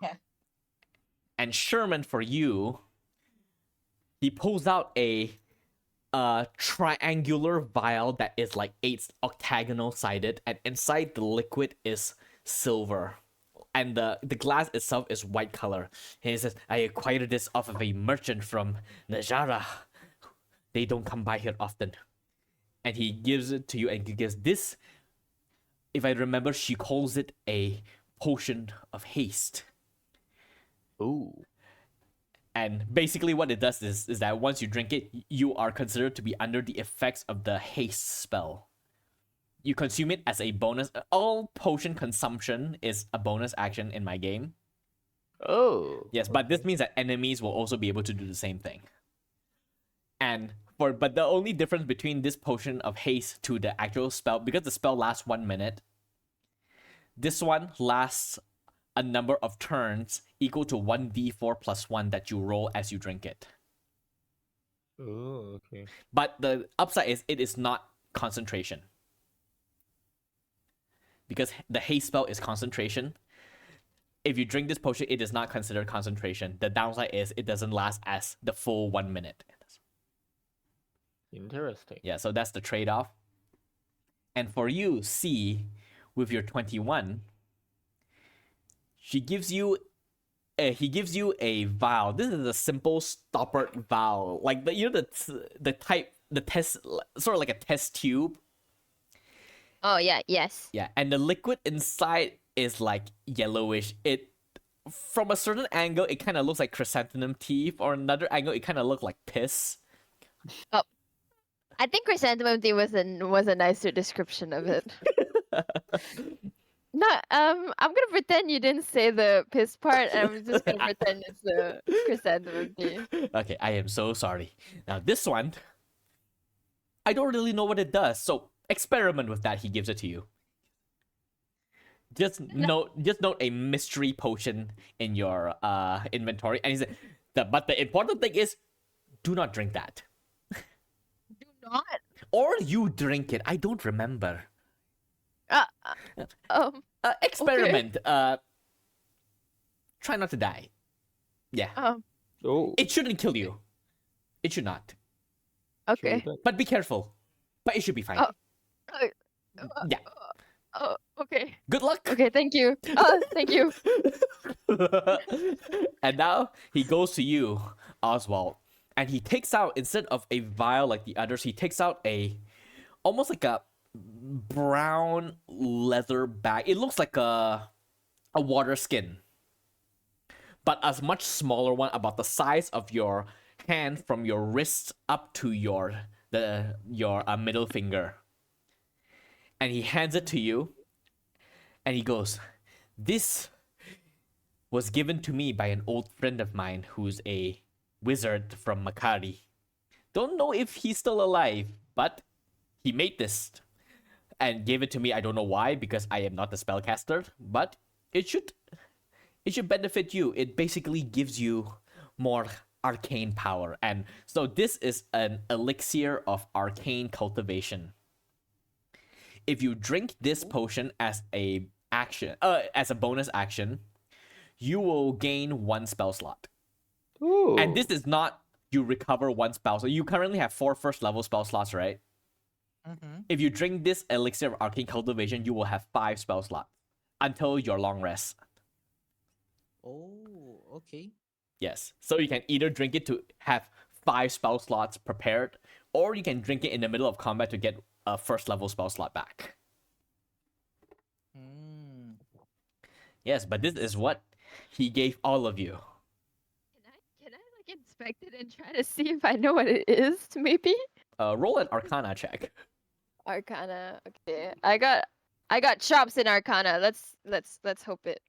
Yeah. And Sherman, for you, he pulls out a triangular vial that is like 8 octagonal sided, and inside the liquid is silver. And the glass itself is white color. And he says, I acquired this off of a merchant from Najara. They don't come by here often. And he gives it to you, and he gives this, if I remember, she calls it a potion of haste. Ooh. And basically what it does is that once you drink it, you are considered to be under the effects of the haste spell. You consume it as a bonus. All potion consumption is a bonus action in my game. Oh. Yes, but this means that enemies will also be able to do the same thing. But the only difference between this potion of haste to the actual spell, because the spell lasts 1 minute, this one lasts a number of turns equal to 1d4 plus 1 that you roll as you drink it. Oh, okay. But the upside is it is not concentration. Because the haste spell is concentration. If you drink this potion, it is not considered concentration. The downside is it doesn't last as the full 1 minute. Interesting. Yeah, so that's the trade-off. And for you, C, with your 21, he gives you a vial. This is a simple stoppered vial, like the test, sort of like a test tube. Oh yeah, yes. Yeah, and the liquid inside is like yellowish. It, from a certain angle, it kind of looks like chrysanthemum teeth, or another angle, it kind of looks like piss. I think chrysanthemum tea was a nicer description of it. No, I'm gonna pretend you didn't say the piss part, and I'm just gonna pretend it's the chrysanthemum tea. Okay, I am so sorry. Now this one, I don't really know what it does, so experiment with that. He gives it to you. Just note a mystery potion in your inventory, and he said, but the important thing is, do not drink that. Do not. Or you drink it. I don't remember. Experiment. Okay. Try not to die. Yeah. Oh. It shouldn't kill you. It should not. Okay. But be careful. But it should be fine. Yeah. Oh, okay. Good luck. Okay, thank you. Thank you. And now he goes to you, Oswald. And he takes out, instead of a vial like the others, he takes out almost like a brown leather bag. It looks like a water skin, but a much smaller one, about the size of your hand from your wrist up to your middle finger. And he hands it to you, and he goes, "This was given to me by an old friend of mine who's a wizard from Makari. Don't know if he's still alive, but he made this and gave it to me. I don't know why, because I am not a spellcaster, but it should benefit you. It basically gives you more arcane power. And so this is an elixir of arcane cultivation. If you drink this potion as a bonus action, you will gain 1 spell slot. Ooh. And this is not you recover 1 spell. So you currently have 4 first level spell slots, right? Mm-hmm. If you drink this elixir of arcane cultivation, you will have 5 spell slots until your long rest. Oh, okay. Yes. So you can either drink it to have 5 spell slots prepared, or you can drink it in the middle of combat to get a first level spell slot back. Mm. Yes, but this is what he gave all of you. Can I like inspect it and try to see if I know what it is? Maybe Roll an Arcana check. Arcana. Okay, I got chops in Arcana. Let's hope it.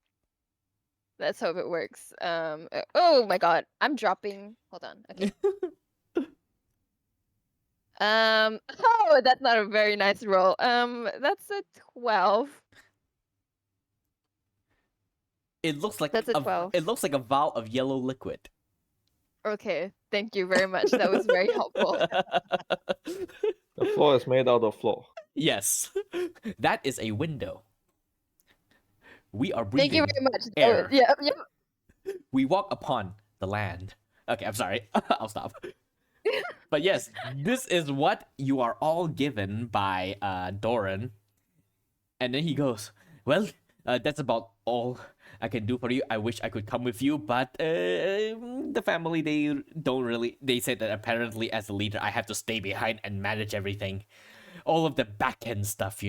Let's hope it works. Oh my god, I'm dropping. Hold on. Okay. Oh, that's not a very nice roll. That's a 12. It looks like That's a 12. It looks like a vial of yellow liquid. Okay, thank you very much. That was very helpful. The floor is made out of floor. Yes, that is a window. We are Thank breathing you very much. air. Oh, yeah, yeah. We walk upon the land. Okay, I'm sorry. I'll stop. But yes, this is what you are all given by Doran. And then he goes, "Well, that's about all I can do for you. I wish I could come with you, but the family, they said that apparently as a leader, I have to stay behind and manage everything. All of the back-end stuff,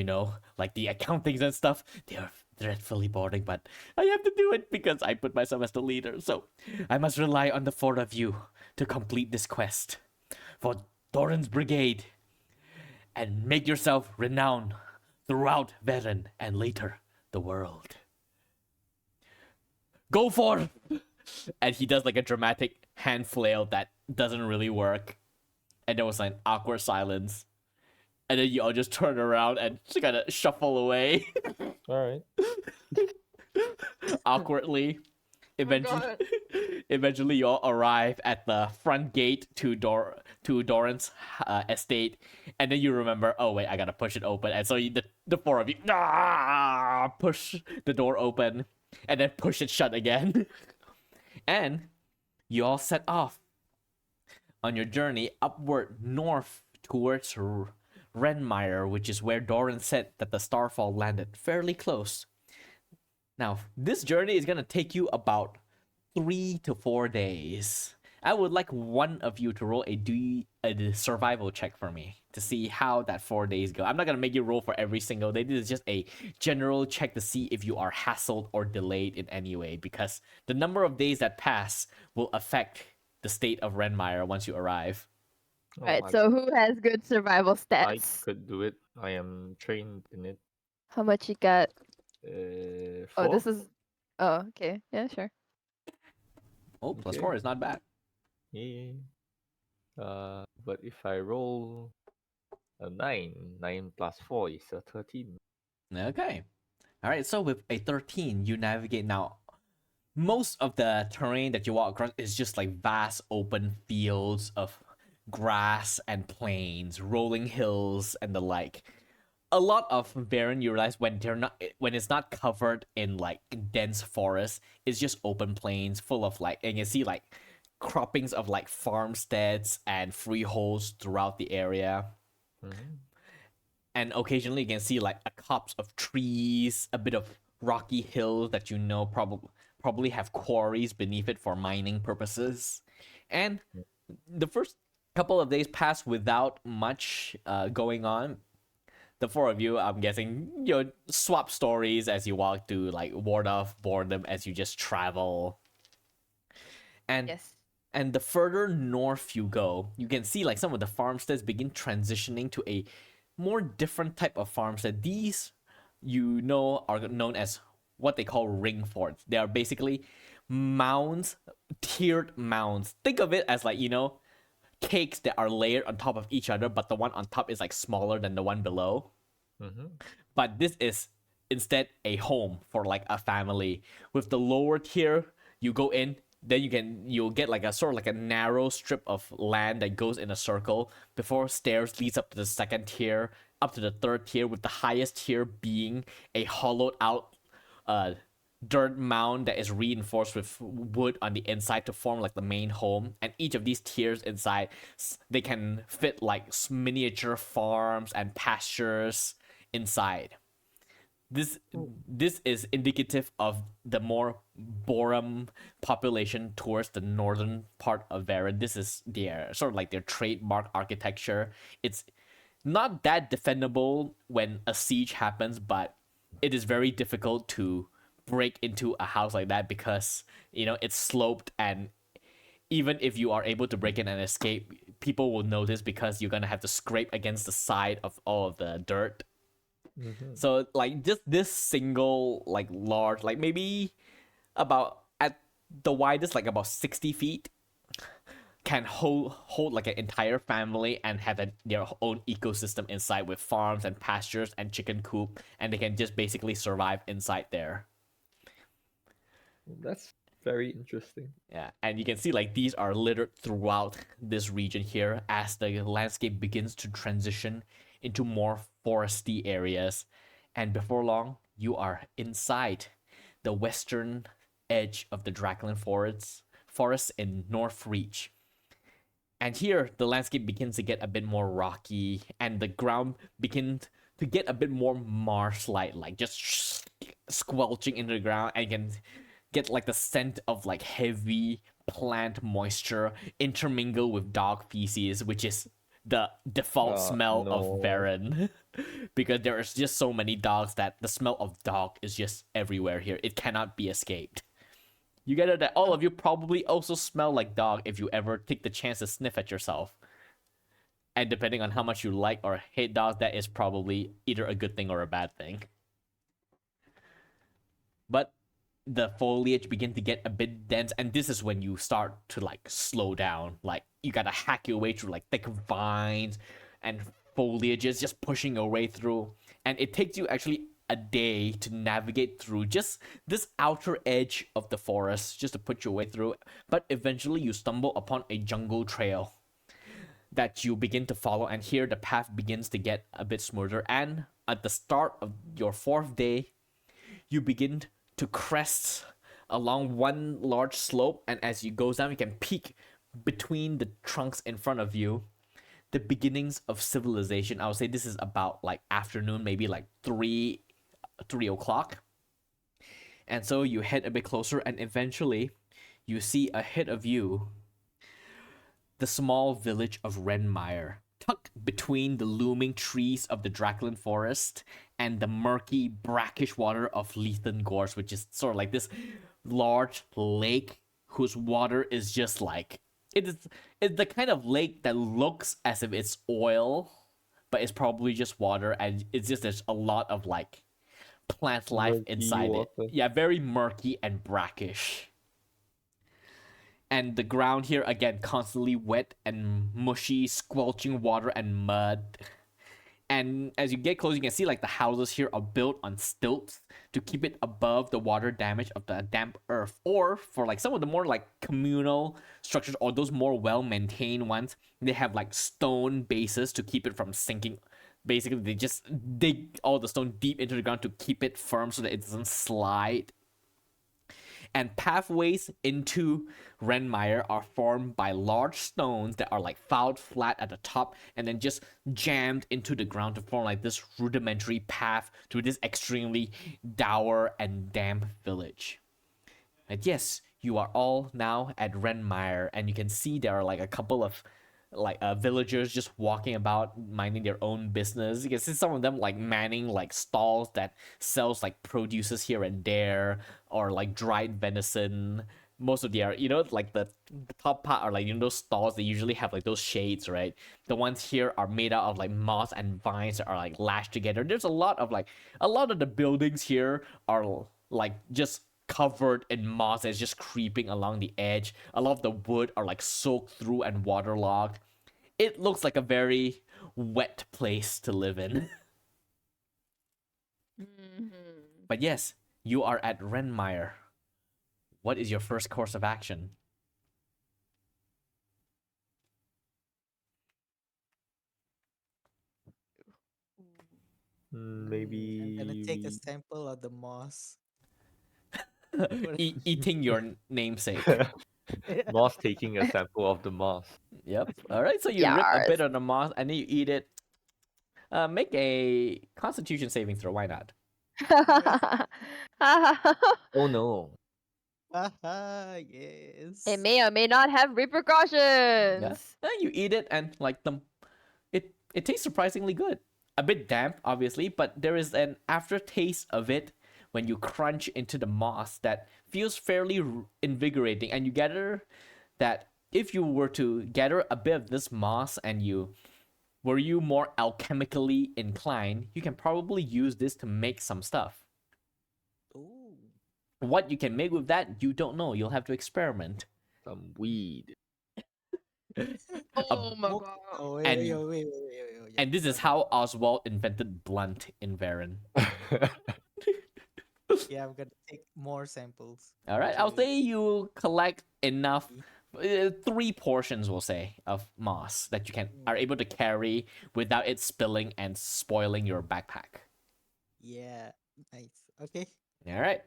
like the accountings and stuff, they are dreadfully boring, but I have to do it because I put myself as the leader. So I must rely on the 4 of you to complete this quest for Doran's Brigade and make yourself renowned throughout Veran and later the world. Go forth!" And he does like a dramatic hand flail that doesn't really work. And there was like an awkward silence. And then you all just turn around and just kind of shuffle away All right. awkwardly. God. Eventually, you all arrive at the front gate to Doran's estate, and then you remember, oh wait, I gotta push it open, and so the 4 of you push the door open, and then push it shut again, and you all set off on your journey upward north towards Renmire, which is where Doran said that the Starfall landed, fairly close. Now, this journey is gonna take you about 3 to 4 days. I would like one of you to roll a survival check for me to see how that 4 days go. I'm not gonna make you roll for every single day. This is just a general check to see if you are hassled or delayed in any way, because the number of days that pass will affect the state of Renmire once you arrive. Oh, Right. I- So who has good survival I stats? could do it. I am trained in it. How much you got? 4. Oh, this is. Oh, okay. Yeah, sure. Oh, plus Okay. 4 is not bad. Yeah. But if I roll a 9, 9 plus 4 is a 13. Okay. All right. So with a 13, you navigate now. Most of the terrain that you walk across is just like vast open fields of grass and plains, rolling hills, and the like. A lot of Veran, you realize when it's not covered in like dense forest, it's just open plains full of like, and you see like croppings of like farmsteads and freeholds throughout the area. Mhm. And occasionally you can see like a copse of trees, a bit of rocky hills that probably have quarries beneath it for mining purposes. And the first couple of days pass without much going on. The 4 of you, I'm guessing, swap stories as you walk to like ward off boredom as you just travel. And Yes. and the further north you go, you can see like some of the farmsteads begin transitioning to a more different type of farms. That these, you know, are known as what they call ring forts. They are basically mounds, tiered mounds. Think of it as like, you know, cakes that are layered on top of each other, but the one on top is like smaller than the one below. Mm-hmm. But this is instead a home for like a family. With the lower tier, you go in, then you'll get like a sort of like a narrow strip of land that goes in a circle before stairs leads up to the second tier, up to the third tier, with the highest tier being a hollowed out dirt mound that is reinforced with wood on the inside to form like the main home. And each of these tiers inside, they can fit like miniature farms and pastures inside. This is indicative of the more Borum population towards the northern part of Veran. This is their sort of like their trademark architecture. It's not that defendable when a siege happens, but it is very difficult to break into a house like that because, you know, it's sloped, and even if you are able to break in and escape, people will notice because you're gonna have to scrape against the side of all of the dirt. Mm-hmm. So like just this single like large, like maybe about at the widest like about 60 feet, can hold like an entire family and have their own ecosystem inside with farms and pastures and chicken coop, and they can just basically survive inside there. That's very interesting. Yeah, and you can see like these are littered throughout this region here as the landscape begins to transition into more foresty areas. And before long, you are inside the western edge of the Drackland forests in North Reach. And here, the landscape begins to get a bit more rocky, and the ground begins to get a bit more marsh-like, like just squelching into the ground, and you can get like the scent of like heavy plant moisture intermingle with dog feces, which is the default smell of No. Veran. Because there is just so many dogs that the smell of dog is just everywhere here. It cannot be escaped. You get it that all of you probably also smell like dog if you ever take the chance to sniff at yourself. And depending on how much you like or hate dogs, that is probably either a good thing or a bad thing. But the foliage begin to get a bit dense, and this is when you start to like slow down. Like you gotta hack your way through like thick vines and foliages, just pushing your way through. And it takes you actually a day to navigate through just this outer edge of the forest, just to put your way through. But eventually you stumble upon a jungle trail that you begin to follow, and here the path begins to get a bit smoother. And at the start of your fourth day, you begin to crest along one large slope, and as you go down, you can peek between the trunks in front of you the beginnings of civilization. I would say this is about like afternoon, maybe like 3 o'clock. And so you head a bit closer, and eventually you see ahead of you the small village of Renmire, tucked between the looming trees of the Drackland forest and the murky, brackish water of Lethan Gorge, which is sort of like this large lake whose water is just like it's the kind of lake that looks as if it's oil, but it's probably just water, and it's just there's a lot of like plant life Murky inside water. it. Yeah, very murky and brackish. And the ground here again constantly wet and mushy, squelching water and mud. And as you get close, you can see like the houses here are built on stilts to keep it above the water damage of the damp earth. Or for like some of the more like communal structures, or those more well-maintained ones, they have like stone bases to keep it from sinking. Basically, they just dig all the stone deep into the ground to keep it firm so that it doesn't slide. And pathways into Renmire are formed by large stones that are like filed flat at the top and then just jammed into the ground to form like this rudimentary path to this extremely dour and damp village. And yes, you are all now at Renmire, and you can see there are like a couple of like villagers just walking about minding their own business. You can see some of them like manning like stalls that sells like produces here and there, or like dried venison most of the area, like the top part are like, those stalls, they usually have like those shades, right? The ones here are made out of like moss and vines that are like lashed together. There's a lot of the buildings here are like just covered in moss that's just creeping along the edge. A lot of the wood are like soaked through and waterlogged. It looks like a very wet place to live in. Mhm. But yes, you are at Renmire. What is your first course of action? Mm, I'm gonna take a maybe sample of the moss. What- Eating your namesake. moss taking a sample of the moss. Yep. All right. So you rip a Yars. bit of the moss and then you eat it. Make a Constitution saving throw. Why not? Oh no. Haha, yes. It may or may not have Yeah. repercussions. You eat it and like it tastes surprisingly good. A bit damp, obviously, but there is an aftertaste of it when you crunch into the moss that feels fairly invigorating. And you gather that if you were to gather a bit of this moss and were you more alchemically inclined, you can probably use this to make some stuff. Ooh. What you can make with that, you don't know. You'll have to experiment. Some weed. Oh my Oh, god. oh wait, And- wait. And this is how Oswald invented blunt in Veran. Yeah, I'm gonna take more samples. All right, I'll to- say you collect enough, 3 portions, we'll say, of moss that you are able to carry without it spilling and spoiling your backpack. Yeah, nice. Okay. All right,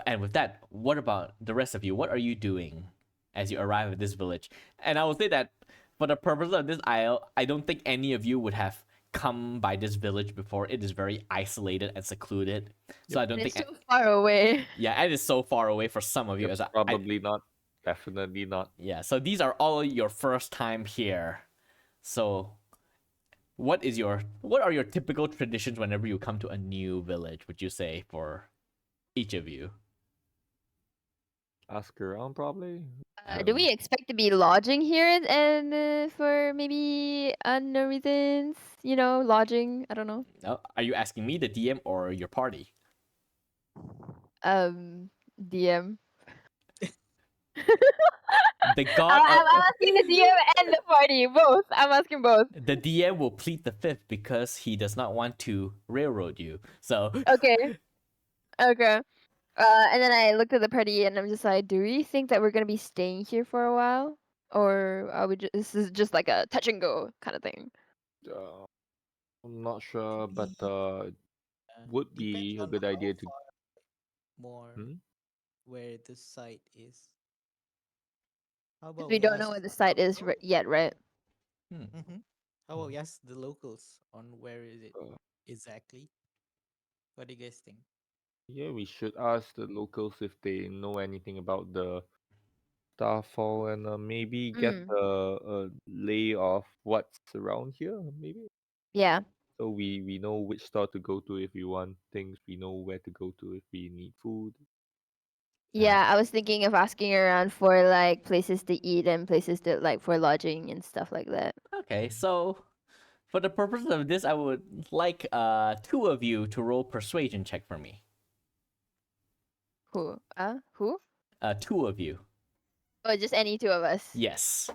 and with that, what about the rest of you? What are you doing as you arrive at this village? And I will say that for the purpose of this isle, I don't think any of you would have come by this village before. It is very isolated and secluded, so I don't It's think. so far away. Yeah, it is so far away for some of you. Yeah, As probably not. Definitely not. Yeah, so these are all your first time here. So what are your typical traditions whenever you come to a new village, would you say, for each of you? Ask around probably. Do we expect to be lodging here and for maybe unknown reasons? Lodging. I don't know. Are you asking me, the DM, or your party? DM. The god I'm asking the DM and the party both. I'm asking both. the DM will plead the fifth because he does not want to railroad you. So Okay. Okay. And then I looked at the party and I'm just like, do we think that we're gonna be staying here for a while, or are we? This is just like a touch and go kind of thing. Uh, I'm not sure, but would Depends be a on good how idea to. far more Hmm? where the site is. How about We we don't know ask? where the site is yet, right? Mm-hmm. How about we ask the locals on where is it Uh, exactly? What do you guys think? yeah, we should ask the locals if they know anything about the Starfall and maybe get Mm. a lay of what's around here. Maybe Yeah. so we know which store to go to if we want things. We know where to go to if we need food. Yeah, I was thinking of asking around for like places to eat and places to like for lodging and stuff like that. okay, so for the purpose of this, I would like 2 of you to roll persuasion check for me. Who? Who? 2 of you. Oh, just any two of us. Yes.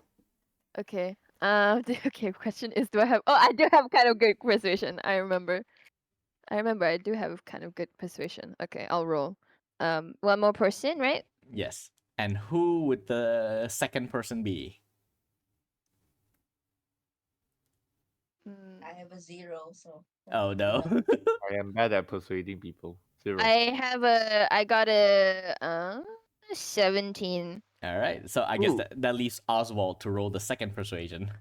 Okay. Okay. Question is, do I have? Oh, I do have kind of good persuasion. I remember. I do have kind of good persuasion. Okay, I'll roll. One more person, right? Yes. And who would the second person be? Mm, I have a 0, so. Oh no. I am bad at persuading people. 0. I got a 17. All right. So I guess Ooh. that leaves Oswald to roll the second persuasion.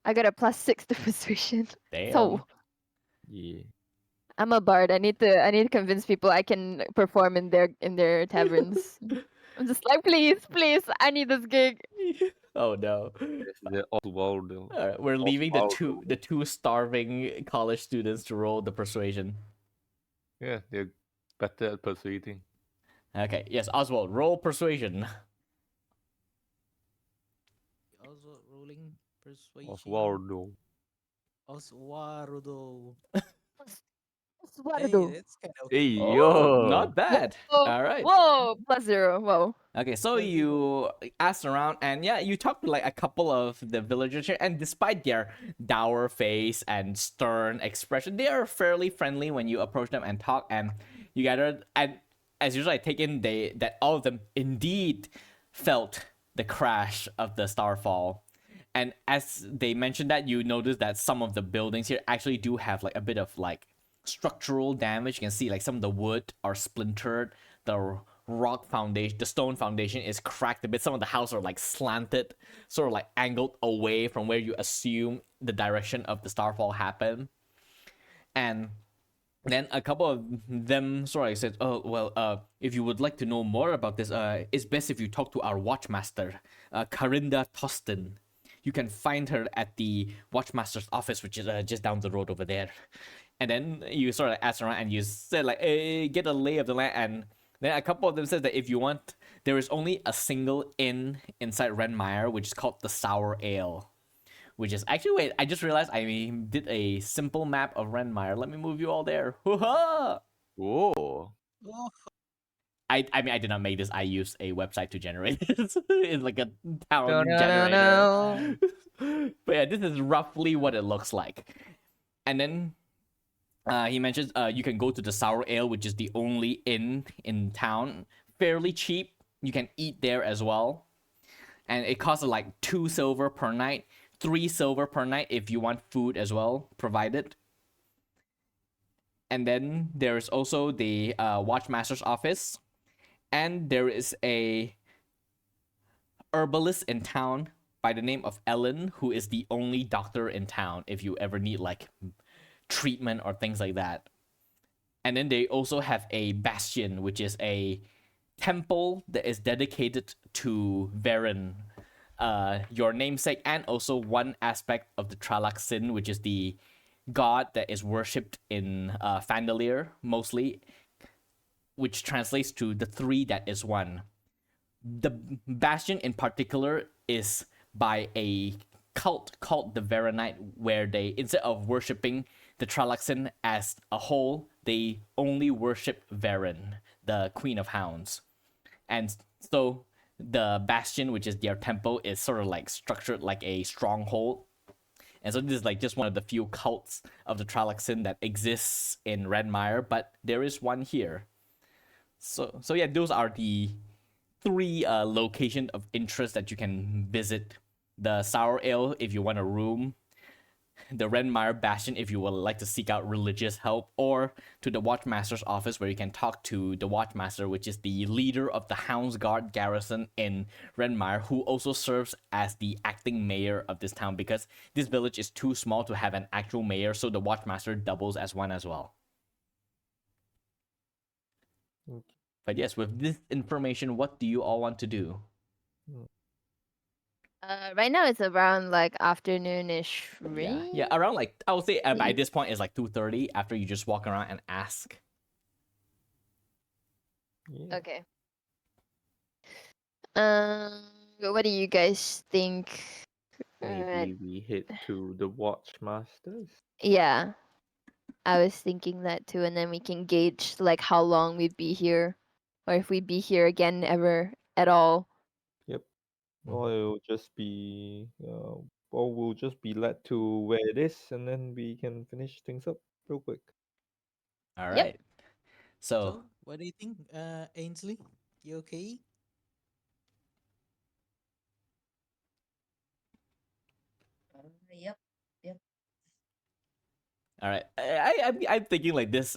I got a +6 to persuasion. Damn. So Yeah. I'm a bard. I need to convince people I can perform in their taverns. I'm just like, please, I need this gig. Oh no. It's the Oswald. All right, we're leaving the two starving college students to roll the persuasion. Yeah, they're better at persuading. Okay, yes, Oswald, roll persuasion. Also rolling persuasion. Oswaldo. Oswarudo. Hey, Eduardo. that's kind of Hey, okay. Oh, yo. not bad. Whoa, All right. whoa, +0. Whoa. Okay, so Plus zero. you asked around, and yeah, you talked to like a couple of the villagers here, and despite their dour face and stern expression, they are fairly friendly when you approach them and talk. And you gathered, and as usual, I take in that all of them indeed felt the crash of the Starfall. And as they mentioned that, you notice that some of the buildings here actually do have like a bit of like structural damage. You can see like some of the wood are splintered, the rock foundation, the stone foundation is cracked a bit. Some of the houses are like slanted, sort of like angled away from where you assume the direction of the Starfall happened. And then a couple of them sort of said, "Oh well, if you would like to know more about this, it's best if you talk to our watchmaster, Karinda Tostin. You can find her at the watchmaster's office, which is just down the road over there." And then you sort of ask around and you said like, hey, get a lay of the land. And then a couple of them says that if you want, there is only a single inn inside Renmire, which is called the Sour Ale. Which is actually, wait, I just realized I did a simple map of Renmire. Let me move you all there. Hoo-ha! Whoa. Oh, I mean, I did not make this. I used a website to generate this. It's like a town No, no, generator. no. But yeah, this is roughly what it looks like. And then he mentions you can go to the Sour Ale, which is the only inn in town. Fairly cheap. You can eat there as well. And it costs like 2 silver per night, 3 silver per night if you want food as well, provided. And then there's also the Watchmaster's office. And there is a herbalist in town by the name of Ellen, who is the only doctor in town if you ever need like treatment or things like that. And then they also have a bastion, which is a temple that is dedicated to Veran, your namesake, and also one aspect of the Tralaxin, which is the god that is worshipped in Fandalier mostly, which translates to the three that is one. The bastion in particular is by a cult called the Veranite, where they, instead of worshipping the Tralaxin as a whole, they only worship Veran, the Queen of Hounds. And so the bastion, which is their temple, is sort of like structured like a stronghold. And so this is like just one of the few cults of the Tralaxin that exists in Renmire, but there is one here. So yeah, those are the three locations of interest that you can visit. The Sour Ale if you want a room, the Renmire Bastion if you would like to seek out religious help, or to the Watchmaster's office where you can talk to the Watchmaster, which is the leader of the Houndsguard garrison in Renmire, who also serves as the acting mayor of this town because this village is too small to have an actual mayor, so the Watchmaster doubles as one as well. Okay. But yes, with this information, what do you all want to do? Right now it's around like afternoonish, Yeah, right? yeah, around like I would say by this point it's like 2:30 after you just walk around and ask. Yeah. Okay. What do you guys think? Maybe we head to the Watchmasters. Yeah, I was thinking that too, and then we can gauge like how long we'd be here, or if we'd be here again ever at all. Or it'll just be, or we'll just be led to where it is, and then we can finish things up real quick. All Yep. right. So so what do you think, Ainsley? You okay? Yep. Yep. all right, I'm thinking like this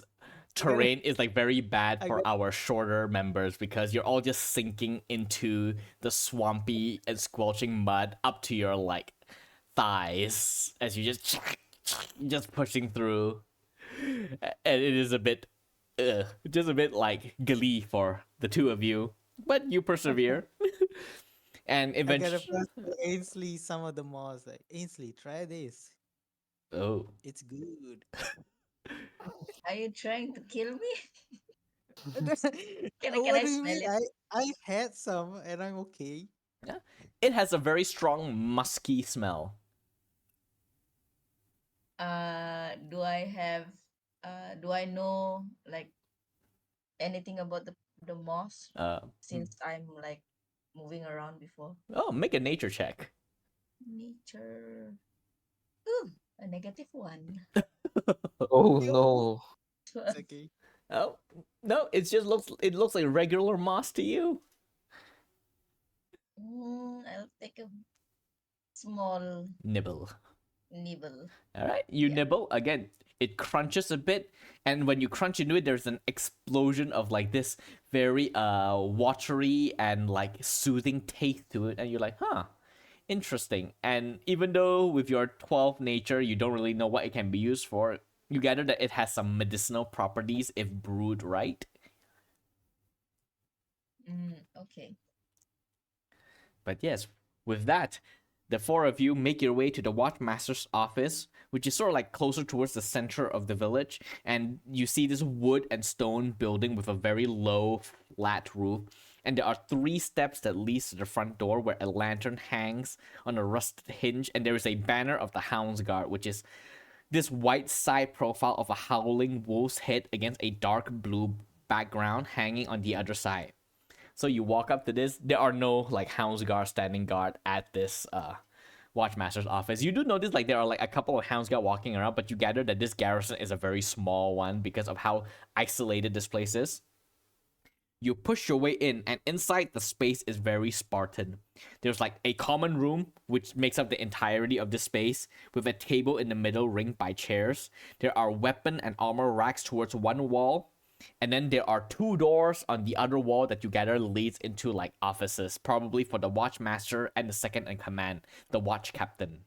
terrain is like very bad I for got our shorter members because you're all just sinking into the swampy and squelching mud up to your like thighs as you just pushing through, and it is a bit just a bit like glee for the two of you, but you persevere. And I gotta eventually, pass to Ainsley some of the mods. Like, Ainsley, try this. oh, It's good. Are you trying to kill me? Can What I do you smell mean? it? I had some and I'm okay. Yeah. It has a very strong musky smell. Do I have do I know like anything about the moss Uh, since I'm like moving around before? oh, make a nature check. Nature. Ooh, a -1. Oh Yo, no. it's okay. Oh no, it looks like regular moss to you. I'll take a small Nibble. nibble. All right, you Yeah. nibble again. It crunches a bit, and when you crunch into it, there's an explosion of like this very watery and like soothing taste to it, and you're like, huh, interesting. And even though with your 12 nature, you don't really know what it can be used for, you gather that it has some medicinal properties if brewed right. Okay. But yes, with that, the four of you make your way to the Watchmaster's office, which is sort of like closer towards the center of the village. And you see this wood and stone building with a very low, flat roof. And there are 3 steps that leads to the front door where a lantern hangs on a rusted hinge. And there is a banner of the Hound's Guard, which is this white side profile of a howling wolf's head against a dark blue background hanging on the other side. So you walk up to this. There are no like hounds guard standing guard at this watchmaster's office. You do notice like there are like a couple of hounds guard walking around, but you gather that this garrison is a very small one because of how isolated this place is. You push your way in, and inside the space is very Spartan. There's like a common room, which makes up the entirety of the space, with a table in the middle ringed by chairs. There are weapon and armor racks towards one wall, and then there are 2 doors on the other wall that you gather leads into like offices, probably for the watchmaster and the second in command, the watch captain.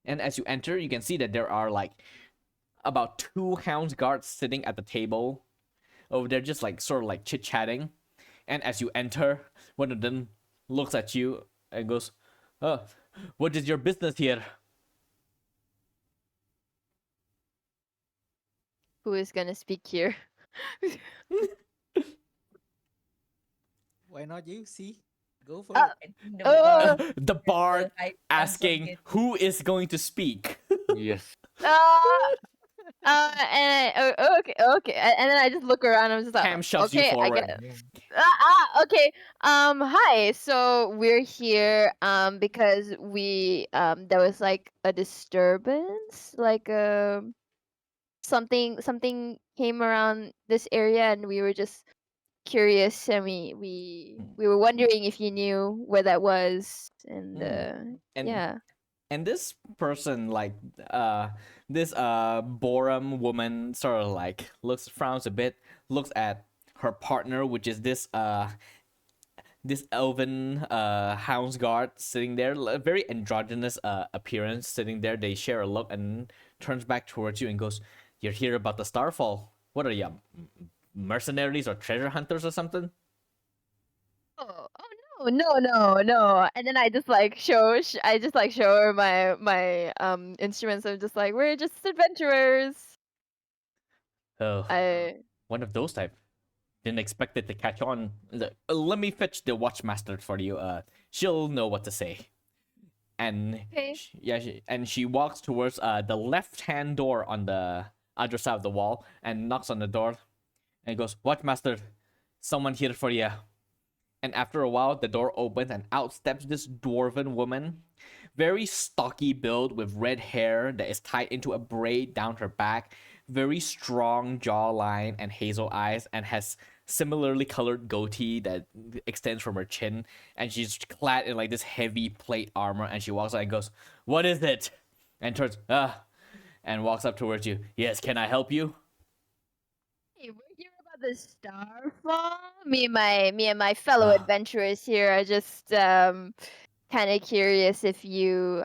And as you enter, you can see that there are like about 2 hounds guards sitting at the table over there, just like sort of like chit chatting. And as you enter, one of them looks at you and goes, "Oh, what is your business here?" Who is gonna speak here? Why not you? See? Go for Uh, it. I think the oh, bard The has bard the high chance of asking getting. who is going to speak. Yes. uh, and okay, okay, and then I just look around. I'm just like, Cam shoves you okay, I forward. get. Yeah. Okay. Hi. So we're here because we there was like a disturbance, like something came around this area, and we were just curious, and we were wondering if you knew where that was, and And yeah. and this person like this Borum woman sort of like frowns a bit, looks at her partner, which is this elven hounds guard sitting there, very androgynous appearance sitting there. They share a look and turns back towards you and goes, "You're here about the Starfall. What are you, mercenaries or treasure hunters or something?" Oh no. And then I just like I just like show her my instruments. I'm just like, we're just adventurers. Oh, I one of those type. Didn't expect it to catch on. Let me fetch the watchmaster for you. She'll know what to say. And Okay. and she walks towards the left hand door on the other side of the wall and knocks on the door and goes, "Watchmaster, someone here for you." And after a while, the door opens and out steps this dwarven woman, very stocky build with red hair that is tied into a braid down her back, very strong jawline and hazel eyes, and has similarly colored goatee that extends from her chin. And she's clad in like this heavy plate armor, and she walks out and goes, "What is it?" And turns, and walks up towards you. "Yes, can I help you?" Hey, we're here about the Starfall. Me and my fellow adventurers here are just kind of curious if you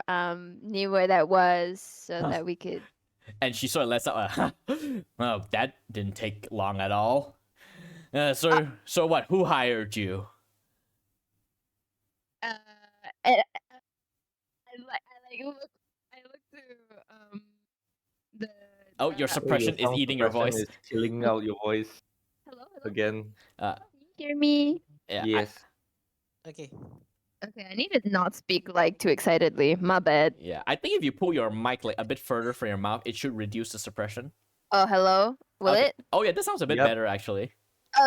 knew where that was, so that we could. And she sort of lets out well, that didn't take long at all. So what? Who hired you? Uh, I look to the Oh, your Oh, your suppression is sound eating your suppression voice. is killing out your voice. Hello, hello. again. Uh, Can you hear me? yeah, Yes. Okay. Okay, I need to not speak like too excitedly. My bad. I think if you pull your mic like a bit further from your mouth, it should reduce the suppression. Oh, hello. Will Okay. it? Oh yeah, this sounds a bit Yep. better actually.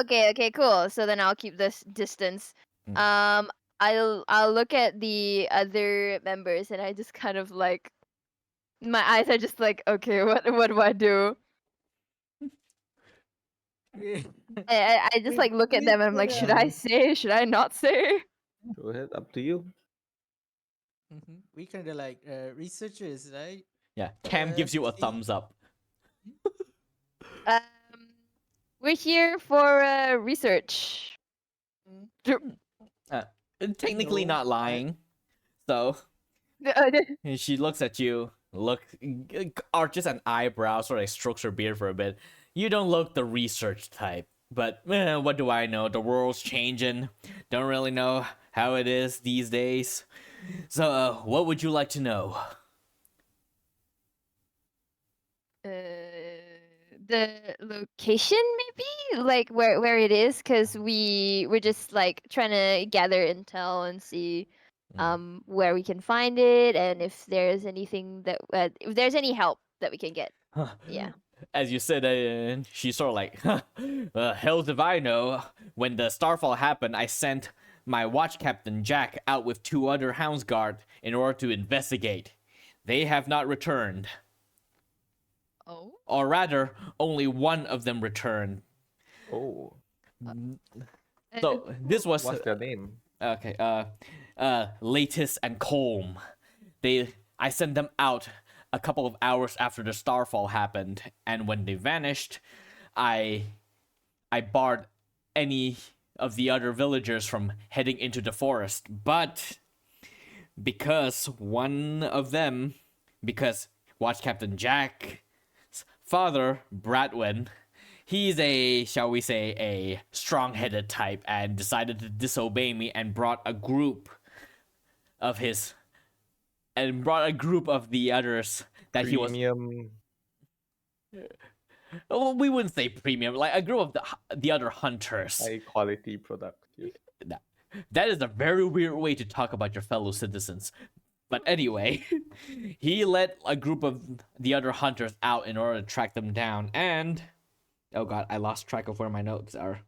Okay, cool. So then I'll keep this distance. Mm. I'll look at the other members and I just kind of like my eyes are just like, okay, what do I do? I just like look at them and I'm like, should I say? Should I not say? Go ahead. Up to you. We kind of like researchers, right? Yeah, Cam gives you a See? thumbs up. Um, we're here for research. Technically No, not lying. So Uh, and she looks at you, arches an eyebrow, sort of strokes her beard for a bit. You don't look the research type, but what do I know? The world's changing. Don't really know how it is these days. So, what would you like to know? The location maybe like where it is because we're just like trying to gather intel and see where we can find it and if there's anything that if there's any help that we can get. Yeah. As you said, she's sort of like, hell if I know. When the Starfall happened, I sent my watch captain Jack out with 2 other Hounds Guard in order to investigate. They have not returned. Oh. Or rather, only one of them returned. Oh. So this was What's their name? okay. Lattice and Colm. I sent them out a couple of hours after the Starfall happened, and when they vanished, I barred any of the other villagers from heading into the forest. But because one of them, because Watch Captain Jack's father, Bradwin, he's a, shall we say, a strong-headed type and decided to disobey me and brought a group of the others that he was. Premium. Well, we wouldn't say premium, like a group of the other hunters. High quality product. Yes. That is a very weird way to talk about your fellow citizens. But anyway, he led a group of the other hunters out in order to track them down, and oh god, I lost track of where my notes are.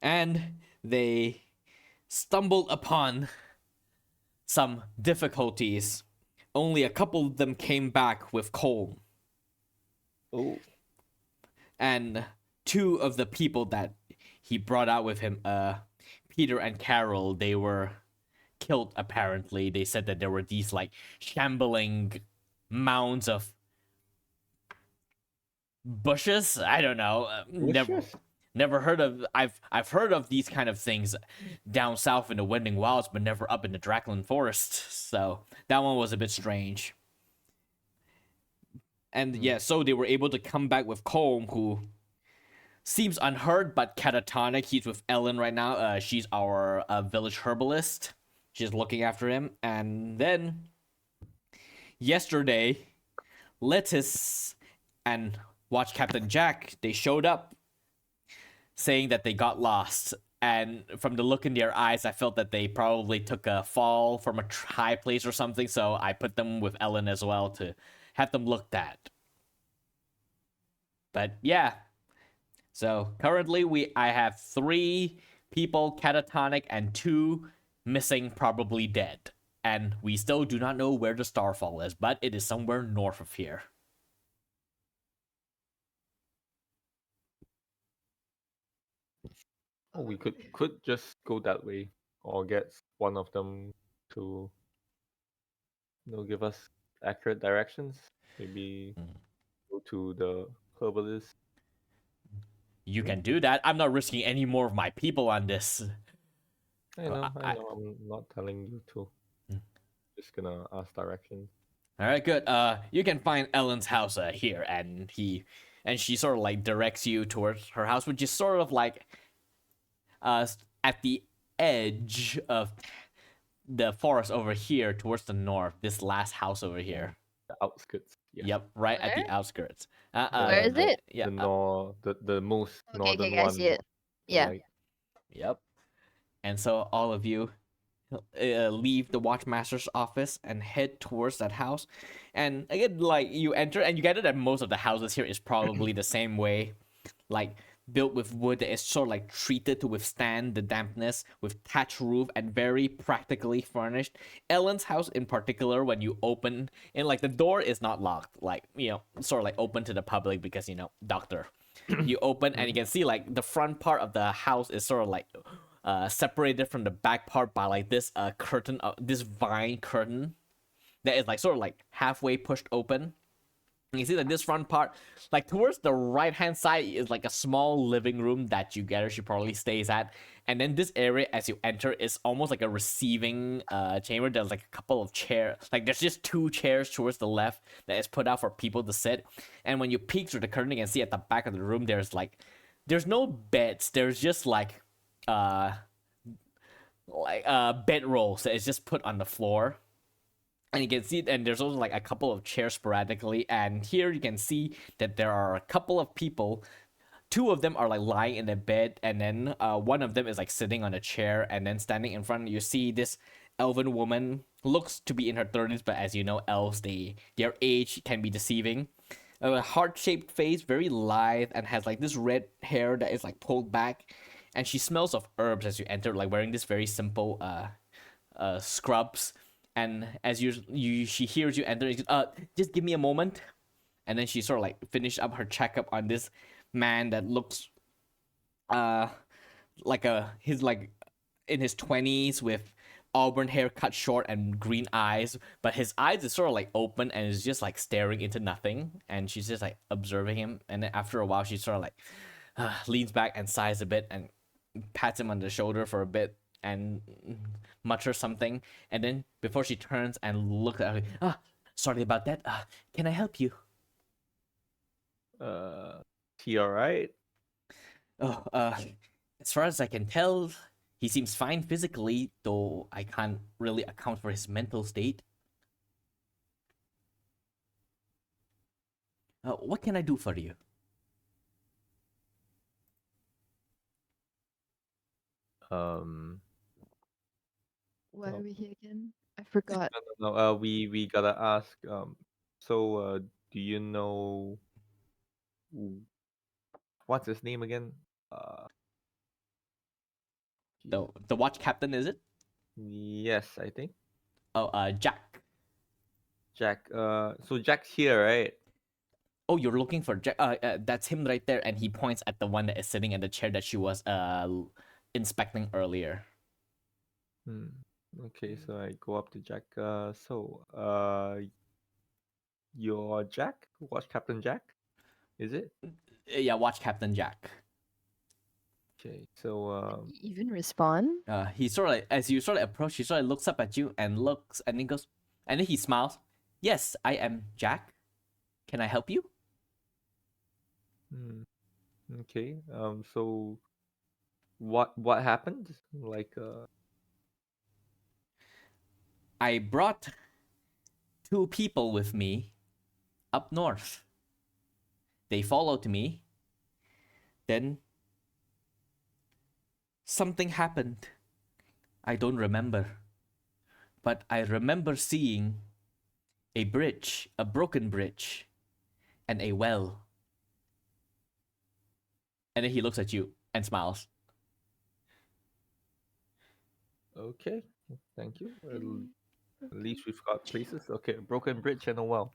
And they stumbled upon some difficulties. Only a couple of them came back with coal. Oh. And 2 of the people that he brought out with him, Peter and Carol, they were killed apparently. They said that there were these like shambling mounds of bushes. I don't know. Never heard of. I've heard of these kind of things down south in the Winding Wilds, but never up in the Drackland Forest. So that one was a bit strange. And yeah, so they were able to come back with Colm, who seems unhurt but catatonic. He's with Ellen right now. She's our village herbalist. She's looking after him. And then yesterday, Lettuce and Watch Captain Jack, they showed up saying that they got lost. And from the look in their eyes, I felt that they probably took a fall from a high place or something. So I put them with Ellen as well to have them looked at. But yeah. So currently I have 3 people catatonic and 2 missing, probably dead. And we still do not know where the Starfall is, but it is somewhere north of here. Oh, we could just go that way, or get one of them to, give us accurate directions. Maybe go to the herbalist. You can do that. I'm not risking any more of my people on this. I know. I'm not telling you to. Just gonna ask directions. All right, good. You can find Ellen's house here, and she sort of like directs you towards her house, which is sort of like at the edge of the forest over here towards the north. This last house over here. The outskirts. Yeah. Yep, right at the Where? outskirts. Where is it? Yeah. The most Okay, okay, northern okay, I see one. it. Yeah. Like Yep. And so all of you leave the watchmaster's office and head towards that house. And again, like you enter, and you get it that most of the houses here is probably the same way, like built with wood that is sort of like treated to withstand the dampness, with thatched roof and very practically furnished. Ellen's house in particular, when you open, and like the door is not locked, like sort of like open to the public because doctor. You open and you can see like the front part of the house is sort of like separated from the back part by like this curtain, this vine curtain that is like sort of like halfway pushed open. And you see that this front part, like towards the right hand side, is like a small living room that you gather she probably stays at. And then this area, as you enter, is almost like a receiving chamber. There's like a couple of chairs, like there's just 2 chairs towards the left that is put out for people to sit. And when you peek through the curtain, you can see at the back of the room, there's no beds. There's just like bed rolls that is just put on the floor. And you can see, and there's also like a couple of chairs sporadically. And here you can see that there are a couple of people. 2 of them are like lying in the bed, and then one of them is like sitting on a chair. And then standing in front, you see this elven woman, looks to be in her 30s, but as you know, elves, their age can be deceiving. A heart-shaped face, very lithe, and has like this red hair that is like pulled back. And she smells of herbs as you enter, like wearing this very simple scrubs. And as she hears you enter, just give me a moment. And then she sort of like finished up her checkup on this man that looks he's like in his 20s with auburn hair cut short and green eyes, but his eyes is sort of like open and is just like staring into nothing. And she's just like observing him. And then after a while, she sort of like leans back and sighs a bit and pats him on the shoulder for a bit and mutters something. And then before she turns and looks at her, sorry about that. Can I help you? he alright? Oh, as far as I can tell, he seems fine physically, though I can't really account for his mental state. What can I do for you? Why Oh. are we here again? I forgot. No. We gotta ask. So, do you know what's his name again? Uh, The watch captain, is it? yes, I think Oh, Jack. Jack. So Jack's here, right? Oh, you're looking for Jack. That's him right there, and he points at the one that is sitting in the chair that she was inspecting earlier. Okay, so I go up to Jack. You're Jack? Watch Captain Jack? Is it? Yeah, watch Captain Jack. Okay, so Even respond? He sort of like, as you sort of approach, he sort of looks up at you and looks, and then goes, and then he smiles. Yes, I am Jack. Can I help you? okay. So what happened? Like I brought 2 people with me up north. They followed me. Then something happened. I don't remember. But I remember seeing a bridge, a broken bridge, and a well. And then he looks at you and smiles. okay. Thank you. At least we've got places. Okay, a broken bridge and a well.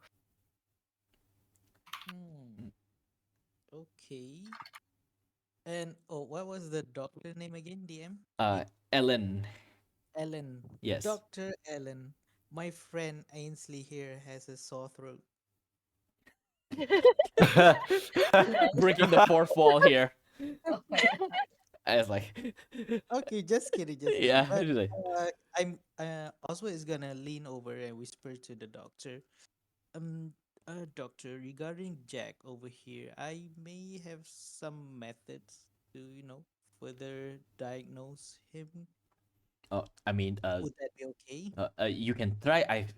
Okay. And what was the doctor name again, DM? Ellen. Ellen. Yes. Dr. Ellen. My friend Ainsley here has a sore throat. Breaking the 4th wall here. Oh my God. I was like, Okay, just kidding, just kidding. yeah. But it's like- Oswald is gonna lean over and whisper to the doctor. Doctor, regarding Jack over here, I may have some methods to, further diagnose him. I mean, Would that be okay? you can try. I've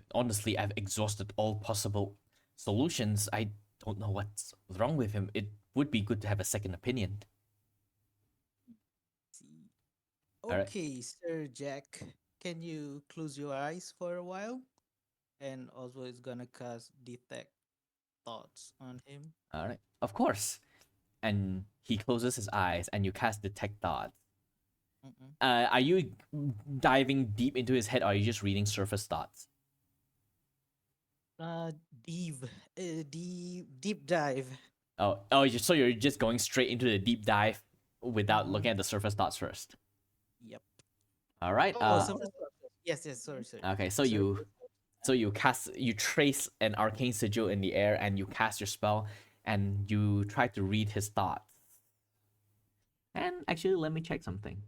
exhausted all possible solutions. I don't know what's wrong with him. It would be good to have a second opinion. See. All right. Okay, Sir Jack, can you close your eyes for a while? And also, it's gonna cast detect thoughts on him. All right. Of course. And he closes his eyes, and you cast detect thoughts. Mm-mm. Are you diving deep into his head, or are you just reading surface thoughts? Uh, deep, deep dive. So you're just going straight into the deep dive without Mm-mm. looking at the surface thoughts first. Yep. All right. Oh, Oh, surface thoughts. Yes, yes. Sorry. Okay. So Sorry. you trace an arcane sigil in the air, and you cast your spell, and you try to read his thoughts. And actually, let me check something.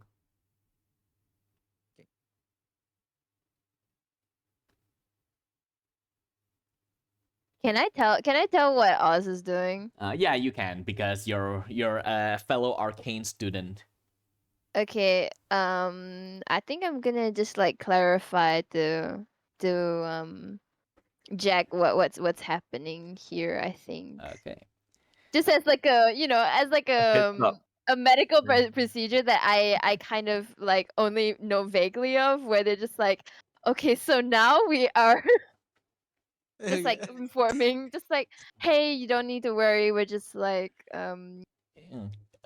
Can I tell what Oz is doing? Yeah, you can, because you're a fellow arcane student. Okay. I think I'm gonna just like clarify to Jack what's happening here. I think Okay. just as like a as like Heads up. a medical Mm. procedure that I kind of like only know vaguely of, where they're just like, okay, so now we are just like Yeah. informing, just like, hey, you don't need to worry, we're just like Mm.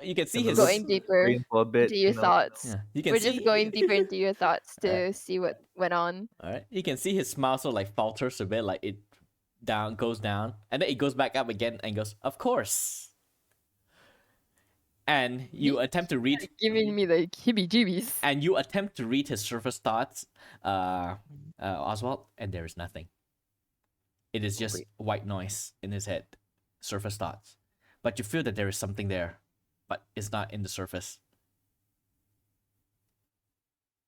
You can see Gonna his look going through his deeper brain for a bit, into your you know. thoughts. Yeah, you can We're just see. going deeper into your thoughts Alright. to see what went on. All right. You can see his smile sort of like falters a bit, like it goes down, and then it goes back up again and goes, "Of course." And you attempt to read, Giving me the heebie-jeebies. his surface thoughts, Oswald, and there is nothing. It is just white noise in his head, surface thoughts. But you feel that there is something there, but it's not in the surface.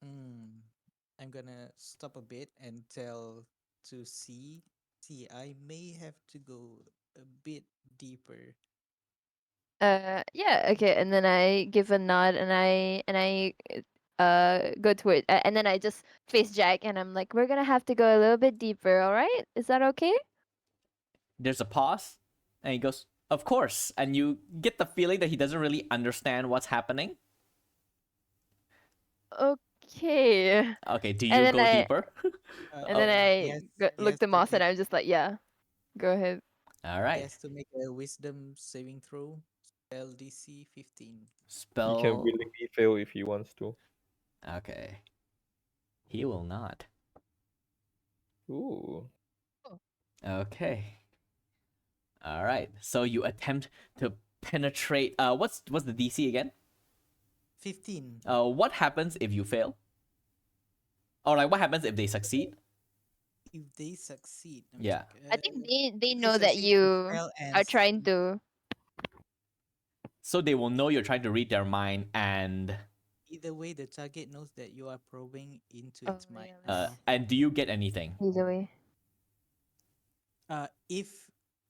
I'm gonna stop a bit and tell to see. See, I may have to go a bit deeper. Yeah, okay, and then I give a nod, and I go to it, and then I just face Jack, and I'm like, we're gonna have to go a little bit deeper, all right? Is that okay? There's a pause, and he goes, "Of course." And you get the feeling that he doesn't really understand what's happening. Okay. Okay, do And you then go I deeper? and then I Yes, look yes, to I Moss, and can. I'm just like, yeah, go ahead. All right. Yes, to make a wisdom saving throw. Spell DC 15. He can Spell. willingly fail if he wants to. Okay. He will not. Ooh. Okay. All right. So you attempt to penetrate. What's the DC again? 15. What happens if you fail? Or like, what happens if they succeed? If they succeed, let me Yeah. check. I think they If know that succeed, the you spell are ends. trying to. So they will know you're trying to read their mind, and Either way, the target knows that you are probing into Oh its mind. yeah, and do you get anything? either way.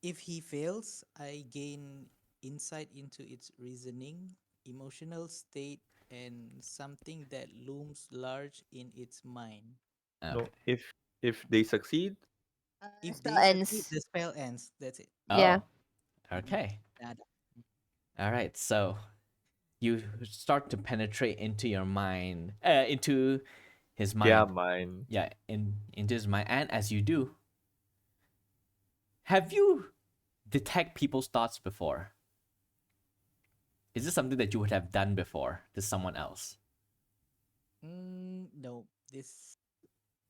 If he fails, I gain insight into its reasoning, emotional state, and something that looms large in its mind. No, Okay. if they succeed, If Spell they succeed, ends. the spell ends. That's it. Yeah. Oh. Okay. Nada. All right. So you start to penetrate into your mind, into his mind. yeah, mine. Yeah, into his mind. And as you do, have you detect people's thoughts before? Is this something that you would have done before to someone else? No, this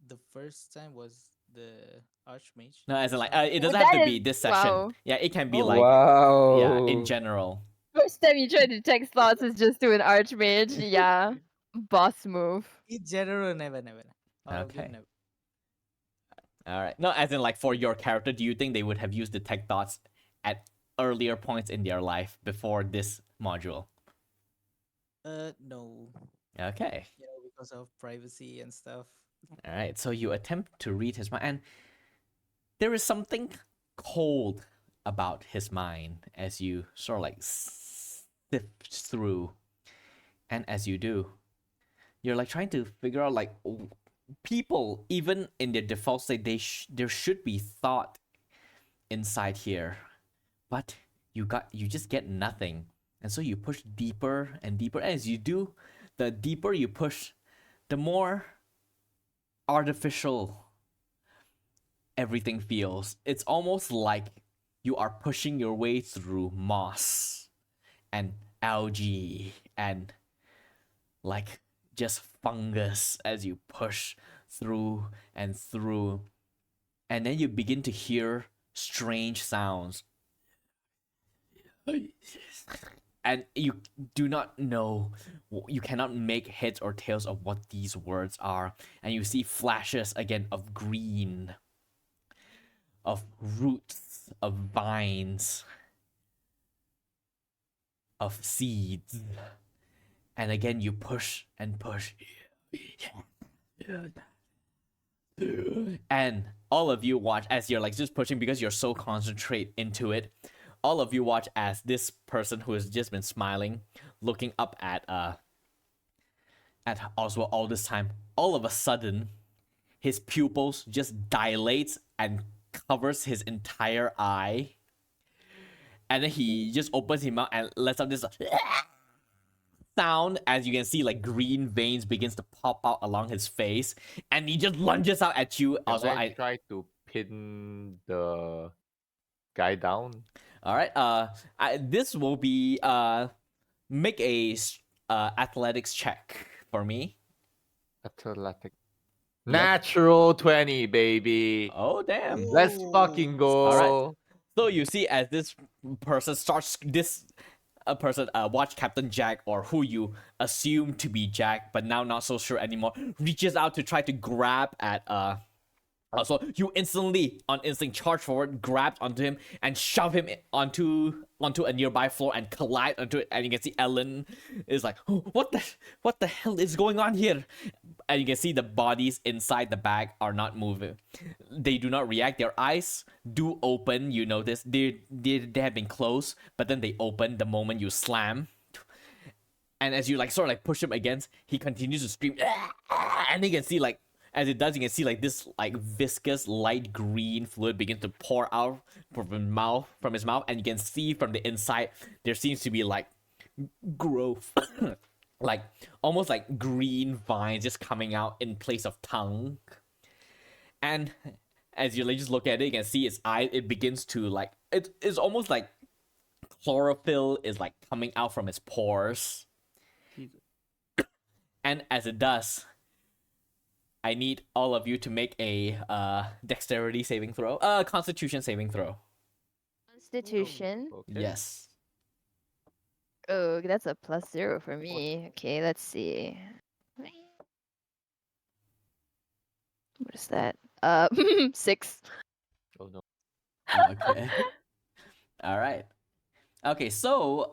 the first time was the Archmage. No, as in just like, now. it Oh, doesn't have that to is be this session. wow. Yeah, it can be Oh, like, Wow. yeah, in general. First time you try to detect thoughts is just to an archmage. Yeah. Boss move. in general, never. All of them Okay. never. All right. No, as in like for your character, do you think they would have used detect thoughts at earlier points in their life before this module? No. Okay. Because of privacy and stuff. All right. So you attempt to read his mind, and there is something cold about his mind as you sort of like sift through. And as you do, you're like trying to figure out like people, even in their default state, there should be thought inside here, but you just get nothing. And so you push deeper and deeper. As you do, the deeper you push, the more artificial everything feels. It's almost like you are pushing your way through moss and algae and like just fungus as you push through and through. And then you begin to hear strange sounds. And you do not know, you cannot make heads or tails of what these words are. And you see flashes again of green, of roots, of vines, of seeds. And again, you push and push. And all of you watch as you're like just pushing because you're so concentrate into it. All of you watch as this person who has just been smiling, looking up at Oswald all this time, all of a sudden, his pupils just dilates and covers his entire eye. And then he just opens his mouth and lets out this sound as you can see like green veins begins to pop out along his face. And he just lunges out at you. Can Oswald, I try to pin the guy down? All right. This will be make a athletics check for me. Athletic. Natural 20, baby. Oh damn! Let's fucking go. All right. So you see, as this person starts a person watch Captain Jack, or who you assume to be Jack, but now not so sure anymore, reaches out to try to grab at so you instantly, on instinct, charge forward, grab onto him, and shove him onto a nearby floor and collide onto it. And you can see Ellen is like, oh, what the hell is going on here? And you can see the bodies inside the bag are not moving. They do not react. Their eyes do open. You notice they have been closed, but then they open the moment you slam. And as you like sort of like push him against, he continues to scream, and you can see like. As it does, you can see like this like viscous light green fluid begin to pour out from his mouth, and you can see from the inside there seems to be like growth, like almost like green vines just coming out in place of tongue. And as you like just look at it, you can see its eye. It begins to like it's almost like chlorophyll is like coming out from its pores. Jesus. And as it does, I need all of you to make a dexterity saving throw. Constitution saving throw. Constitution. Okay. Yes. Oh, that's a +0 for me. Okay, let's see. What is that? 6. Oh no. Okay. All right. Okay, so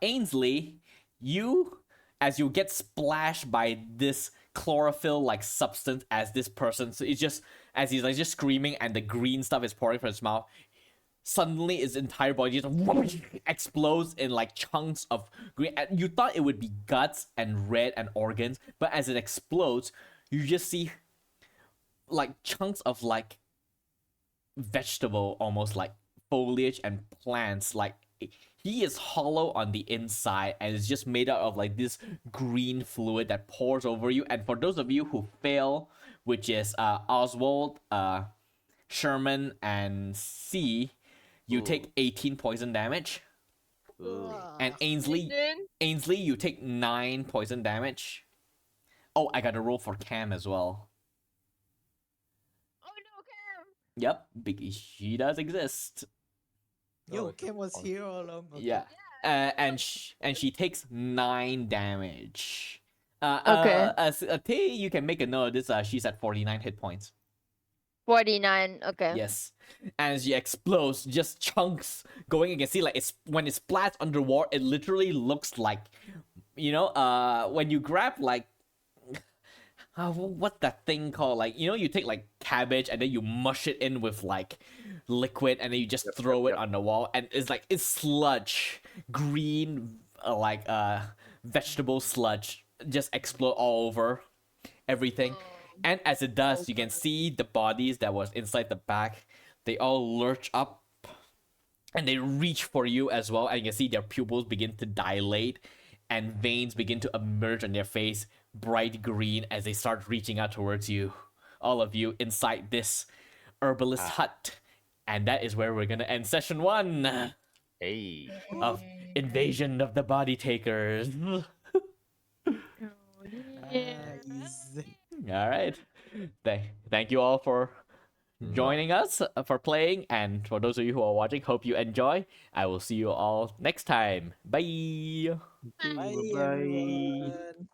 Ainsley, you as you get splashed by this chlorophyll like substance as this person, so it's just as he's like just screaming and the green stuff is pouring from his mouth, suddenly his entire body just explodes in like chunks of green. And you thought it would be guts and red and organs, but as it explodes, you just see like chunks of like vegetable, almost like foliage and plants. Like he is hollow on the inside and is just made out of like this green fluid that pours over you. And for those of you who fail, which is Oswald, Sherman, and C, you take 18 poison damage. Ooh. And Ainsley, you take 9 poison damage. Oh, I got a roll for Cam as well. Oh no, Cam! Yep, she does exist. Yo, Oh, Cam was here all along. Okay. Yeah. And she takes 9 damage. Okay. Tay, you can make a note of this. She's at 49 hit points. 49. Okay. Yes. And she explodes, just chunks going. You can see like it's when it splats underwater, it literally looks like, you know, when you grab like what's that thing called? Like, you know, you take like cabbage and then you mush it in with like liquid and then you just throw it on the wall, and it's like it's sludge, green like vegetable sludge just explode all over everything. And as it does, you can see the bodies that was inside the bag, they all lurch up and they reach for you as well, and you can see their pupils begin to dilate and veins begin to emerge on their face, bright green, as they start reaching out towards you, all of you inside this herbalist Ah, hut. And that is where we're gonna end session 1 hey. of Invasion of the Bodytakers. Oh, yeah. Nice. All right. Thank you all for joining us, for playing, and for those of you who are watching, hope you enjoy. I will see you all next time. Bye. Thank you. Bye, Bye bye. everyone.